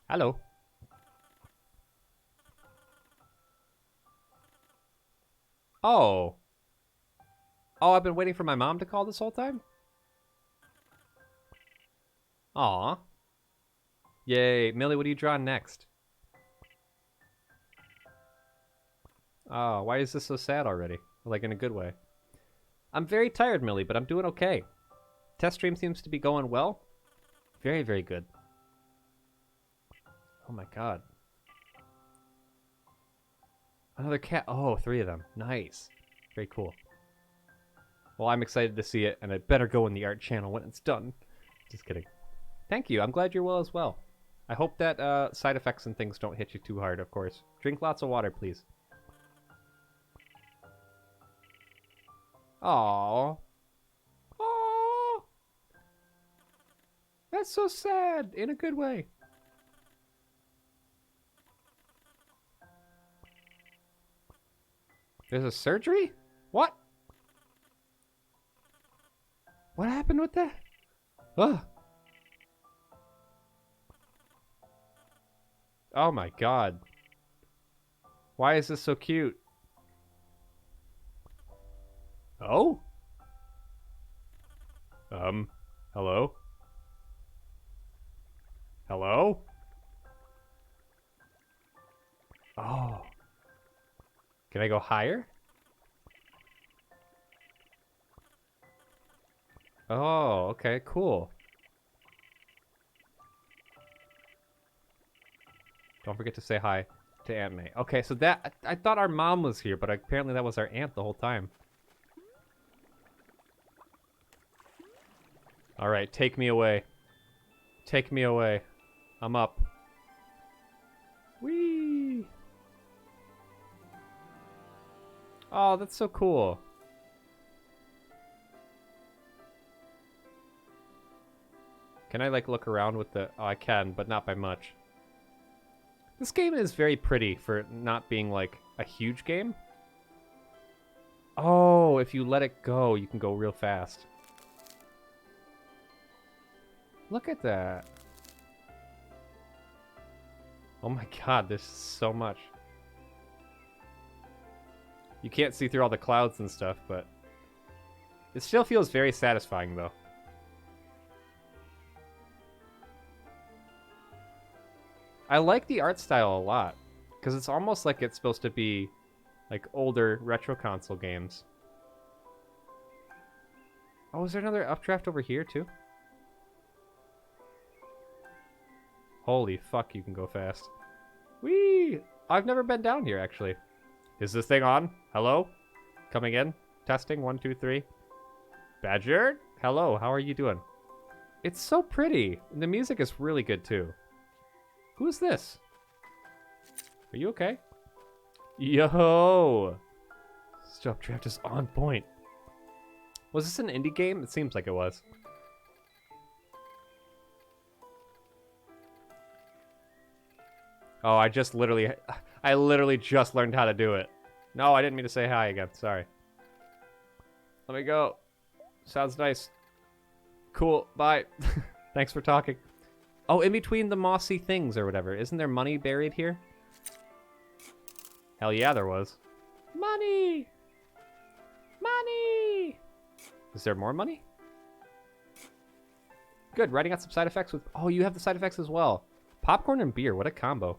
Speaker 1: Hello? Oh. Oh, I've been waiting for my mom to call this whole time? Aw. Yay. Millie, what are you drawing next? Oh, why is this so sad already? Like, in a good way. I'm very tired, Millie, but I'm doing okay. Test stream seems to be going well. Very, very good. Oh my god. Another cat. Oh, 3 of them. Nice. Very cool. Well, I'm excited to see it, and it better go in the art channel when it's done. Just kidding. Thank you. I'm glad you're well as well. I hope that side effects and things don't hit you too hard, of course. Drink lots of water, please. Aww. Aww. That's so sad, in a good way. There's a surgery? What? What happened with that? Ugh. Oh my god. Why is this so cute? Oh? Hello? Hello? Oh. Can I go higher? Oh, okay, cool. Don't forget to say hi to Aunt May. Okay, so that... I thought our mom was here, but apparently that was our aunt the whole time. Alright, take me away. Take me away. I'm up. Whee! Oh, that's so cool. Can I, like, look around with the... Oh, I can, but not by much. This game is very pretty for not being, like, a huge game. Oh, if you let it go, you can go real fast. Look at that. Oh my god, there's so much. You can't see through all the clouds and stuff, but... It still feels very satisfying, though. I like the art style a lot, because it's almost like it's supposed to be like older retro console games. Oh, is there another updraft over here too? Holy fuck, you can go fast. Whee! I've never been down here, actually. Is this thing on? Hello? Coming in? Testing, 1, 2, 3. Badger? Hello, how are you doing? It's so pretty. And the music is really good too. Who's this? Are you okay? Yo! This jump draft is on point. Was this an indie game? It seems like it was. Oh, I literally just learned how to do it. No, I didn't mean to say hi again. Sorry. Let me go. Sounds nice. Cool. Bye. Thanks for talking. Oh, in between the mossy things or whatever. Isn't there money buried here? Hell yeah, there was. Money! Money! Is there more money? Good. Writing out some side effects with... Oh, you have the side effects as well. Popcorn and beer. What a combo.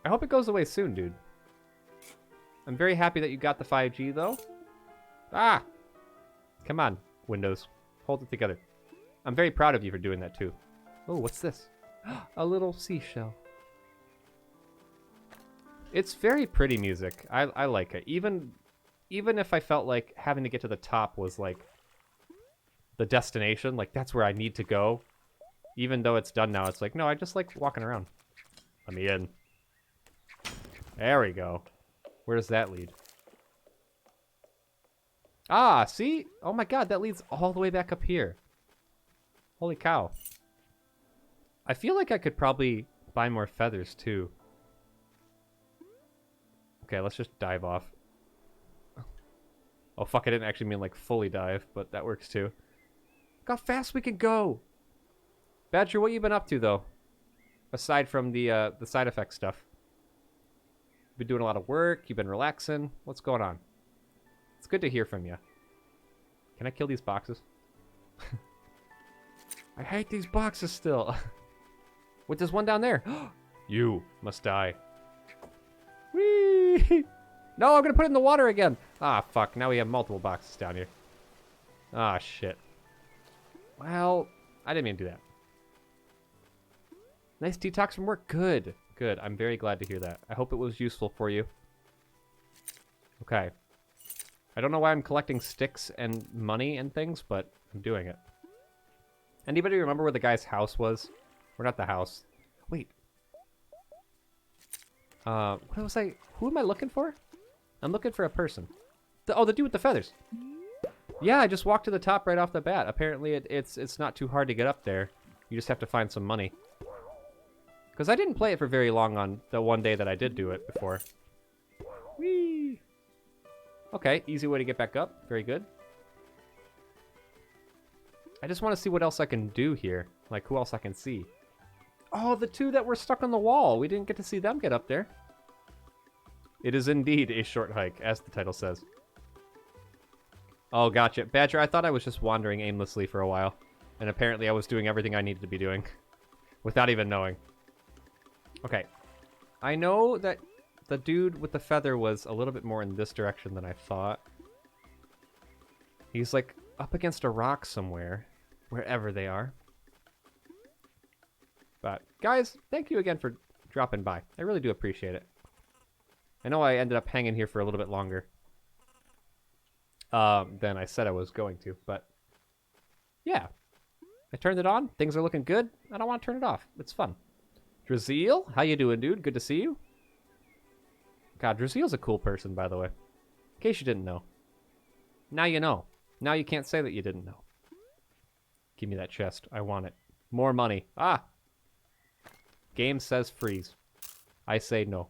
Speaker 1: I hope it goes away soon, dude. I'm very happy that you got the 5G, though. Ah! Come on, Windows. Hold it together. I'm very proud of you for doing that, too. Oh, what's this? A little seashell. It's very pretty music. I like it. Even if I felt like having to get to the top was, like, the destination, like, that's where I need to go. Even though it's done now, it's like, no, I just like walking around. Let me in. There we go. Where does that lead? Ah, see? Oh my god, that leads all the way back up here. Holy cow. I feel like I could probably buy more feathers, too. Okay, let's just dive off. Oh, fuck, I didn't actually mean, like, fully dive, but that works, too. Look how fast we can go! Badger, what you been up to, though? Aside from the side effect stuff. You've been doing a lot of work, you've been relaxing. What's going on? It's good to hear from you. Can I kill these boxes? I hate these boxes still. What, there's one down there? You must die. Whee! No, I'm gonna put it in the water again. Ah, fuck. Now we have multiple boxes down here. Ah, shit. Well, I didn't mean to do that. Nice detox from work. Good. Good. I'm very glad to hear that. I hope it was useful for you. Okay. I don't know why I'm collecting sticks and money and things, but I'm doing it. Anybody remember where the guy's house was? Or not the house. Wait. What was I... Who am I looking for? I'm looking for a person. Oh, the dude with the feathers. Yeah, I just walked to the top right off the bat. Apparently it's not too hard to get up there. You just have to find some money. Because I didn't play it for very long on the one day that I did do it before. Whee! Okay, easy way to get back up. Very good. I just want to see what else I can do here. Like, who else I can see. Oh, the two that were stuck on the wall. We didn't get to see them get up there. It is indeed a short hike, as the title says. Oh, gotcha. Badger, I thought I was just wandering aimlessly for a while. And apparently I was doing everything I needed to be doing. Without even knowing. Okay. I know that the dude with the feather was a little bit more in this direction than I thought. He's like up against a rock somewhere. Wherever they are. But guys, thank you again for dropping by. I really do appreciate it. I know I ended up hanging here for a little bit longer. Than I said I was going to, but yeah. I turned it on. Things are looking good. I don't want to turn it off. It's fun. Draziel, how you doing, dude? Good to see you. God, Draziel's a cool person, by the way. In case you didn't know. Now you know. Now you can't say that you didn't know. Give me that chest. I want it. More money. Ah! Game says freeze. I say no.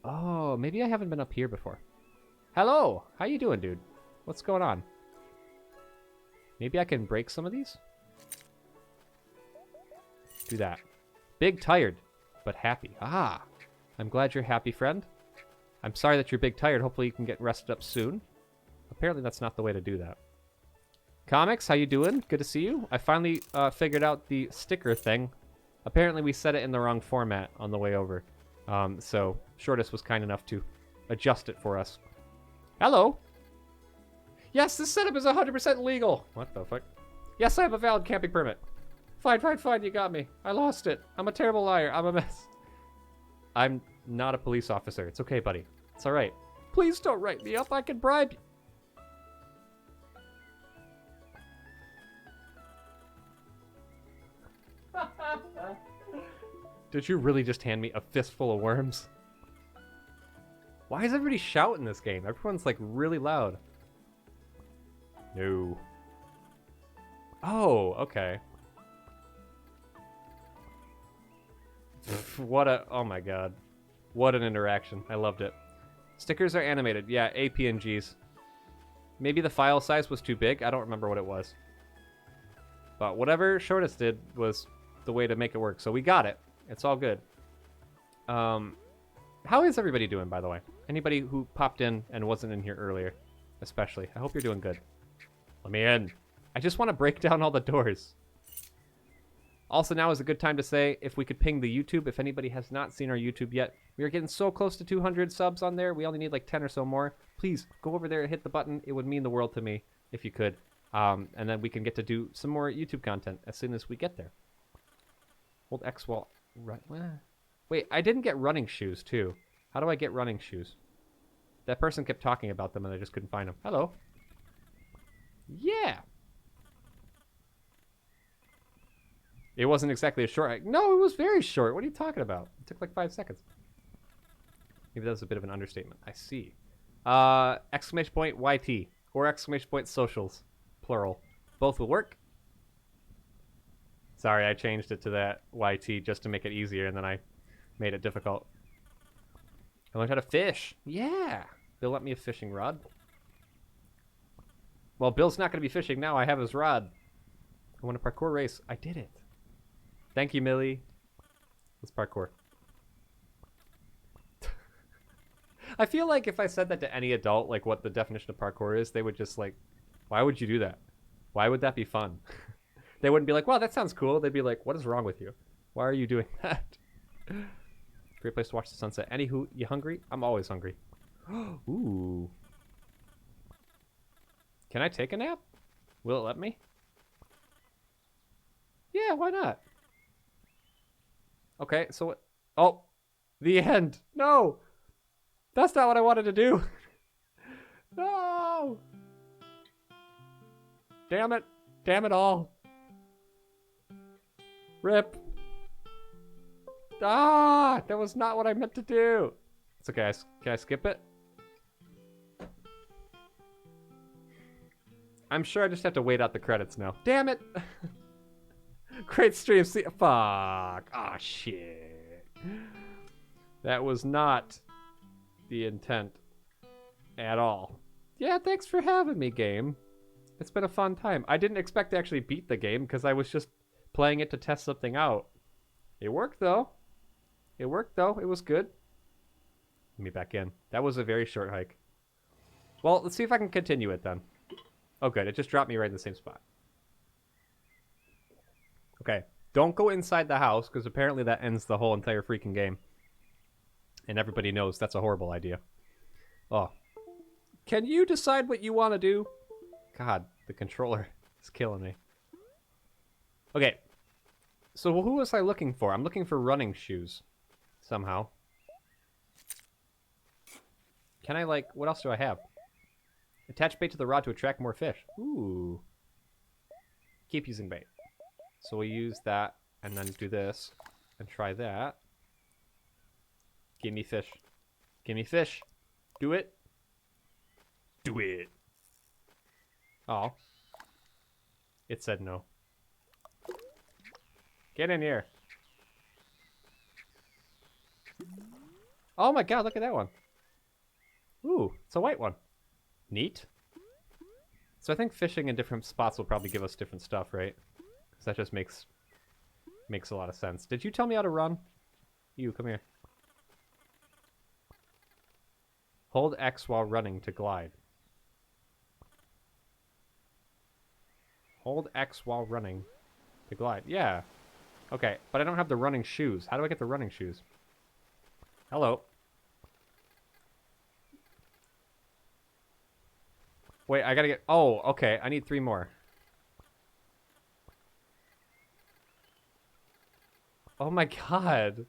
Speaker 1: Oh, maybe I haven't been up here before. Hello! How you doing, dude? What's going on? Maybe I can break some of these? Do that. Big tired, but happy. Ah! I'm glad you're happy, friend. I'm sorry that you're big tired. Hopefully you can get rested up soon. Apparently that's not the way to do that. Comics, how you doing? Good to see you. I finally figured out the sticker thing. Apparently we set it in the wrong format on the way over. So Shortus was kind enough to adjust it for us. Hello. Yes, this setup is 100% legal. What the fuck? Yes, I have a valid camping permit. Fine, fine, fine. You got me. I lost it. I'm a terrible liar. I'm a mess. I'm not a police officer. It's okay, buddy. It's all right. Please don't write me up. I can bribe you. Did you really just hand me a fistful of worms? Why is everybody shouting this game? Everyone's like really loud. No. Oh, okay. What a... Oh my god. What an interaction. I loved it. Stickers are animated. Yeah, APNGs. Maybe the file size was too big. I don't remember what it was. But whatever Shortest did was the way to make it work. So we got it. It's all good. How is everybody doing, by the way? Anybody who popped in and wasn't in here earlier, especially. I hope you're doing good. Let me in. I just want to break down all the doors. Also, now is a good time to say, if we could ping the YouTube, if anybody has not seen our YouTube yet, we are getting so close to 200 subs on there. We only need like 10 or so more. Please, go over there and hit the button. It would mean the world to me, if you could. And then we can get to do some more YouTube content as soon as we get there. Hold X while... Right. Wait, I didn't get running shoes, too. How do I get running shoes? That person kept talking about them, and I just couldn't find them. Hello. Yeah. It wasn't exactly a short hike. No, it was very short. What are you talking about? It took like 5 seconds. Maybe that was a bit of an understatement. I see. Exclamation point YT. Or exclamation point socials. Plural. Both will work. Sorry, I changed it to that YT just to make it easier, and then I made it difficult. I learned how to fish. Yeah. Bill lent me a fishing rod. Well, Bill's not going to be fishing now. I have his rod. I won a parkour race. I did it. Thank you, Millie. Let's parkour. I feel like if I said that to any adult, like what the definition of parkour is, they would just like, why would you do that? Why would that be fun? They wouldn't be like, wow, that sounds cool. They'd be like, what is wrong with you? Why are you doing that? Great place to watch the sunset. Anywho, you hungry? I'm always hungry. Ooh. Can I take a nap? Will it let me? Yeah, why not? Okay, so what? Oh, the end. No, that's not what I wanted to do. No. Damn it. Damn it all. Rip. Ah, that was not what I meant to do. It's okay. Can I skip it? I'm sure I just have to wait out the credits now. Damn it. Great stream. See, fuck. Ah, shit. That was not the intent at all. Yeah, thanks for having me, game. It's been a fun time. I didn't expect to actually beat the game because I was just playing it to test something out. It worked, though. It worked, though. It was good. Let me back in. That was a very short hike. Well, let's see if I can continue it, then. Oh, good. It just dropped me right in the same spot. Okay. Don't go inside the house, because apparently that ends the whole entire freaking game. And everybody knows that's a horrible idea. Oh. Can you decide what you want to do? God, the controller is killing me. Okay. So who was I looking for? I'm looking for running shoes. Somehow. Can I, like, what else do I have? Attach bait to the rod to attract more fish. Ooh. Keep using bait. So we use that, and then do this, and try that. Give me fish. Give me fish. Do it. Do it. Oh. It said no. Get in here. Oh my god, look at that one. Ooh, it's a white one. Neat. So I think fishing in different spots will probably give us different stuff, right? Because that just makes a lot of sense. Did you tell me how to run? You, come here. Hold X while running to glide. Hold X while running to glide. Yeah. Okay, but I don't have the running shoes. How do I get the running shoes? Hello. Wait, I gotta get... Oh, okay. I need 3 more. Oh my god.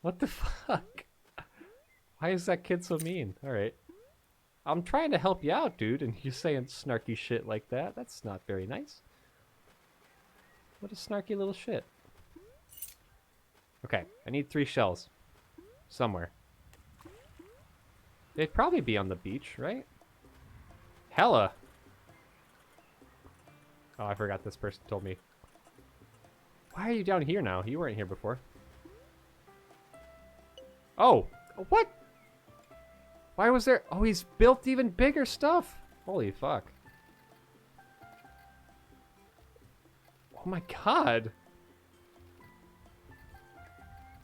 Speaker 1: What the fuck? Why is that kid so mean? Alright. I'm trying to help you out, dude, and you're saying snarky shit like that. That's not very nice. What a snarky little shit. Okay, I need 3 shells. Somewhere. They'd probably be on the beach, right? Hella! Oh, I forgot this person told me. Why are you down here now? You weren't here before. Oh! What? Why was there... Oh, he's built even bigger stuff! Holy fuck. Oh my god!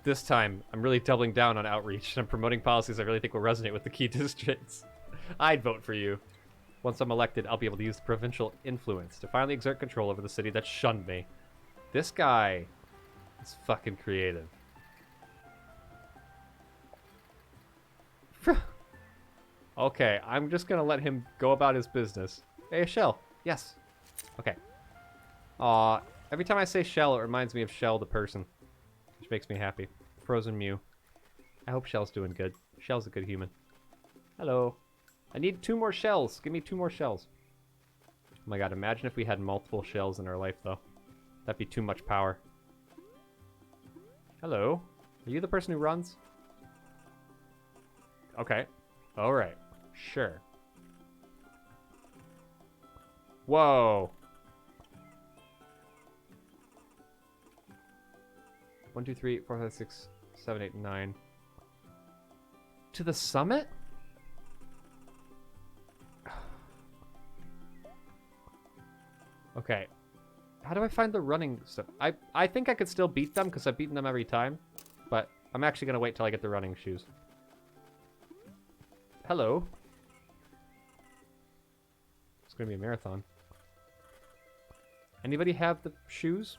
Speaker 1: This time, I'm really doubling down on outreach, and I'm promoting policies I really think will resonate with the key districts. I'd vote for you. Once I'm elected, I'll be able to use the provincial influence to finally exert control over the city that shunned me. This guy is fucking creative. Okay, I'm just gonna let him go about his business. Hey, a shell. Yes. Okay. Aw, every time I say Shell, it reminds me of Shell the person, which makes me happy. Frozen Mew. I hope Shell's doing good. Shell's a good human. Hello. I need 2 more shells. Give me 2 more shells. Oh my god, imagine if we had multiple shells in our life, though. That'd be too much power. Hello. Are you the person who runs? Okay. Alright. Sure. Whoa. 1, 2, 3, 4, 5, 6, 7, 8, 9. To the summit? Okay. How do I find the running stuff? I think I could still beat them because I've beaten them every time. But I'm actually going to wait till I get the running shoes. Hello. It's going to be a marathon. Anybody have the shoes?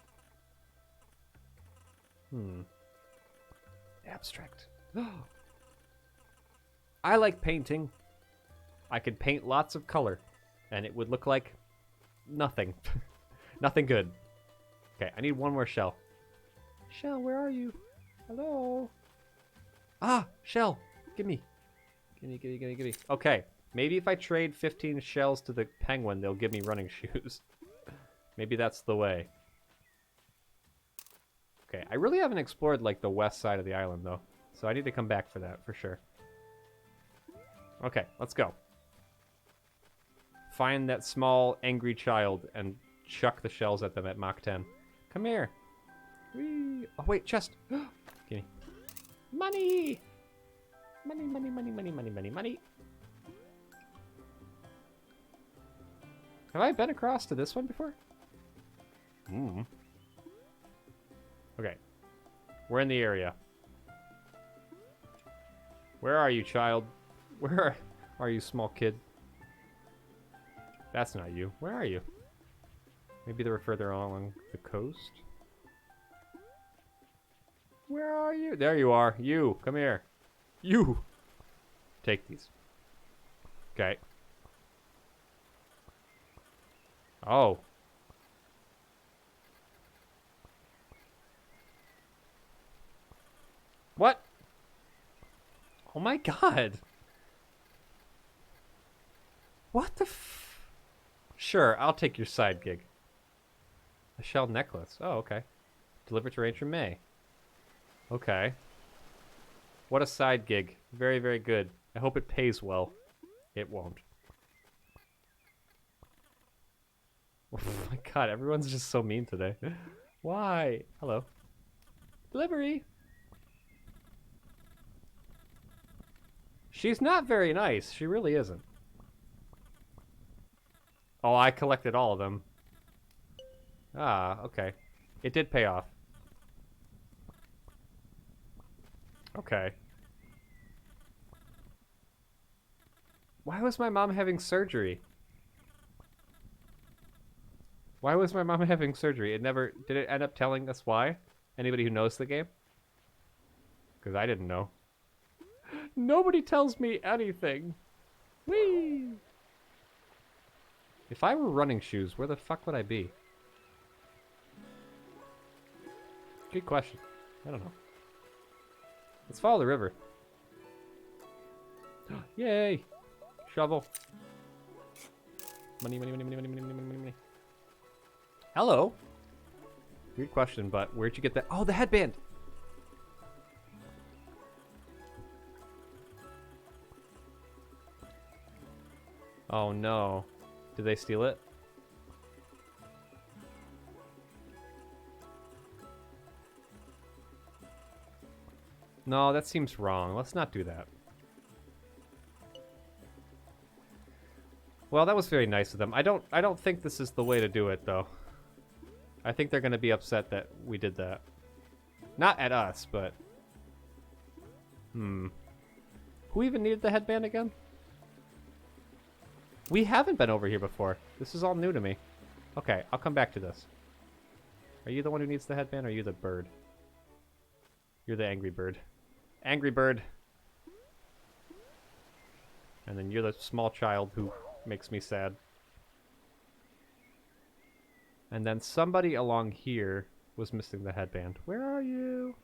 Speaker 1: Abstract. I like painting. I could paint lots of color, and it would look like nothing. Nothing good. Okay, I need 1 more shell. Shell, where are you? Hello? Ah, shell. Gimme. Gimme. Okay, maybe if I trade 15 shells to the penguin, they'll give me running shoes. Maybe that's the way. Okay, I really haven't explored, like, the west side of the island, though. So I need to come back for that, for sure. Okay, let's go. Find that small, angry child and chuck the shells at them at Mach 10. Come here. Whee. Oh, wait, chest. Gimme. Money! Money. Have I been across to this one before? Okay. We're in the area. Where are you, child? Where are you, small kid? That's not you. Where are you? Maybe they were further along the coast? Where are you? There you are. You. Come here. You. Take these. Okay. Oh. What? Oh my god. What the f... Sure, I'll take your side gig. A shell necklace. Oh, okay. Delivered to Ranger May. Okay. What a side gig. Very, very good. I hope it pays well. It won't. Oh my god, everyone's just so mean today. Why? Hello. Delivery! She's not very nice. She really isn't. Oh, I collected all of them. Ah, okay. It did pay off. Okay. Why was my mom having surgery? Why was my mom having surgery? It never... Did it end up telling us why? Anybody who knows the game? Because I didn't know. Nobody tells me anything. Whee! If I were running shoes, where the fuck would I be? Good question. I don't know. Let's follow the river. Yay! Shovel. Money. Hello. Weird question, but where'd you get that? Oh, the headband! Oh no. Did they steal it? No, that seems wrong. Let's not do that. Well, that was very nice of them. I don't think this is the way to do it though. I think they're going to be upset that we did that. Not at us, but who even needed the headband again? We haven't been over here before. This is all new to me. Okay, I'll come back to this. Are you the one who needs the headband, or are you the bird? You're the angry bird. Angry bird. And then you're the small child who makes me sad. And then somebody along here was missing the headband. Where are you?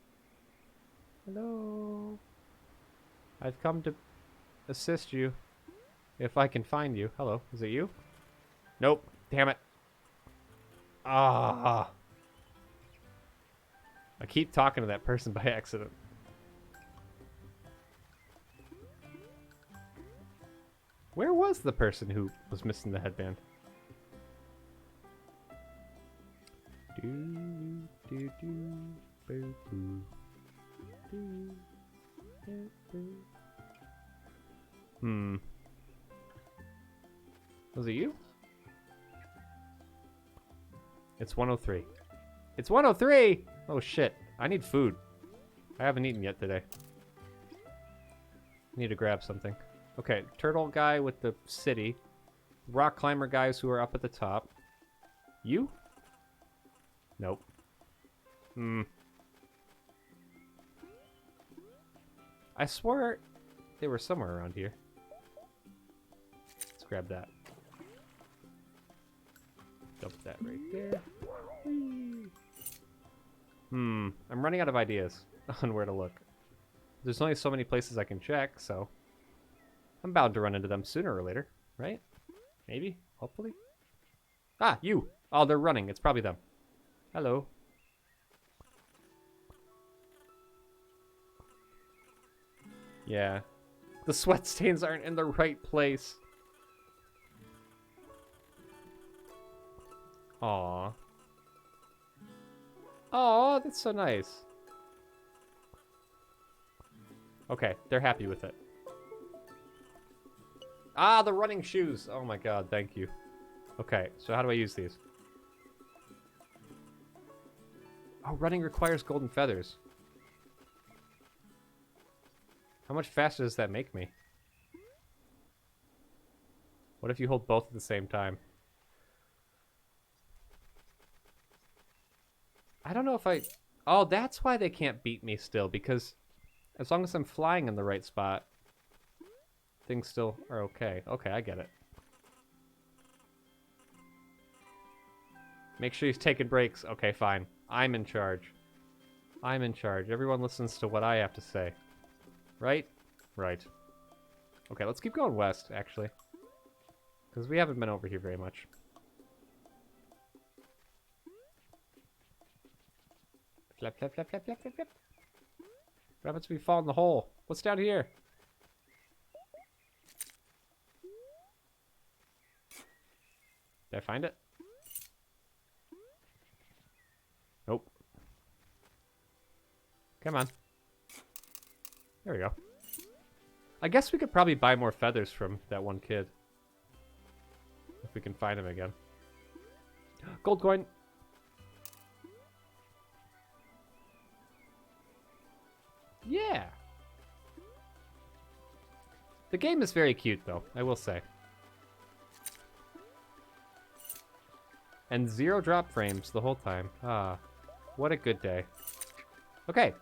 Speaker 1: Hello? I've come to assist you. If I can find you. Hello, is it you? Nope. Damn it. Ah. I keep talking to that person by accident. Where was the person who was missing the headband? Was it you? It's 103. It's 103! Oh shit. I need food. I haven't eaten yet today. Need to grab something. Okay, turtle guy with the city. Rock climber guys who are up at the top. You? Nope. I swore they were somewhere around here. Let's grab that. Dump that right there. Whee. I'm running out of ideas on where to look. There's only so many places I can check, so I'm bound to run into them sooner or later, right? Maybe? Hopefully? Ah, you! Oh, they're running. It's probably them. Hello. Yeah. The sweat stains aren't in the right place. Aw. Aw, that's so nice. Okay, they're happy with it. Ah, the running shoes! Oh my god, thank you. Okay, so how do I use these? Oh, running requires golden feathers. How much faster does that make me? What if you hold both at the same time? I don't know if I... Oh, that's why they can't beat me still, because as long as I'm flying in the right spot, things still are okay. Okay, I get it. Make sure he's taking breaks. Okay, fine. I'm in charge. I'm in charge. Everyone listens to what I have to say. Right? Right. Okay, let's keep going west, actually. Because we haven't been over here very much. Flap, flap, flap, flap, flap, flap, flap. What happens if we fall in the hole? What's down here? Did I find it? Nope. Come on. There we go. I guess we could probably buy more feathers from that one kid. If we can find him again. Gold coin! Yeah! The game is very cute, though, I will say. And 0 drop frames the whole time. Ah, what a good day. Okay.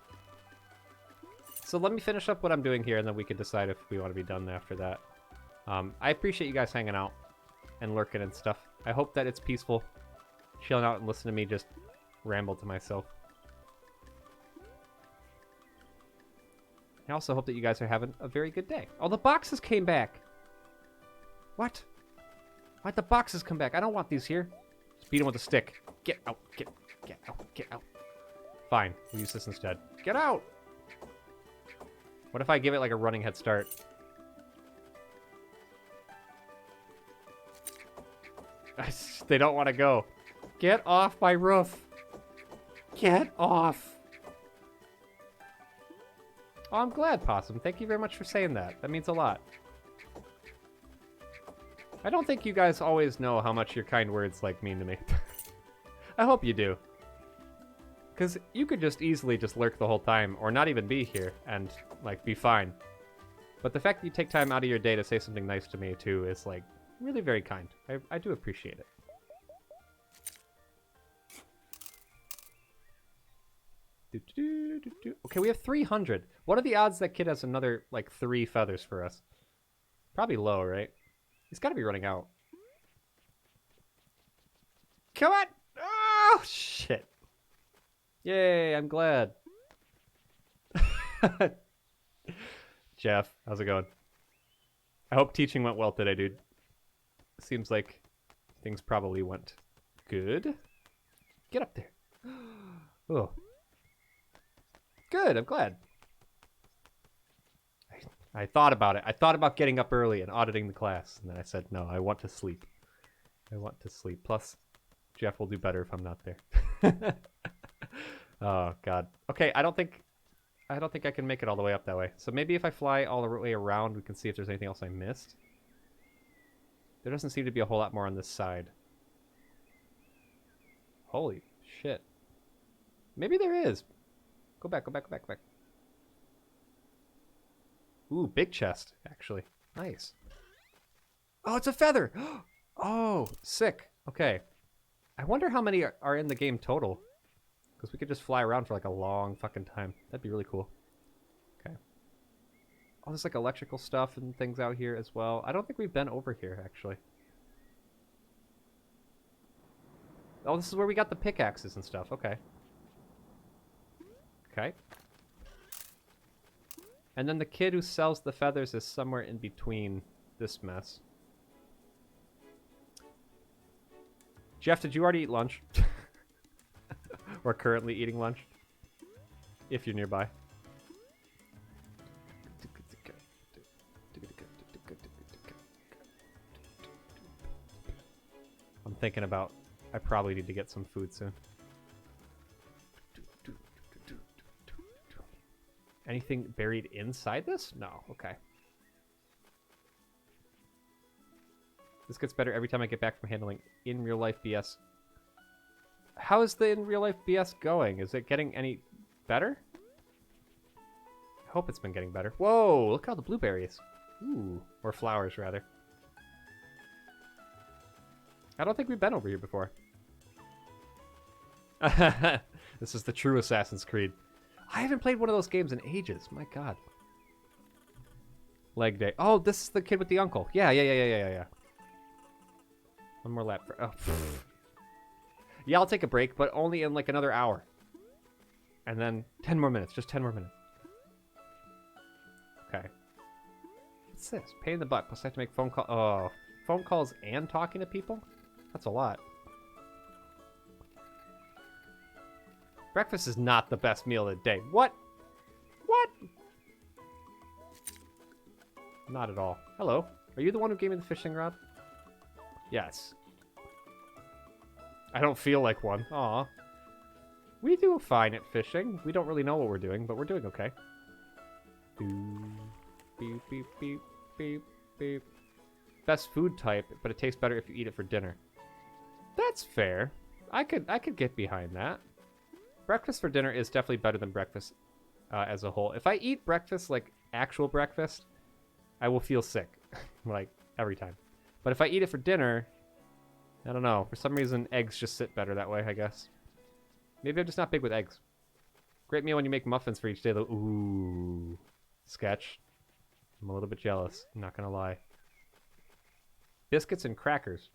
Speaker 1: So let me finish up what I'm doing here, and then we can decide if we want to be done after that. I appreciate you guys hanging out and lurking and stuff. I hope that it's peaceful, chilling out and listening to me just ramble to myself. I also hope that you guys are having a very good day. Oh, the boxes came back. What? Why'd the boxes come back? I don't want these here. Just beat them with a stick. Get out. Get out. Get out. Fine. We'll use this instead. Get out! What if I give it like a running head start? They don't want to go. Get off my roof. Get off. Oh, I'm glad, Possum. Thank you very much for saying that. That means a lot. I don't think you guys always know how much your kind words like mean to me. I hope you do. Because you could just easily just lurk the whole time or not even be here and, like, be fine. But the fact that you take time out of your day to say something nice to me, too, is, like, really very kind. I do appreciate it. Okay, we have 300. What are the odds that kid has another, like, 3 feathers for us? Probably low, right? He's got to be running out. Come on! Oh, shit. Yay, I'm glad. Jeff, how's it going? I hope teaching went well today, dude. Seems like things probably went good. Get up there. Oh. Good, I'm glad. I thought about it. I thought about getting up early and auditing the class. And then I said, no, I want to sleep. I want to sleep. Plus, Jeff will do better if I'm not there. Oh, God. Okay, I don't think I can make it all the way up that way. So maybe if I fly all the way around, we can see if there's anything else I missed. There doesn't seem to be a whole lot more on this side. Holy shit. Maybe there is. Go back, go back, go back, go back. Ooh, big chest, actually. Nice. Oh, it's a feather! Oh, sick. Okay. I wonder how many are in the game total. Because we could just fly around for like a long fucking time. That'd be really cool. Okay. Oh, there's like electrical stuff and things out here as well. I don't think we've been over here, actually. Oh, this is where we got the pickaxes and stuff. Okay. Okay. And then the kid who sells the feathers is somewhere in between this mess. Jeff, did you already eat lunch? Or currently eating lunch? If you're nearby. I'm thinking about, I probably need to get some food soon. Anything buried inside this? No, okay. This gets better every time I get back from handling in real life BS. How is the in real life BS going? Is it getting any better? I hope it's been getting better. Whoa, look at all the blueberries. Ooh, or flowers rather. I don't think we've been over here before. This is the true Assassin's Creed. I haven't played one of those games in ages. My God. Leg day. Oh, this is the kid with the uncle. Yeah. One more lap. Oh. Yeah, I'll take a break, but only in like another hour. And then 10 more minutes. Just 10 more minutes. Okay. What's this? Pain in the butt. Plus I have to make phone calls. Oh, phone calls and talking to people? That's a lot. Breakfast is not the best meal of the day. What? What? Not at all. Hello. Are you the one who gave me the fishing rod? Yes. I don't feel like one. Aw. We do fine at fishing. We don't really know what we're doing, but we're doing okay. Beep, beep, beep, beep, beep. Best food type, but it tastes better if you eat it for dinner. That's fair. I could get behind that. Breakfast for dinner is definitely better than breakfast as a whole. If I eat breakfast, like actual breakfast, I will feel sick, like every time. But if I eat it for dinner, I don't know. For some reason, eggs just sit better that way, I guess. Maybe I'm just not big with eggs. Great meal when you make muffins for each day, though. Ooh. Sketch. I'm a little bit jealous. I'm not going to lie. Biscuits and crackers.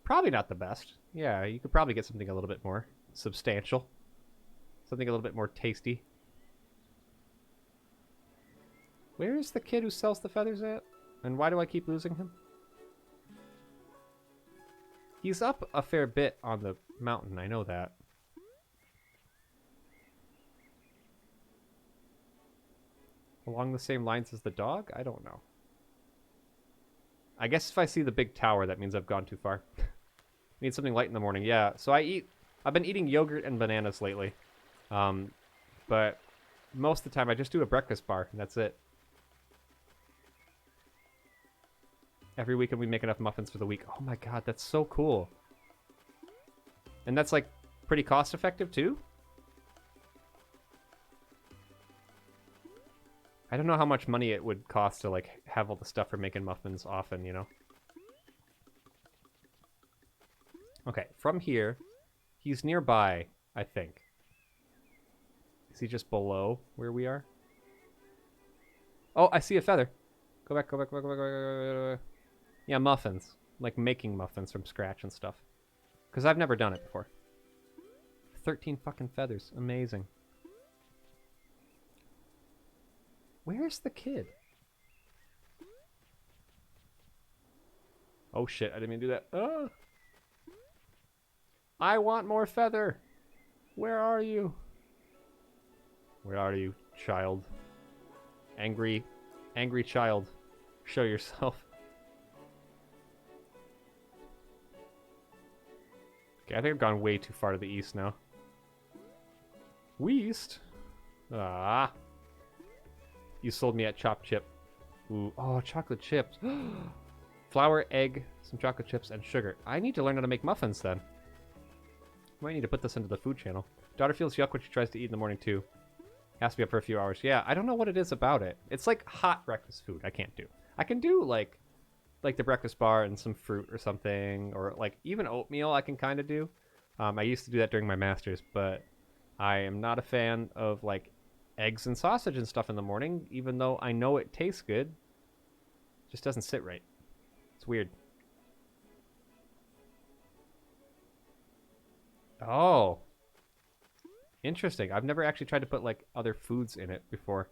Speaker 1: Probably not the best. Yeah, you could probably get something a little bit more substantial. Something a little bit more tasty. Where is the kid who sells the feathers at? And why do I keep losing him? He's up a fair bit on the mountain, I know that. Along the same lines as the dog? I don't know. I guess if I see the big tower, that means I've gone too far. Need something light in the morning. Yeah, so I've been eating yogurt and bananas lately. But most of the time I just do a breakfast bar, and that's it. Every weekend we make enough muffins for the week. Oh my god, that's so cool. And that's like pretty cost effective too? I don't know how much money it would cost to like have all the stuff for making muffins often, you know? Okay, from here, he's nearby, I think. Is he just below where we are? Oh, I see a feather. Go back, go back, go back, go back, go back, go back. Yeah, muffins. Like making muffins from scratch and stuff. Because I've never done it before. 13 fucking feathers. Amazing. Where's the kid? Oh shit, I didn't mean to do that. Oh. I want more feather. Where are you? Where are you, child? Angry child. Show yourself. Okay, I think I've gone way too far to the east now. Weast? Ah. You sold me at Chop Chip. Ooh, oh, chocolate chips. Flour, egg, some chocolate chips, and sugar. I need to learn how to make muffins then. Might need to put this into the food channel. Daughter feels yuck when she tries to eat in the morning too. Has to be up for a few hours. Yeah, I don't know what it is about it. It's like hot breakfast food. I can't do. I can do like the breakfast bar and some fruit or something, or like even oatmeal I can kind of do. I used to do that during my master's, but I am not a fan of like eggs and sausage and stuff in the morning, even though I know it tastes good. It just doesn't sit right. It's weird. Oh. Interesting. I've never actually tried to put like other foods in it before.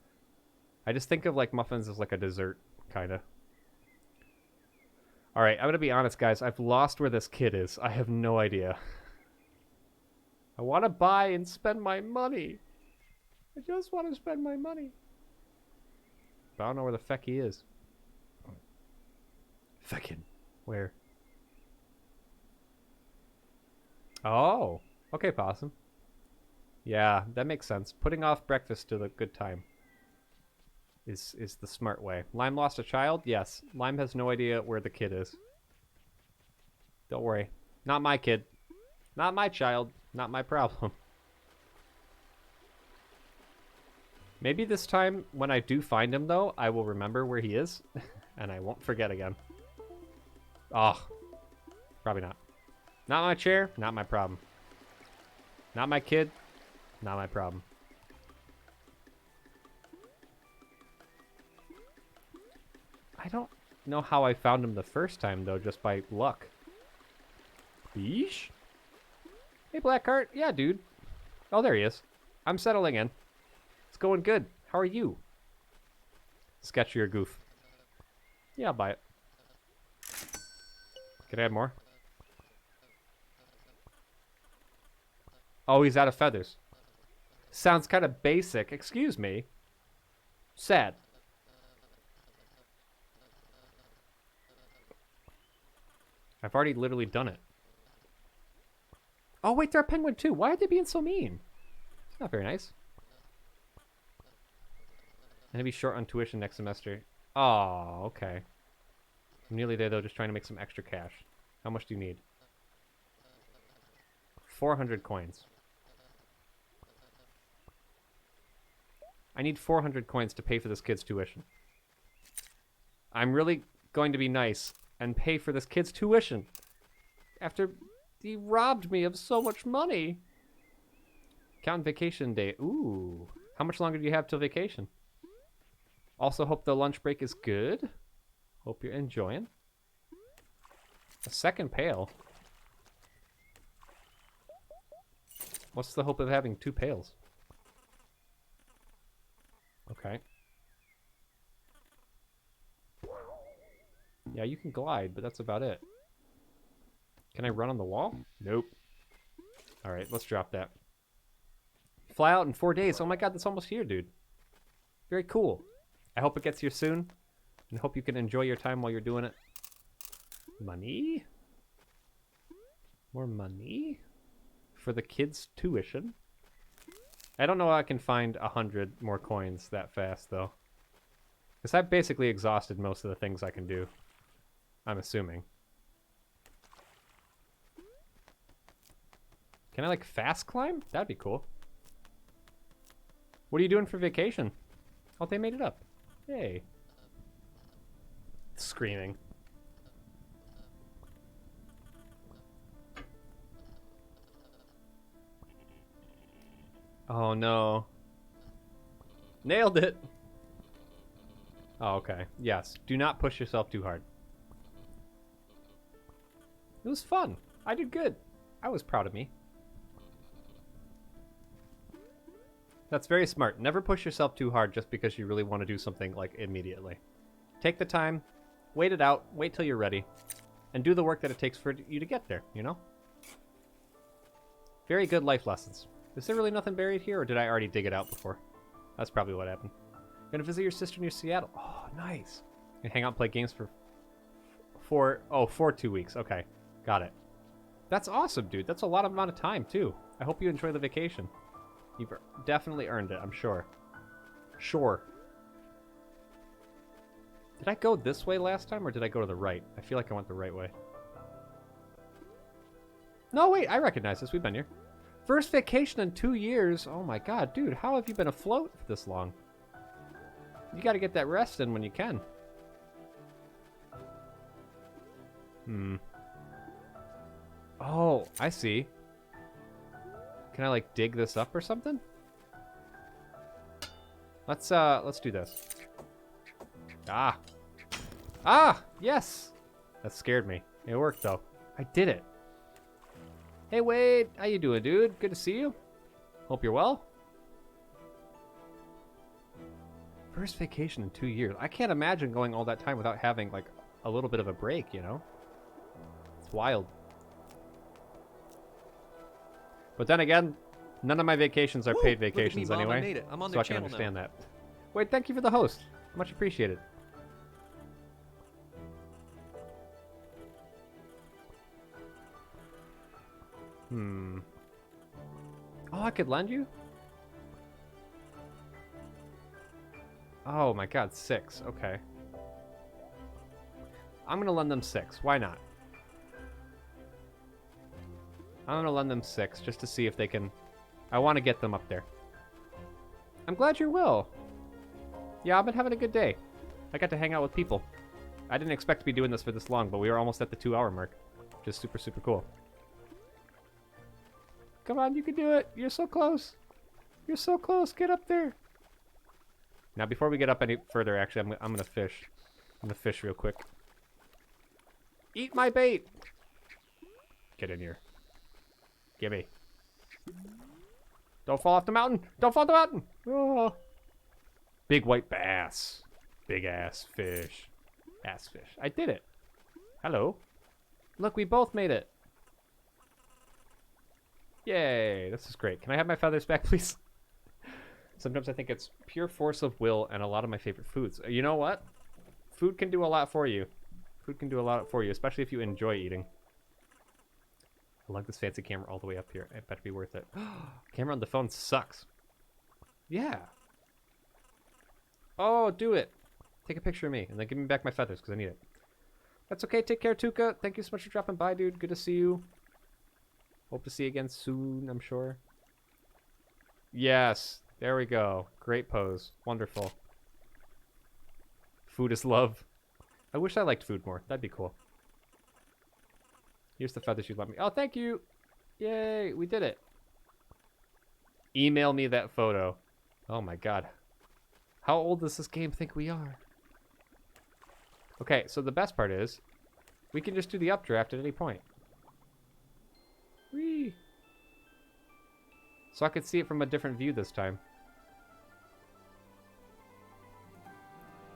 Speaker 1: I just think of like muffins as like a dessert, kind of. Alright, I'm going to be honest, guys. I've lost where this kid is. I have no idea. I want to buy and spend my money. I just want to spend my money. But I don't know where the feck he is. Feckin'. Where? Oh. Okay, possum. Yeah, that makes sense. Putting off breakfast to the good time is the smart way. Lime lost a child? Yes. Lime has no idea where the kid is. Don't worry. Not my kid. Not my child. Not my problem. Maybe this time, when I do find him, though, I will remember where he is, and I won't forget again. Oh. Probably not. Not my chair? Not my problem. Not my kid? Not my problem. I don't know how I found him the first time, though, just by luck. Beesh? Hey, Blackheart. Yeah, dude. Oh, there he is. I'm settling in. It's going good. How are you? Sketchy or goof? Yeah, I'll buy it. Can I add more? Oh, he's out of feathers. Sounds kind of basic. Excuse me. Sad. I've already literally done it. Oh, wait, they're a penguin too. Why are they being so mean? It's not very nice. I'm gonna be short on tuition next semester. Oh, okay. I'm nearly there, though, just trying to make some extra cash. How much do you need? 400 coins. I need 400 coins to pay for this kid's tuition. I'm really going to be nice and pay for this kid's tuition after he robbed me of so much money. Count vacation day. Ooh. How much longer do you have till vacation? Also hope the lunch break is good. Hope you're enjoying. A second pail. What's the hope of having 2 pails? Okay. Yeah, you can glide, but that's about it. Can I run on the wall? Nope. Alright, let's drop that. Fly out in 4 days. Oh my god, that's almost here, dude. Very cool. I hope it gets here soon. And hope you can enjoy your time while you're doing it. Money? More money for the kids' tuition. I don't know how I can find 100 more coins that fast, though. Because I've basically exhausted most of the things I can do. I'm assuming. Can I, like, fast climb? That'd be cool. What are you doing for vacation? Oh, they made it up. Yay. Screaming. Oh, no. Nailed it. Oh, okay. Yes. Do not push yourself too hard. It was fun. I did good. I was proud of me. That's very smart. Never push yourself too hard just because you really want to do something, like, immediately. Take the time, wait it out, wait till you're ready, and do the work that it takes for you to get there, you know? Very good life lessons. Is there really nothing buried here, or did I already dig it out before? That's probably what happened. Gonna visit your sister near Seattle. Oh, nice. And hang out and play games for 2 weeks. Okay, got it. That's awesome, dude. That's a lot of amount of time, too. I hope you enjoy the vacation. You've definitely earned it, I'm sure. Sure. Did I go this way last time, or did I go to the right? I feel like I went the right way. No, wait, I recognize this. We've been here. First vacation in 2 years. Oh my god, dude, how have you been afloat for this long? You gotta get that rest in when you can. Oh, I see. Can I, like, dig this up or something? Let's do this. Ah! Yes! That scared me. It worked, though. I did it. Hey, Wade. How you doing, dude? Good to see you. Hope you're well. First vacation in 2 years. I can't imagine going all that time without having, like, a little bit of a break, you know? It's wild. But then again, none of my vacations are paid vacations anyway.
Speaker 2: I made it. I'm on
Speaker 1: so
Speaker 2: the
Speaker 1: I can
Speaker 2: channel
Speaker 1: understand
Speaker 2: now.
Speaker 1: that. Wade, thank you for the host. Much appreciated. Oh, I could lend you? Oh my god, 6. Okay. I'm gonna lend them 6. Why not? I'm gonna lend them 6 just to see if they can... I want to get them up there. I'm glad you're well. Yeah, I've been having a good day. I got to hang out with people. I didn't expect to be doing this for this long, but we were almost at the 2-hour mark. Which is super, super cool. Come on, you can do it. You're so close. You're so close. Get up there. Now, before we get up any further, actually, I'm gonna fish. I'm gonna fish real quick. Eat my bait. Get in here. Gimme. Don't fall off the mountain. Don't fall off the mountain. Oh. Big white bass. Big ass fish. Ass fish. I did it. Hello. Look, we both made it. Yay. This is great. Can I have my feathers back, please? Sometimes I think it's pure force of will and a lot of my favorite foods. You know what? Food can do a lot for you. Food can do a lot for you, especially if you enjoy eating. I love this fancy camera all the way up here. It better be worth it. Camera on the phone sucks. Yeah. Oh, do it. Take a picture of me and then give me back my feathers because I need it. That's okay. Take care, Tuka. Thank you so much for dropping by, dude. Good to see you. Hope to see you again soon, I'm sure. Yes. There we go. Great pose. Wonderful. Food is love. I wish I liked food more. That'd be cool. Here's the feathers you let me. Oh, thank you. Yay, we did it. Email me that photo. Oh my god. How old does this game think we are? Okay, so the best part is we can just do the updraft at any point. Whee! So I could see it from a different view this time.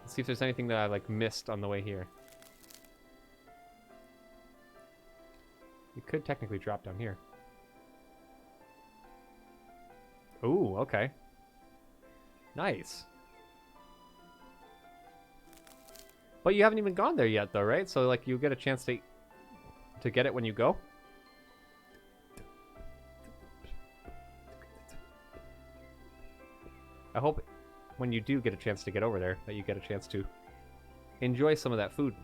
Speaker 1: Let's see if there's anything that I like missed on the way here. We could technically drop down here. Ooh, okay. Nice. But you haven't even gone there yet though, right? So like you get a chance to get it when you go? I hope when you do get a chance to get over there that you get a chance to enjoy some of that food.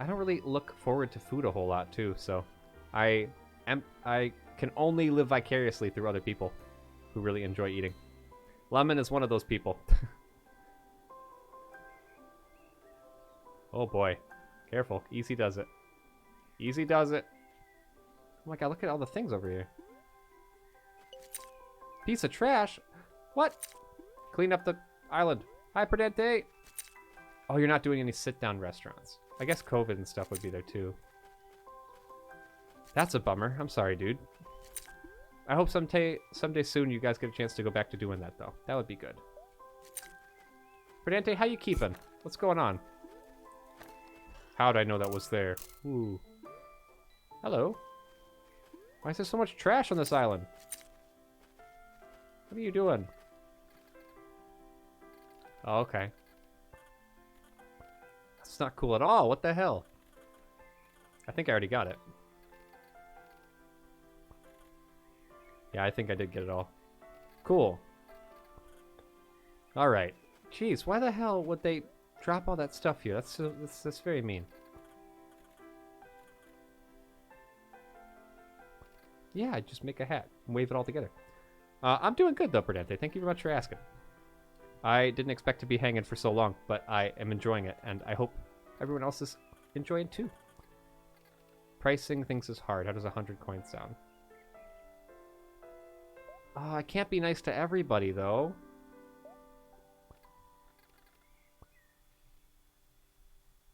Speaker 1: I don't really look forward to food a whole lot too, so I can only live vicariously through other people who really enjoy eating. Lemon is one of those people. Oh boy. Careful. Easy does it. Easy does it. Oh my god, look at all the things over here. Piece of trash? What? Clean up the island. Hi, Perdente. Oh, you're not doing any sit-down restaurants. I guess COVID and stuff would be there too. That's a bummer. I'm sorry, dude. I hope someday soon you guys get a chance to go back to doing that, though. That would be good. Perdente, how you keeping? What's going on? How'd I know that was there? Ooh. Hello. Why is there so much trash on this island? What are you doing? Oh, okay. That's not cool at all. What the hell? I think I already got it. Yeah, I think I did get it all. Cool. Alright. Jeez, why the hell would they drop all that stuff here? That's very mean. Yeah, I just make a hat and wave it all together. I'm doing good though, Perdente. Thank you very much for asking. I didn't expect to be hanging for so long, but I am enjoying it, and I hope everyone else is enjoying too. Pricing things is hard. How does 100 coins sound? Oh, I can't be nice to everybody though.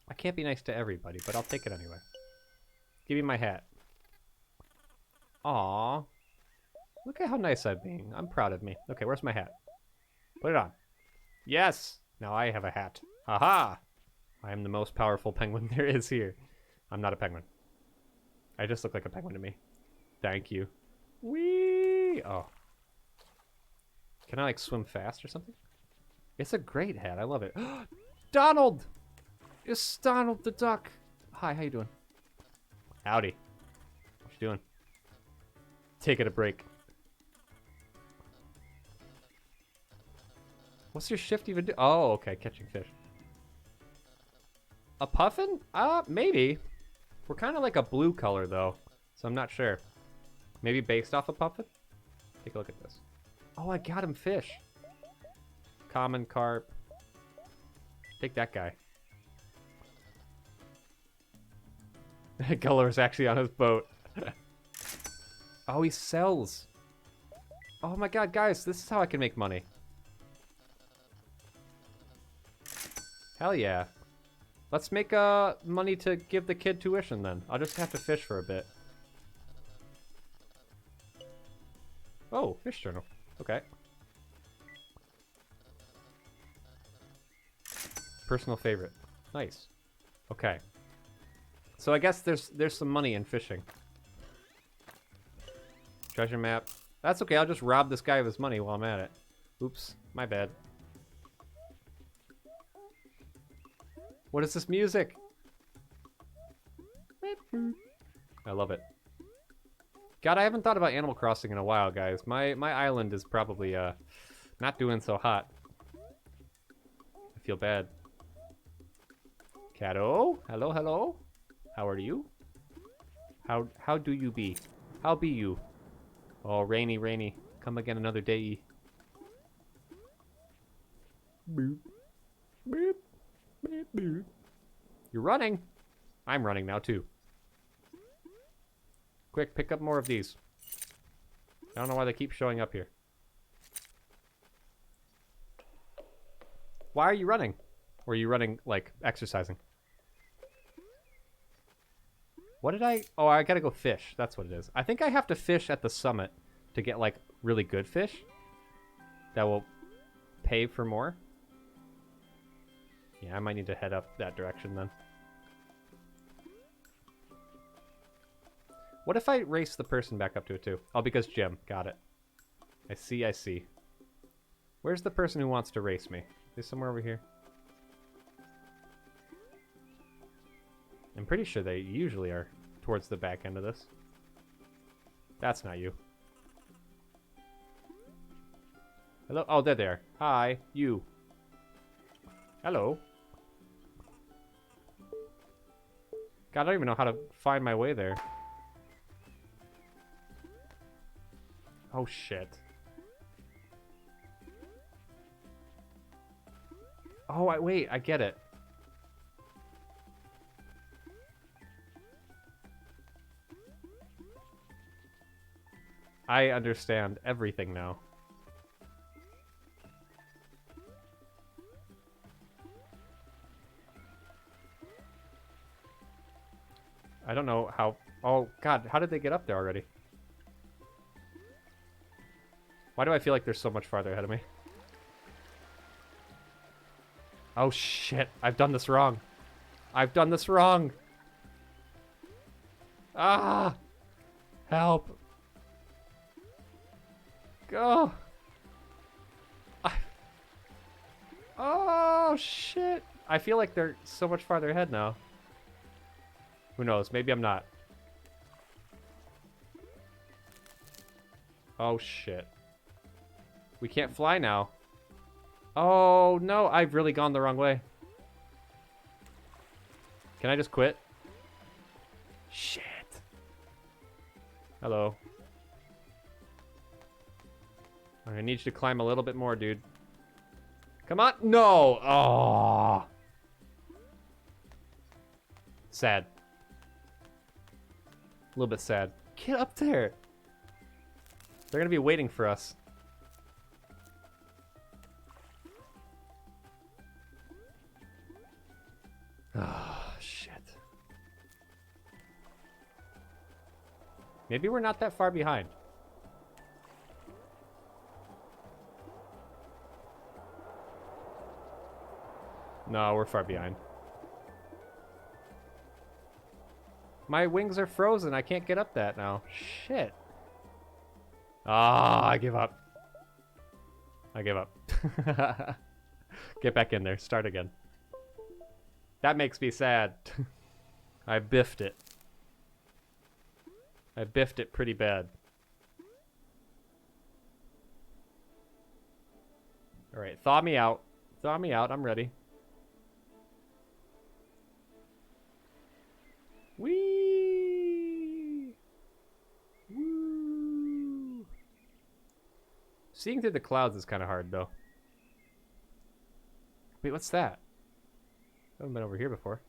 Speaker 1: I can't be nice to everybody, but I'll take it anyway. Give me my hat. Aww. Look at how nice I'm being. I'm proud of me. Okay, where's my hat? Put it on. Yes! Now I have a hat. Haha! I am the most powerful penguin there is here. I'm not a penguin. I just look like a penguin to me. Thank you. Whee! Oh. Can I, like, swim fast or something? It's a great hat. I love it. Donald! It's Donald the Duck. Hi, how you doing? Howdy. What you doing? Taking a break. What's your shift even do? Oh, okay, catching fish. A puffin? Maybe. We're kind of like a blue color, though, so I'm not sure. Maybe based off a puffin? Take a look at this. Oh, I got him fish. Common carp. Take that guy. Gulliver's actually on his boat. Oh, he sells. Oh my god, guys, this is how I can make money. Hell yeah. Let's make money to give the kid tuition then. I'll just have to fish for a bit. Oh, fish journal. Okay. Personal favorite. Nice. Okay. So I guess there's some money in fishing. Treasure map. That's okay, I'll just rob this guy of his money while I'm at it. Oops, my bad. What is this music? I love it. God, I haven't thought about Animal Crossing in a while, guys. My island is probably not doing so hot. I feel bad. Cato? Hello, hello? How are you? How do you be? How be you? Oh, rainy, rainy. Come again another day. Boop. Boop. Boop, boop. You're running. I'm running now, too. Quick, pick up more of these. I don't know why they keep showing up here. Why are you running? Or are you running, like, exercising? What did I... Oh, I gotta go fish. That's what it is. I think I have to fish at the summit to get, like, really good fish that will pay for more. Yeah, I might need to head up that direction then. What if I race the person back up to it too? Oh, because Jim. Got it. I see, I see. Where's the person who wants to race me? Is somewhere over here? I'm pretty sure they usually are towards the back end of this. That's not you. Hello? Oh, there they are. Hi, you. Hello. God, I don't even know how to find my way there. Oh, shit. Oh, wait, I get it. I understand everything now. I don't know how... Oh, God, how did they get up there already? Why do I feel like they're so much farther ahead of me? Oh, shit. I've done this wrong. I've done this wrong. Ah! Help. Go. Oh, shit. I feel like they're so much farther ahead now. Who knows? Maybe I'm not. Oh, shit. We can't fly now. Oh, no. I've really gone the wrong way. Can I just quit? Shit. Hello. I need you to climb a little bit more, dude. Come on. No. Oh. Sad. A little bit sad. Get up there. They're going to be waiting for us. Oh, shit. Maybe we're not that far behind. No, we're far behind. My wings are frozen. I can't get up that now. Shit. Ah, I give up. I give up. Get back in there. Start again. That makes me sad. I biffed it. I biffed it pretty bad. Alright, thaw me out. Thaw me out. I'm ready. Whee! Woo! Seeing through the clouds is kind of hard, though. Wait, what's that? I haven't been over here before.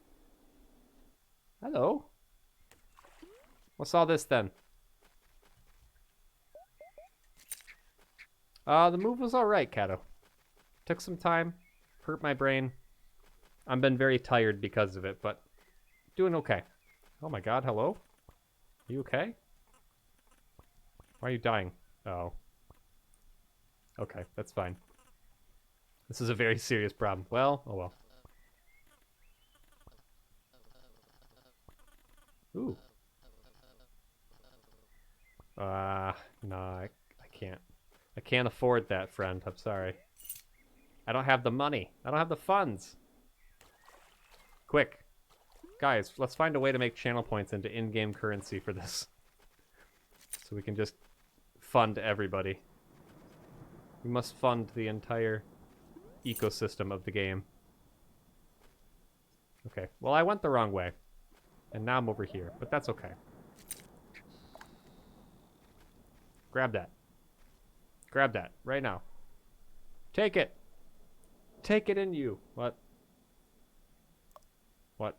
Speaker 1: Hello. What's all this, then? The move was alright, Kato. Took some time. Hurt my brain. I've been very tired because of it, but doing okay. Oh my god, hello? Are you okay? Why are you dying? Oh. Okay, that's fine. This is a very serious problem. Well, oh well. Ooh. No, I can't. I can't afford that, friend. I'm sorry. I don't have the money. I don't have the funds. Quick. Guys, let's find a way to make channel points into in-game currency for this. So we can just fund everybody. We must fund the entire ecosystem of the game. Okay, well I went the wrong way. And now I'm over here, but that's okay. Grab that. Grab that, right now. Take it! Take it in you. What? What?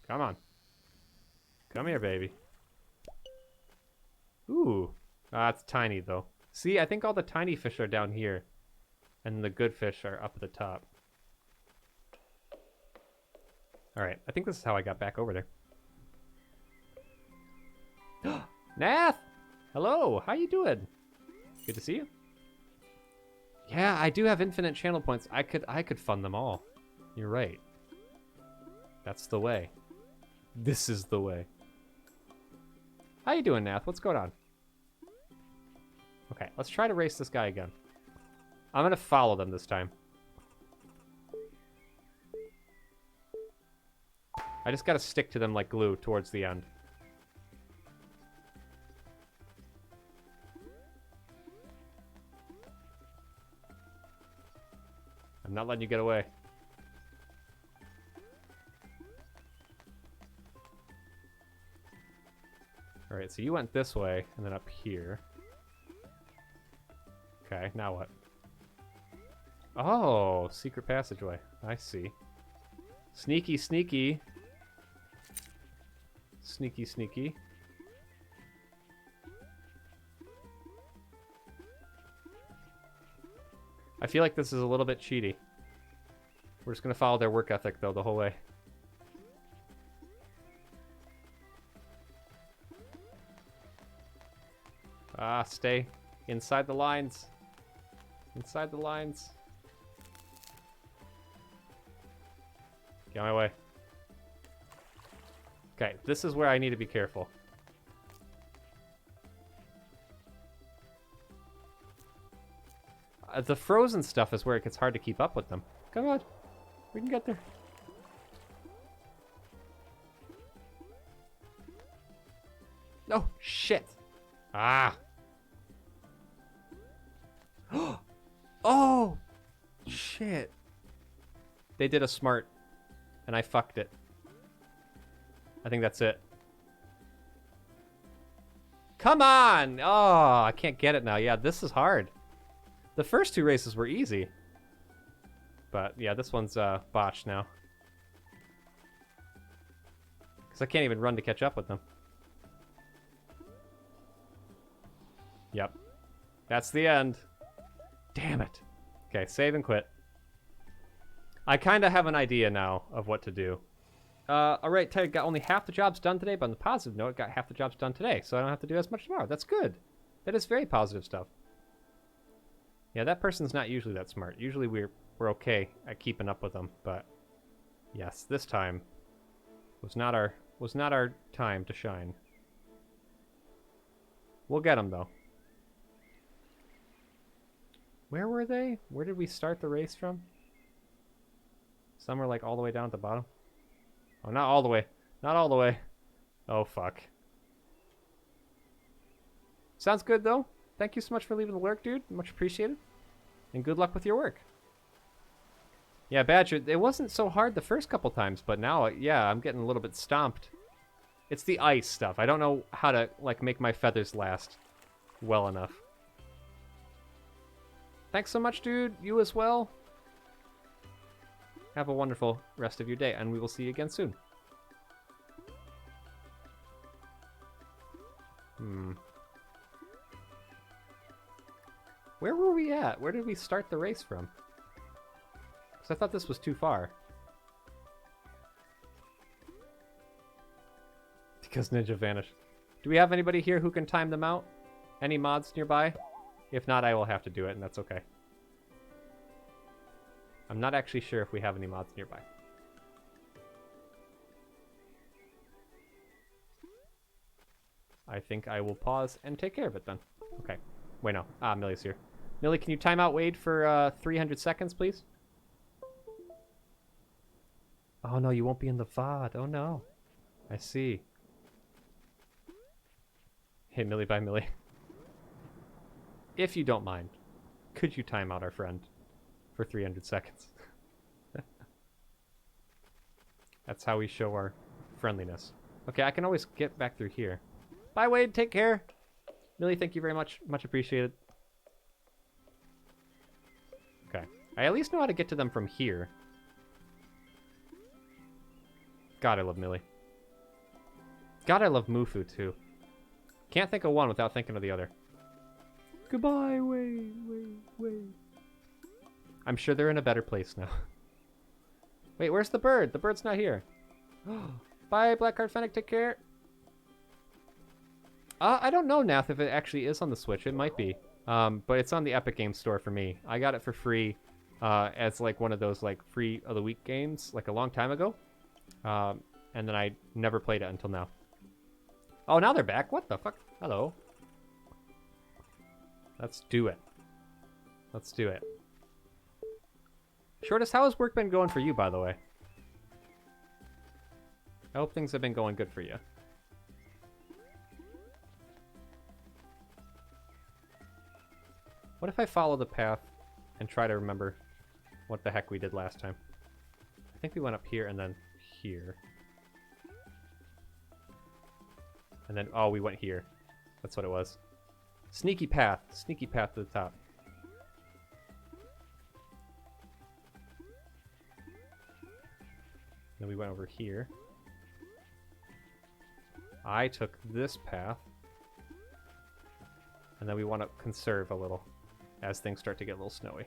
Speaker 1: Come on. Come here, baby. Ooh. It's tiny, though. See, I think all the tiny fish are down here. And the good fish are up at the top. Alright, I think this is how I got back over there. Nath! Hello, how you doing? Good to see you. Yeah, I do have infinite channel points. I could fund them all. You're right. That's the way. This is the way. How you doing, Nath? What's going on? Okay, let's try to race this guy again. I'm gonna follow them this time. I just gotta stick to them like glue towards the end. I'm not letting you get away. Alright, so you went this way, and then up here. Okay, now what? Oh, secret passageway. I see. Sneaky, sneaky. Sneaky, sneaky. I feel like this is a little bit cheaty. We're just gonna follow their work ethic, though, the whole way. Ah, stay inside the lines. Inside the lines. Get my way. Okay, this is where I need to be careful. The frozen stuff is where it gets hard to keep up with them. Come on. We can get there. No, shit. Ah. Oh, shit. They did a smart, and I fucked it. I think that's it. Come on! Oh, I can't get it now. Yeah, this is hard. The first two races were easy. But, yeah, this one's botched now. Because I can't even run to catch up with them. Yep. That's the end. Damn it. Okay, save and quit. I kind of have an idea now of what to do. Alright, Ted, got only half the jobs done today, but on the positive note, got half the jobs done today, so I don't have to do as much tomorrow. That's good. That is very positive stuff. Yeah, that person's not usually that smart. Usually we're okay at keeping up with them, but yes, this time was not our time to shine. We'll get them though. Where were they? Where did we start the race from? Some are like all the way down at the bottom. Oh, not all the way. Not all the way. Oh, fuck. Sounds good, though. Thank you so much for leaving the lurk, dude. Much appreciated. And good luck with your work. Yeah, Badger, it wasn't so hard the first couple times, but now, yeah, I'm getting a little bit stomped. It's the ice stuff. I don't know how to, like, make my feathers last well enough. Thanks so much, dude. You as well. Have a wonderful rest of your day, and we will see you again soon. Where were we at? Where did we start the race from? Because I thought this was too far. Because Ninja vanished. Do we have anybody here who can time them out? Any mods nearby? If not, I will have to do it, and that's okay. I'm not actually sure if we have any mods nearby. I think I will pause and take care of it then. Okay. Wait, no. Ah, Millie's here. Millie, can you time out Wade for 300 seconds, please? Oh, no, you won't be in the VOD. Oh, no. I see. Hey, Millie, bye, Millie. If you don't mind, could you time out our friend for 300 seconds? That's how we show our friendliness. Okay, I can always get back through here. Bye, Wade. Take care. Millie, thank you very much. Much appreciated. Okay. I at least know how to get to them from here. God, I love Millie. God, I love Mufu, too. Can't think of one without thinking of the other. Goodbye, Wade, Wade, Wade. I'm sure they're in a better place now. Wait, where's the bird? The bird's not here. Bye, Blackheart Fennec. Take care. I don't know, Nath, if it actually is on the Switch. It might be. But it's on the Epic Games Store for me. I got it for free as like one of those like free of the week games like a long time ago. And then I never played it until now. Oh, now they're back. What the fuck? Hello. Let's do it. Let's do it. Shortest, how has work been going for you, by the way? I hope things have been going good for you. What if I follow the path and try to remember what the heck we did last time. I think we went up here and then here. And then, oh, we went here. That's what it was. Sneaky path to the top. Then we went over here. I took this path. And then we want to conserve a little as things start to get a little snowy.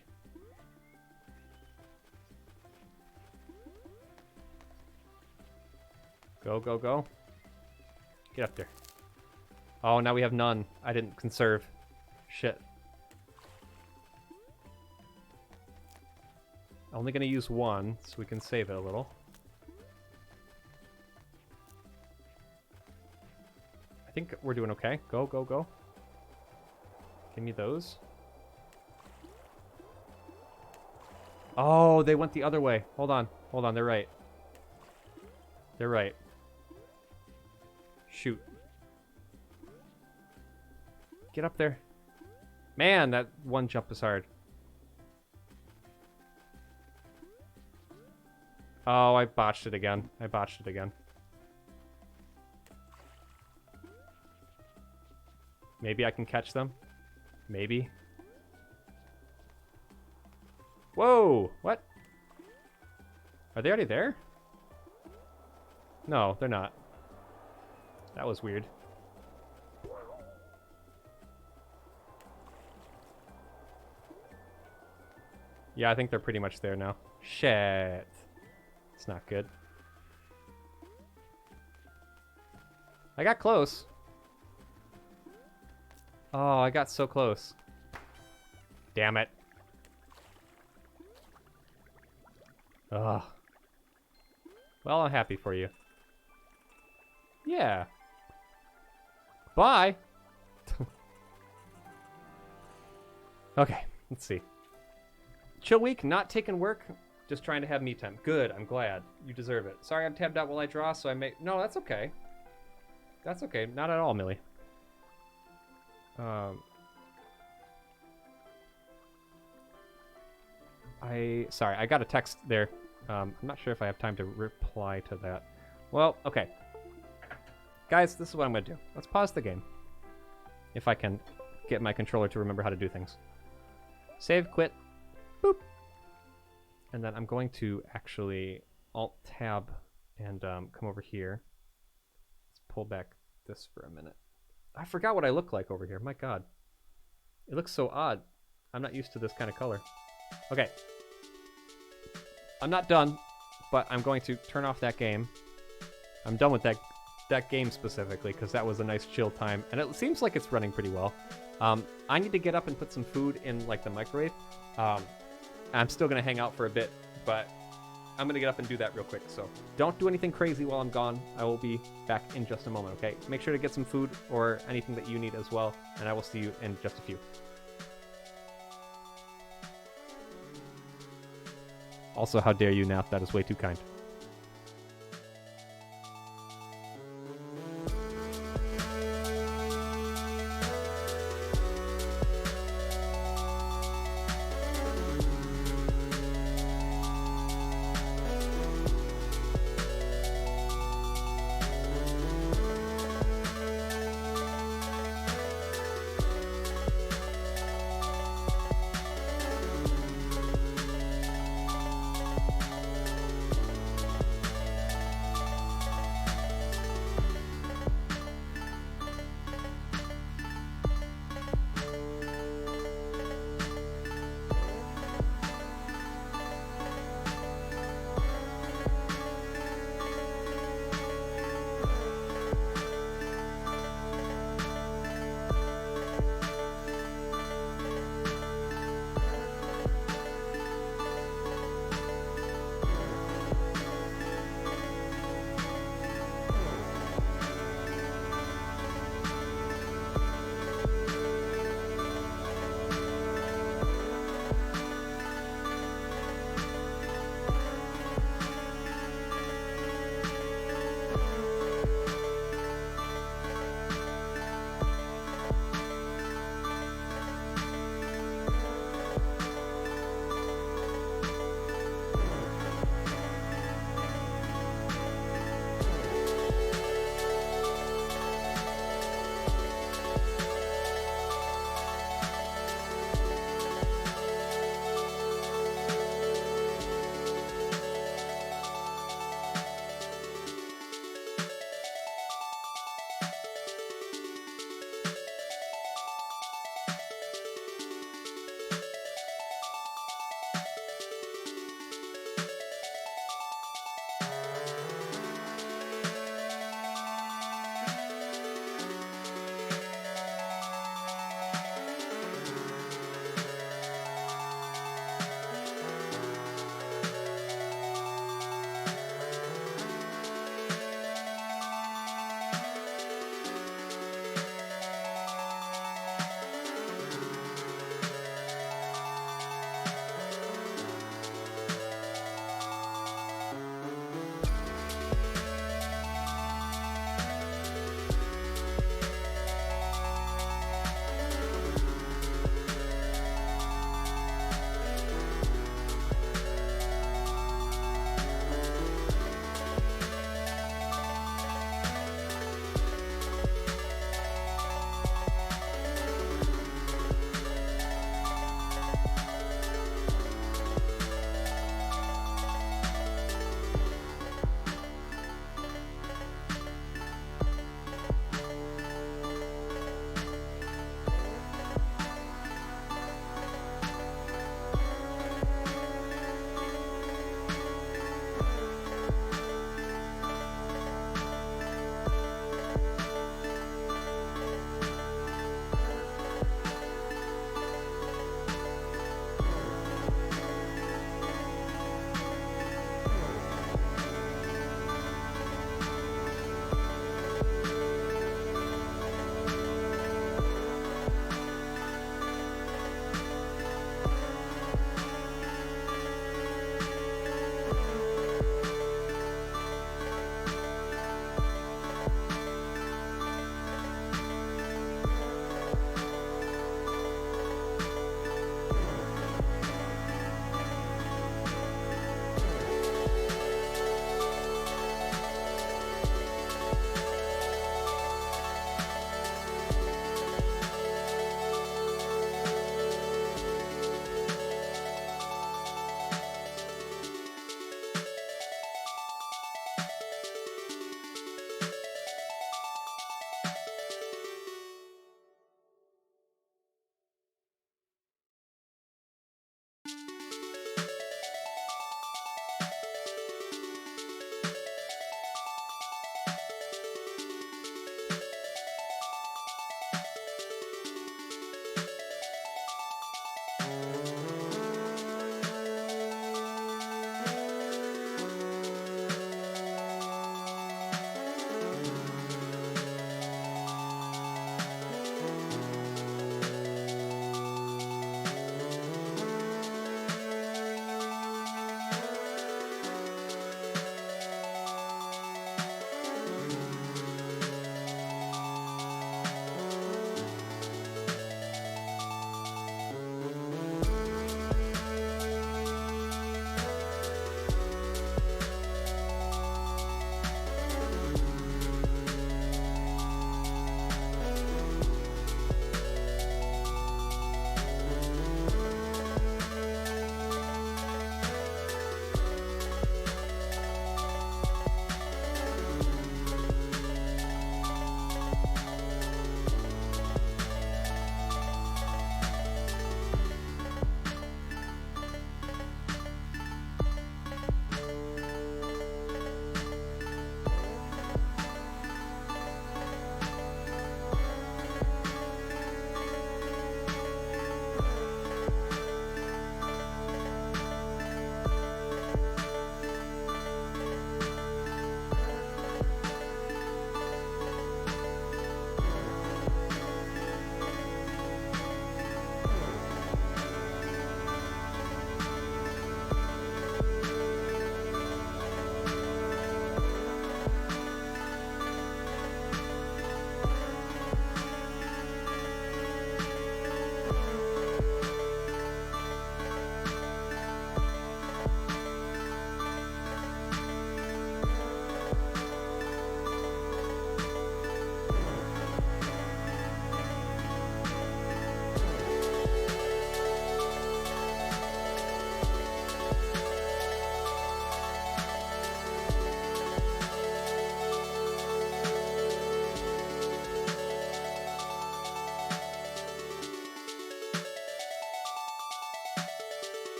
Speaker 1: Go, go, go. Get up there. Oh, now we have none. I didn't conserve. Shit. Only gonna use one, so we can save it a little. I think we're doing okay. Go, go, go. Give me those. Oh, they went the other way. Hold on. Hold on. They're right. They're right. Shoot. Get up there. Man, that one jump is hard. Oh, I botched it again. I botched it again. Maybe I can catch them. Maybe. Whoa! What? Are they already there? No, they're not. That was weird. Yeah, I think they're pretty much there now. Shit. It's not good. I got close. Oh, I got so close. Damn it. Ugh. Well, I'm happy for you. Yeah. Bye. Okay, let's see. Chill week, not taking work, just trying to have me time. Good, I'm glad. You deserve it. Sorry I'm tabbed out while I draw, so I may... No, that's okay. That's okay. Not at all, Millie. Sorry, I got a text there. I'm not sure if I have time to reply to that. Well, okay. Guys, this is what I'm going to do. Let's pause the game. If I can get my controller to remember how to do things. Save, quit, boop. And then I'm going to actually Alt-Tab and come over here. Let's pull back this for a minute. I forgot what I look like over here. My God. It looks so odd. I'm not used to this kind of color. Okay. I'm not done, but I'm going to turn off that game. I'm done with that game specifically because that was a nice chill time, and it seems like it's running pretty well. I need to get up and put some food in like the microwave. I'm still gonna hang out for a bit, but I'm gonna get up and do that real quick. So don't do anything crazy while I'm gone. I will be back in just a moment. Okay? Make sure to get some food or anything that you need as well, and I will see you in just a few. Also, how dare you, Nath? That is way too kind.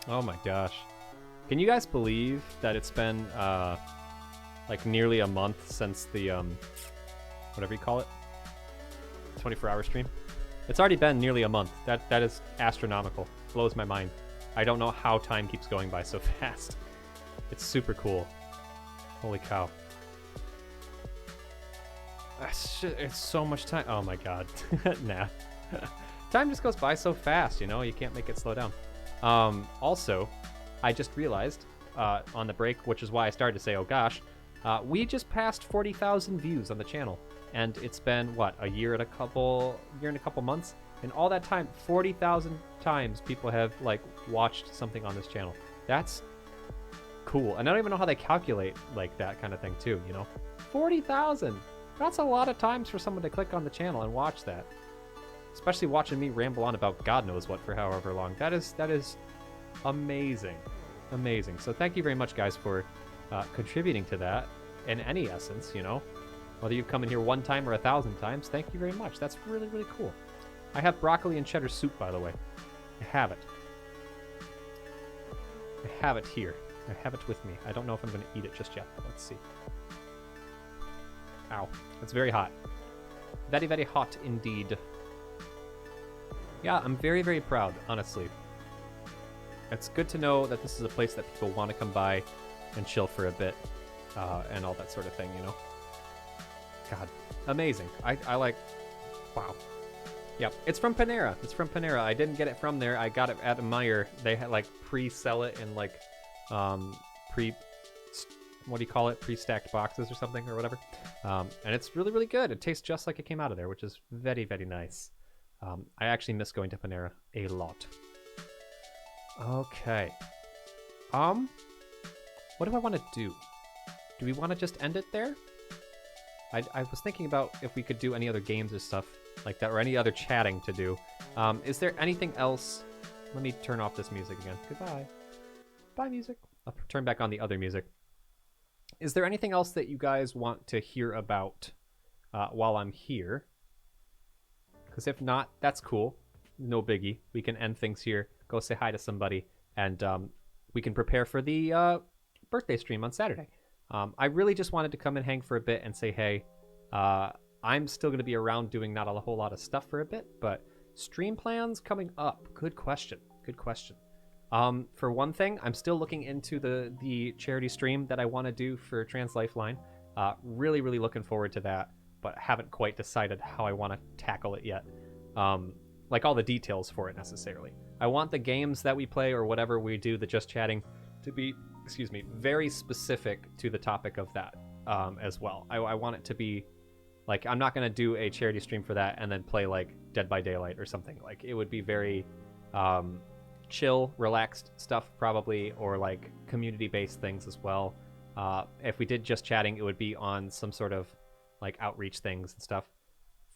Speaker 1: Oh my gosh. Can you guys believe that it's been like nearly a month since the whatever you call it, 24-hour stream? It's already been nearly a month. That is astronomical. Blows my mind. I don't know how time keeps going by so fast. It's super cool. Holy cow. It's so much time. Oh my god. Nah. Time just goes by so fast, you know? You can't make it slow down. Also, I just realized on the break, which is why I started to say, oh gosh, we just passed 40,000 views on the channel. And it's been, what, a year and a couple months? And all that time, 40,000 times people have, like, watched something on this channel. That's cool. And I don't even know how they calculate, like, that kind of thing, too, you know? 40,000! That's a lot of times for someone to click on the channel and watch that. Especially watching me ramble on about God knows what for however long. That is amazing. Amazing. So thank you very much, guys, for contributing to that in any essence, you know? Whether you've come in here 1 time or 1,000 times, thank you very much. That's really, really cool. I have broccoli and cheddar soup, by the way. I have it. I have it here. I have it with me. I don't know if I'm going to eat it just yet. Let's see. Ow. It's very hot. Very, very hot indeed. Yeah, I'm very, very proud, honestly. It's good to know that this is a place that people want to come by and chill for a bit and all that sort of thing, you know? God, amazing. I like, wow. Yep, it's from Panera. It's from Panera. I didn't get it from there. I got it at Meijer. They had like pre-sell it in like what do you call it? Pre-stacked boxes or something or whatever. And it's really, really good. It tastes just like it came out of there, which is very, very nice. I actually miss going to Panera a lot. Okay. What do I want to do? Do we want to just end it there? I was thinking about if we could do any other games or stuff like that, or any other chatting to do. Is there anything else? Let me turn off this music again. Goodbye. Bye, music. I'll turn back on the other music. Is there anything else that you guys want to hear about while I'm here? Because if not, that's cool. No biggie. We can end things here, go say hi to somebody, and we can prepare for the birthday stream on Saturday. I really just wanted to come and hang for a bit and say, hey, I'm still going to be around doing not a whole lot of stuff for a bit, but stream plans coming up. Good question. Good question. For one thing, I'm still looking into the charity stream that I want to do for Trans Lifeline. Really, really looking forward to that, but haven't quite decided how I want to tackle it yet. Like all the details for it necessarily. I want the games that we play or whatever we do, the Just Chatting, to be, excuse me, very specific to the topic of that as well. I want it to be, like, I'm not going to do a charity stream for that and then play, like, Dead by Daylight or something. Like, it would be very chill, relaxed stuff probably, or, like, community-based things as well. If we did Just Chatting, it would be on some sort of, like, outreach things and stuff.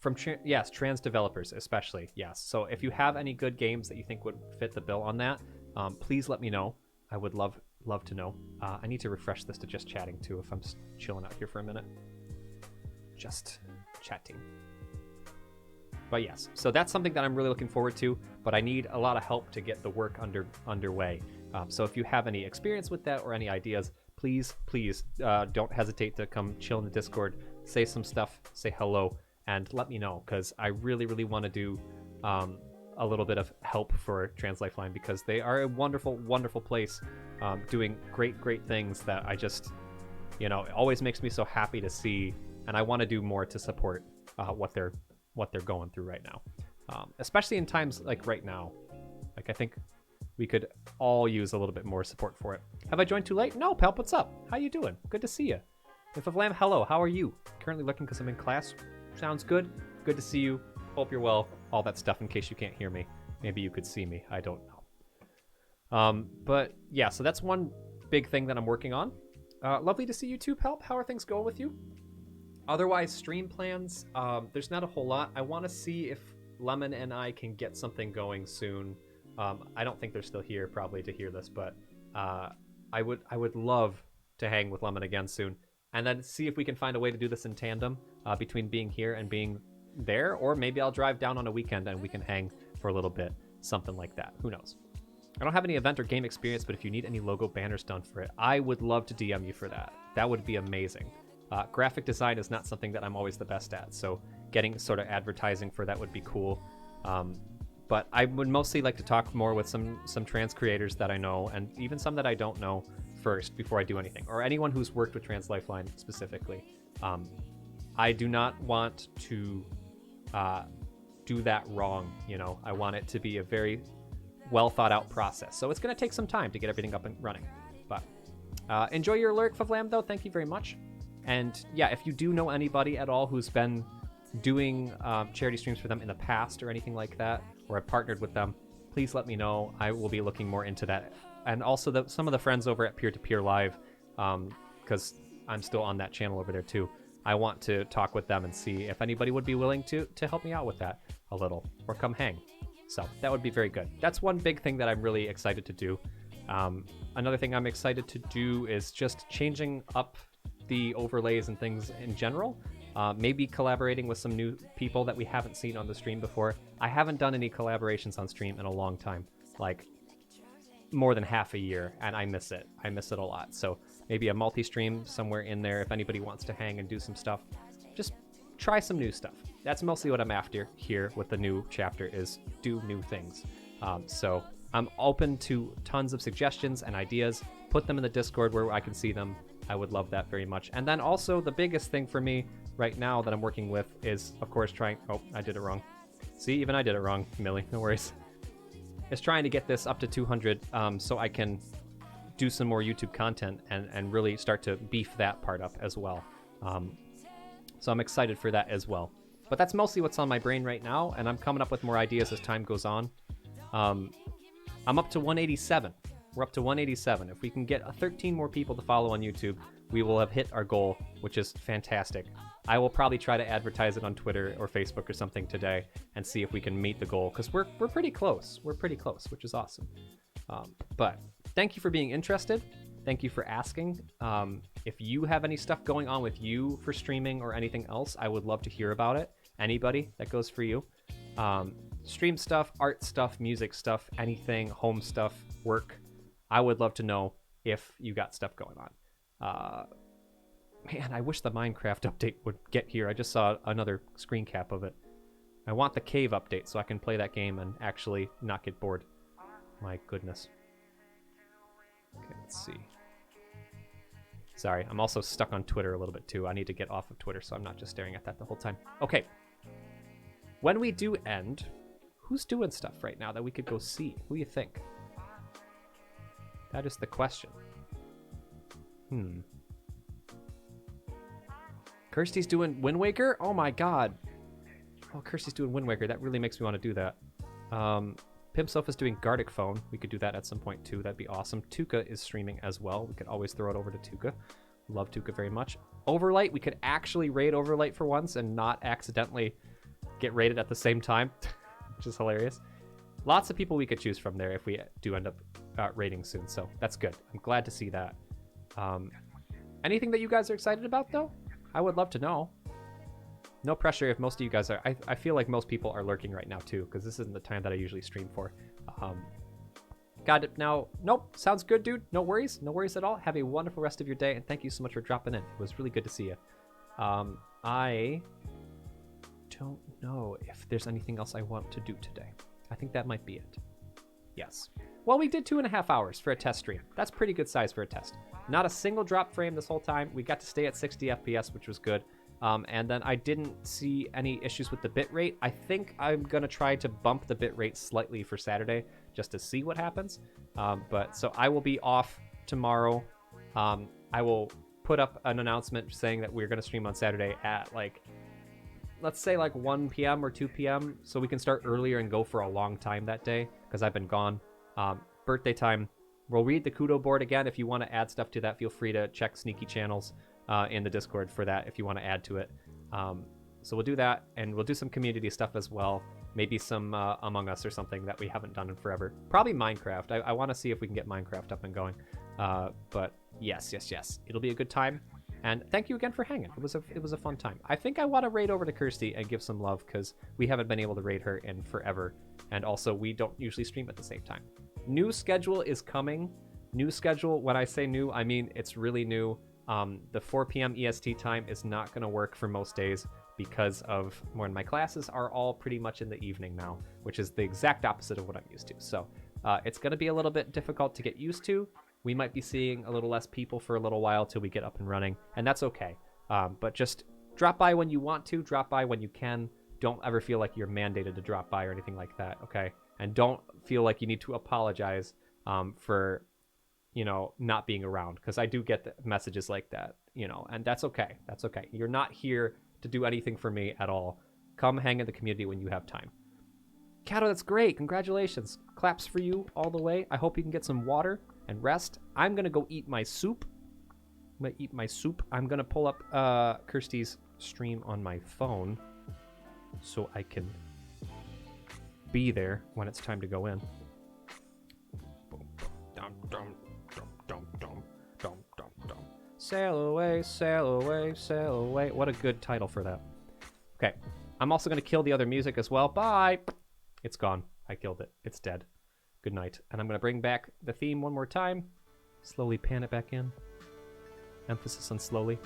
Speaker 1: From, yes, trans developers especially, yes. So if you have any good games that you think would fit the bill on that, please let me know. I would love to know. I need to refresh this to Just Chatting too if I'm chilling out here for a minute. Just chatting. But yes, so that's something that I'm really looking forward to, but I need a lot of help to get the work underway. So if you have any experience with that or any ideas, please don't hesitate to come chill in the Discord, say some stuff, say hello, and let me know, because I really, really want to do a little bit of help for Trans Lifeline, because they are a wonderful, wonderful place, doing great, great things that I just, you know, it always makes me so happy to see, and I want to do more to support what they're going through right now, especially in times like right now. Like, I think we could all use a little bit more support for it. Have I joined too late? No, Palp, what's up? How you doing? Good to see you. If of Lamb, hello, how are you? Currently looking because I'm in class. Sounds good. Good to see you. Hope you're well. All that stuff in case you can't hear me. Maybe you could see me. I don't know. But yeah, so that's one big thing that I'm working on. Lovely to see you too, Palp. How are things going with you? Otherwise, stream plans, there's not a whole lot. I want to see if Lemon and I can get something going soon. I don't think they're still here probably to hear this, but I would love to hang with Lemon again soon. And then see if we can find a way to do this in tandem between being here and being there. Or maybe I'll drive down on a weekend and we can hang for a little bit. Something like that. Who knows? I don't have any event or game experience, but if you need any logo banners done for it, I would love to DM you for that. That would be amazing. Graphic design is not something that I'm always the best at, so getting sort of advertising for that would be cool. But I would mostly like to talk more with some trans creators that I know, and even some that I don't know first before I do anything, or anyone who's worked with Trans Lifeline specifically. I do not want to do that wrong, you know. I want it to be a very well thought out process. So it's going to take some time to get everything up and running. But enjoy your Lyric Favlam, though. Thank you very much. And yeah, if you do know anybody at all who's been doing charity streams for them in the past or anything like that, or have partnered with them, please let me know. I will be looking more into that. And also some of the friends over at Peer to Peer Live, because I'm still on that channel over there too. I want to talk with them and see if anybody would be willing to help me out with that a little, or come hang. So that would be very good. That's one big thing that I'm really excited to do. Another thing I'm excited to do is just changing up the overlays and things in general. Maybe collaborating with some new people that we haven't seen on the stream before. I haven't done any collaborations on stream in a long time, like more than half a year, and I miss it. I miss it a lot. So maybe a multi-stream somewhere in there if anybody wants to hang and do some stuff. Just try some new stuff. That's mostly what I'm after here with the new chapter, is do new things. So I'm open to tons of suggestions and ideas. Put them in the Discord where I can see them. I would love that very much. And then also the biggest thing for me right now that I'm working with is, of course, trying... Oh, I did it wrong. See, even I did it wrong, Millie. No worries. Is trying to get this up to 200 so I can do some more YouTube content and really start to beef that part up as well. So I'm excited for that as well. But that's mostly what's on my brain right now, and I'm coming up with more ideas as time goes on. I'm up to 187. We're up to 187. If we can get 13 more people to follow on YouTube, we will have hit our goal, which is fantastic. I will probably try to advertise it on Twitter or Facebook or something today and see if we can meet the goal, because we're pretty close. We're pretty close, which is awesome. But thank you for being interested. Thank you for asking. If you have any stuff going on with you for streaming or anything else, I would love to hear about it. Anybody, that goes for you. Stream stuff, art stuff, music stuff, anything, home stuff, work. I would love to know if you got stuff going on. Man, I wish the Minecraft update would get here. I just saw another screen cap of it. I want the cave update so I can play that game and actually not get bored. My goodness. Okay, let's see. Sorry, I'm also stuck on Twitter a little bit too. I need to get off of Twitter so I'm not just staring at that the whole time. Okay. When we do end, who's doing stuff right now that we could go see? Who do you think? That is the question. Kirsty's doing Wind Waker? Oh my god. Oh, Kirsty's doing Wind Waker. That really makes me want to do that. Pimp Sofa's doing Gartic Phone. We could do that at some point too. That'd be awesome. Tuka is streaming as well. We could always throw it over to Tuka. Love Tuka very much. Overlight, we could actually raid Overlight for once and not accidentally get raided at the same time, which is hilarious. Lots of people we could choose from there if we do end up raiding soon, so that's good. I'm glad to see that. Anything that you guys are excited about, though? I would love to know. No pressure if most of you guys are. I feel like most people are lurking right now, too, because this isn't the time that I usually stream for. Got it now. Nope, sounds good, dude. No worries. No worries at all. Have a wonderful rest of your day, and thank you so much for dropping in. It was really good to see you. I don't know if there's anything else I want to do today. I think that might be it. Yes. Well, we did 2.5 hours for a test stream. That's pretty good size for a test. Not a single drop frame this whole time. We got to stay at 60 FPS, which was good. And then I didn't see any issues with the bitrate. I think I'm going to try to bump the bitrate slightly for Saturday just to see what happens. But so I will be off tomorrow. I will put up an announcement saying that we're going to stream on Saturday at like, let's say like 1 p.m. or 2 p.m. so we can start earlier and go for a long time that day because I've been gone. Birthday time. We'll read the Kudo board again. If you want to add stuff to that, feel free to check Sneaky Channels in the Discord for that if you want to add to it. So we'll do that, and we'll do some community stuff as well. Maybe some Among Us or something that we haven't done in forever. Probably Minecraft. I want to see if we can get Minecraft up and going. But yes. It'll be a good time. And thank you again for hanging. It was a fun time. I think I want to raid over to Kirsty and give some love because we haven't been able to raid her in forever. And also, we don't usually stream at the same time. New schedule is coming. New schedule, when I say new, I mean it's really new. The 4 p.m. EST time is not going to work for most days because of when my classes are all pretty much in the evening now, which is the exact opposite of what I'm used to. So it's going to be a little bit difficult to get used to. We might be seeing a little less people for a little while till we get up and running, and that's okay. But just drop by when you want to, drop by when you can. Don't ever feel like you're mandated to drop by or anything like that, okay? And don't feel like you need to apologize for, you know, not being around, because I do get the messages like that, you know, and that's okay. That's okay. You're not here to do anything for me at all. Come hang in the community when you have time. Kato, that's great. Congratulations. Claps for you all the way. I hope you can get some water and rest. I'm going to go eat my soup. I'm going to pull up Kirsty's stream on my phone so I can be there when it's time to go in. Sail away, sail away, sail away. What a good title for that. Okay. I'm also going to kill the other music as well. Bye. It's gone. I killed it. It's dead. Good night. And I'm going to bring back the theme one more time. Slowly pan it back in. Emphasis on slowly.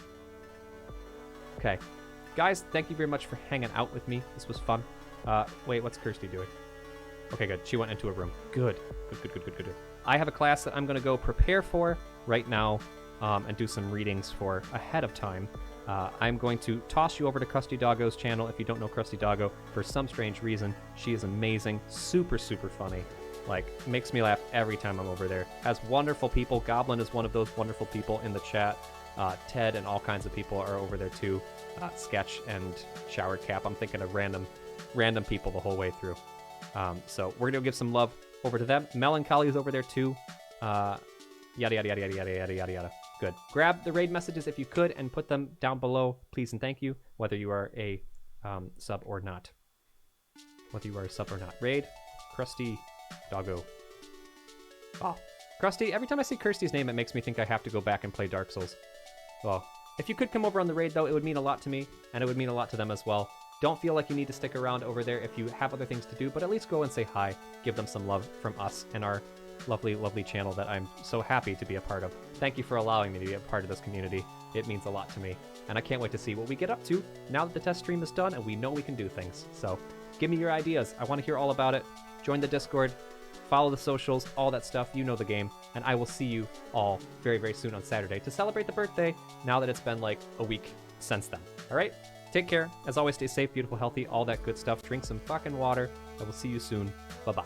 Speaker 1: Okay. Guys, thank you very much for hanging out with me. This was fun. Wait, what's Kirsty doing? Okay, good. She went into a room. Good. Good. I have a class that I'm going to go prepare for right now and do some readings for ahead of time. I'm going to toss you over to Krusty Doggo's channel. If you don't know Krusty Doggo, for some strange reason, she is amazing. Super funny. Like, makes me laugh every time I'm over there. Has wonderful people. Goblin is one of those wonderful people in the chat. Ted and all kinds of people are over there too. Sketch and Shower Cap. I'm thinking of random people the whole way through. So we're gonna give some love over to them. Melancholy is over there too. Yada yada. Good. Grab the raid messages if you could and put them down below, please and thank you, whether you are a sub or not. Raid, Krusty Doggo. Oh, Krusty, every time I see Kirsty's name, it makes me think I have to go back and play Dark Souls. Well, if you could come over on the raid, though, it would mean a lot to me, and it would mean a lot to them as well. Don't feel like you need to stick around over there if you have other things to do, but at least go and say hi. Give them some love from us and our lovely channel that I'm so happy to be a part of. Thank you for allowing me to be a part of this community. It means a lot to me, and I can't wait to see what we get up to now that the test stream is done and we know we can do things. So give me your ideas. I want to hear all about it. Join the Discord, follow the socials, all that stuff. You know the game, and I will see you all very soon on Saturday to celebrate the birthday now that it's been like a week since then. All right? Take care. As always, stay safe, beautiful, healthy, all that good stuff. Drink some fucking water. I will see you soon. Bye-bye.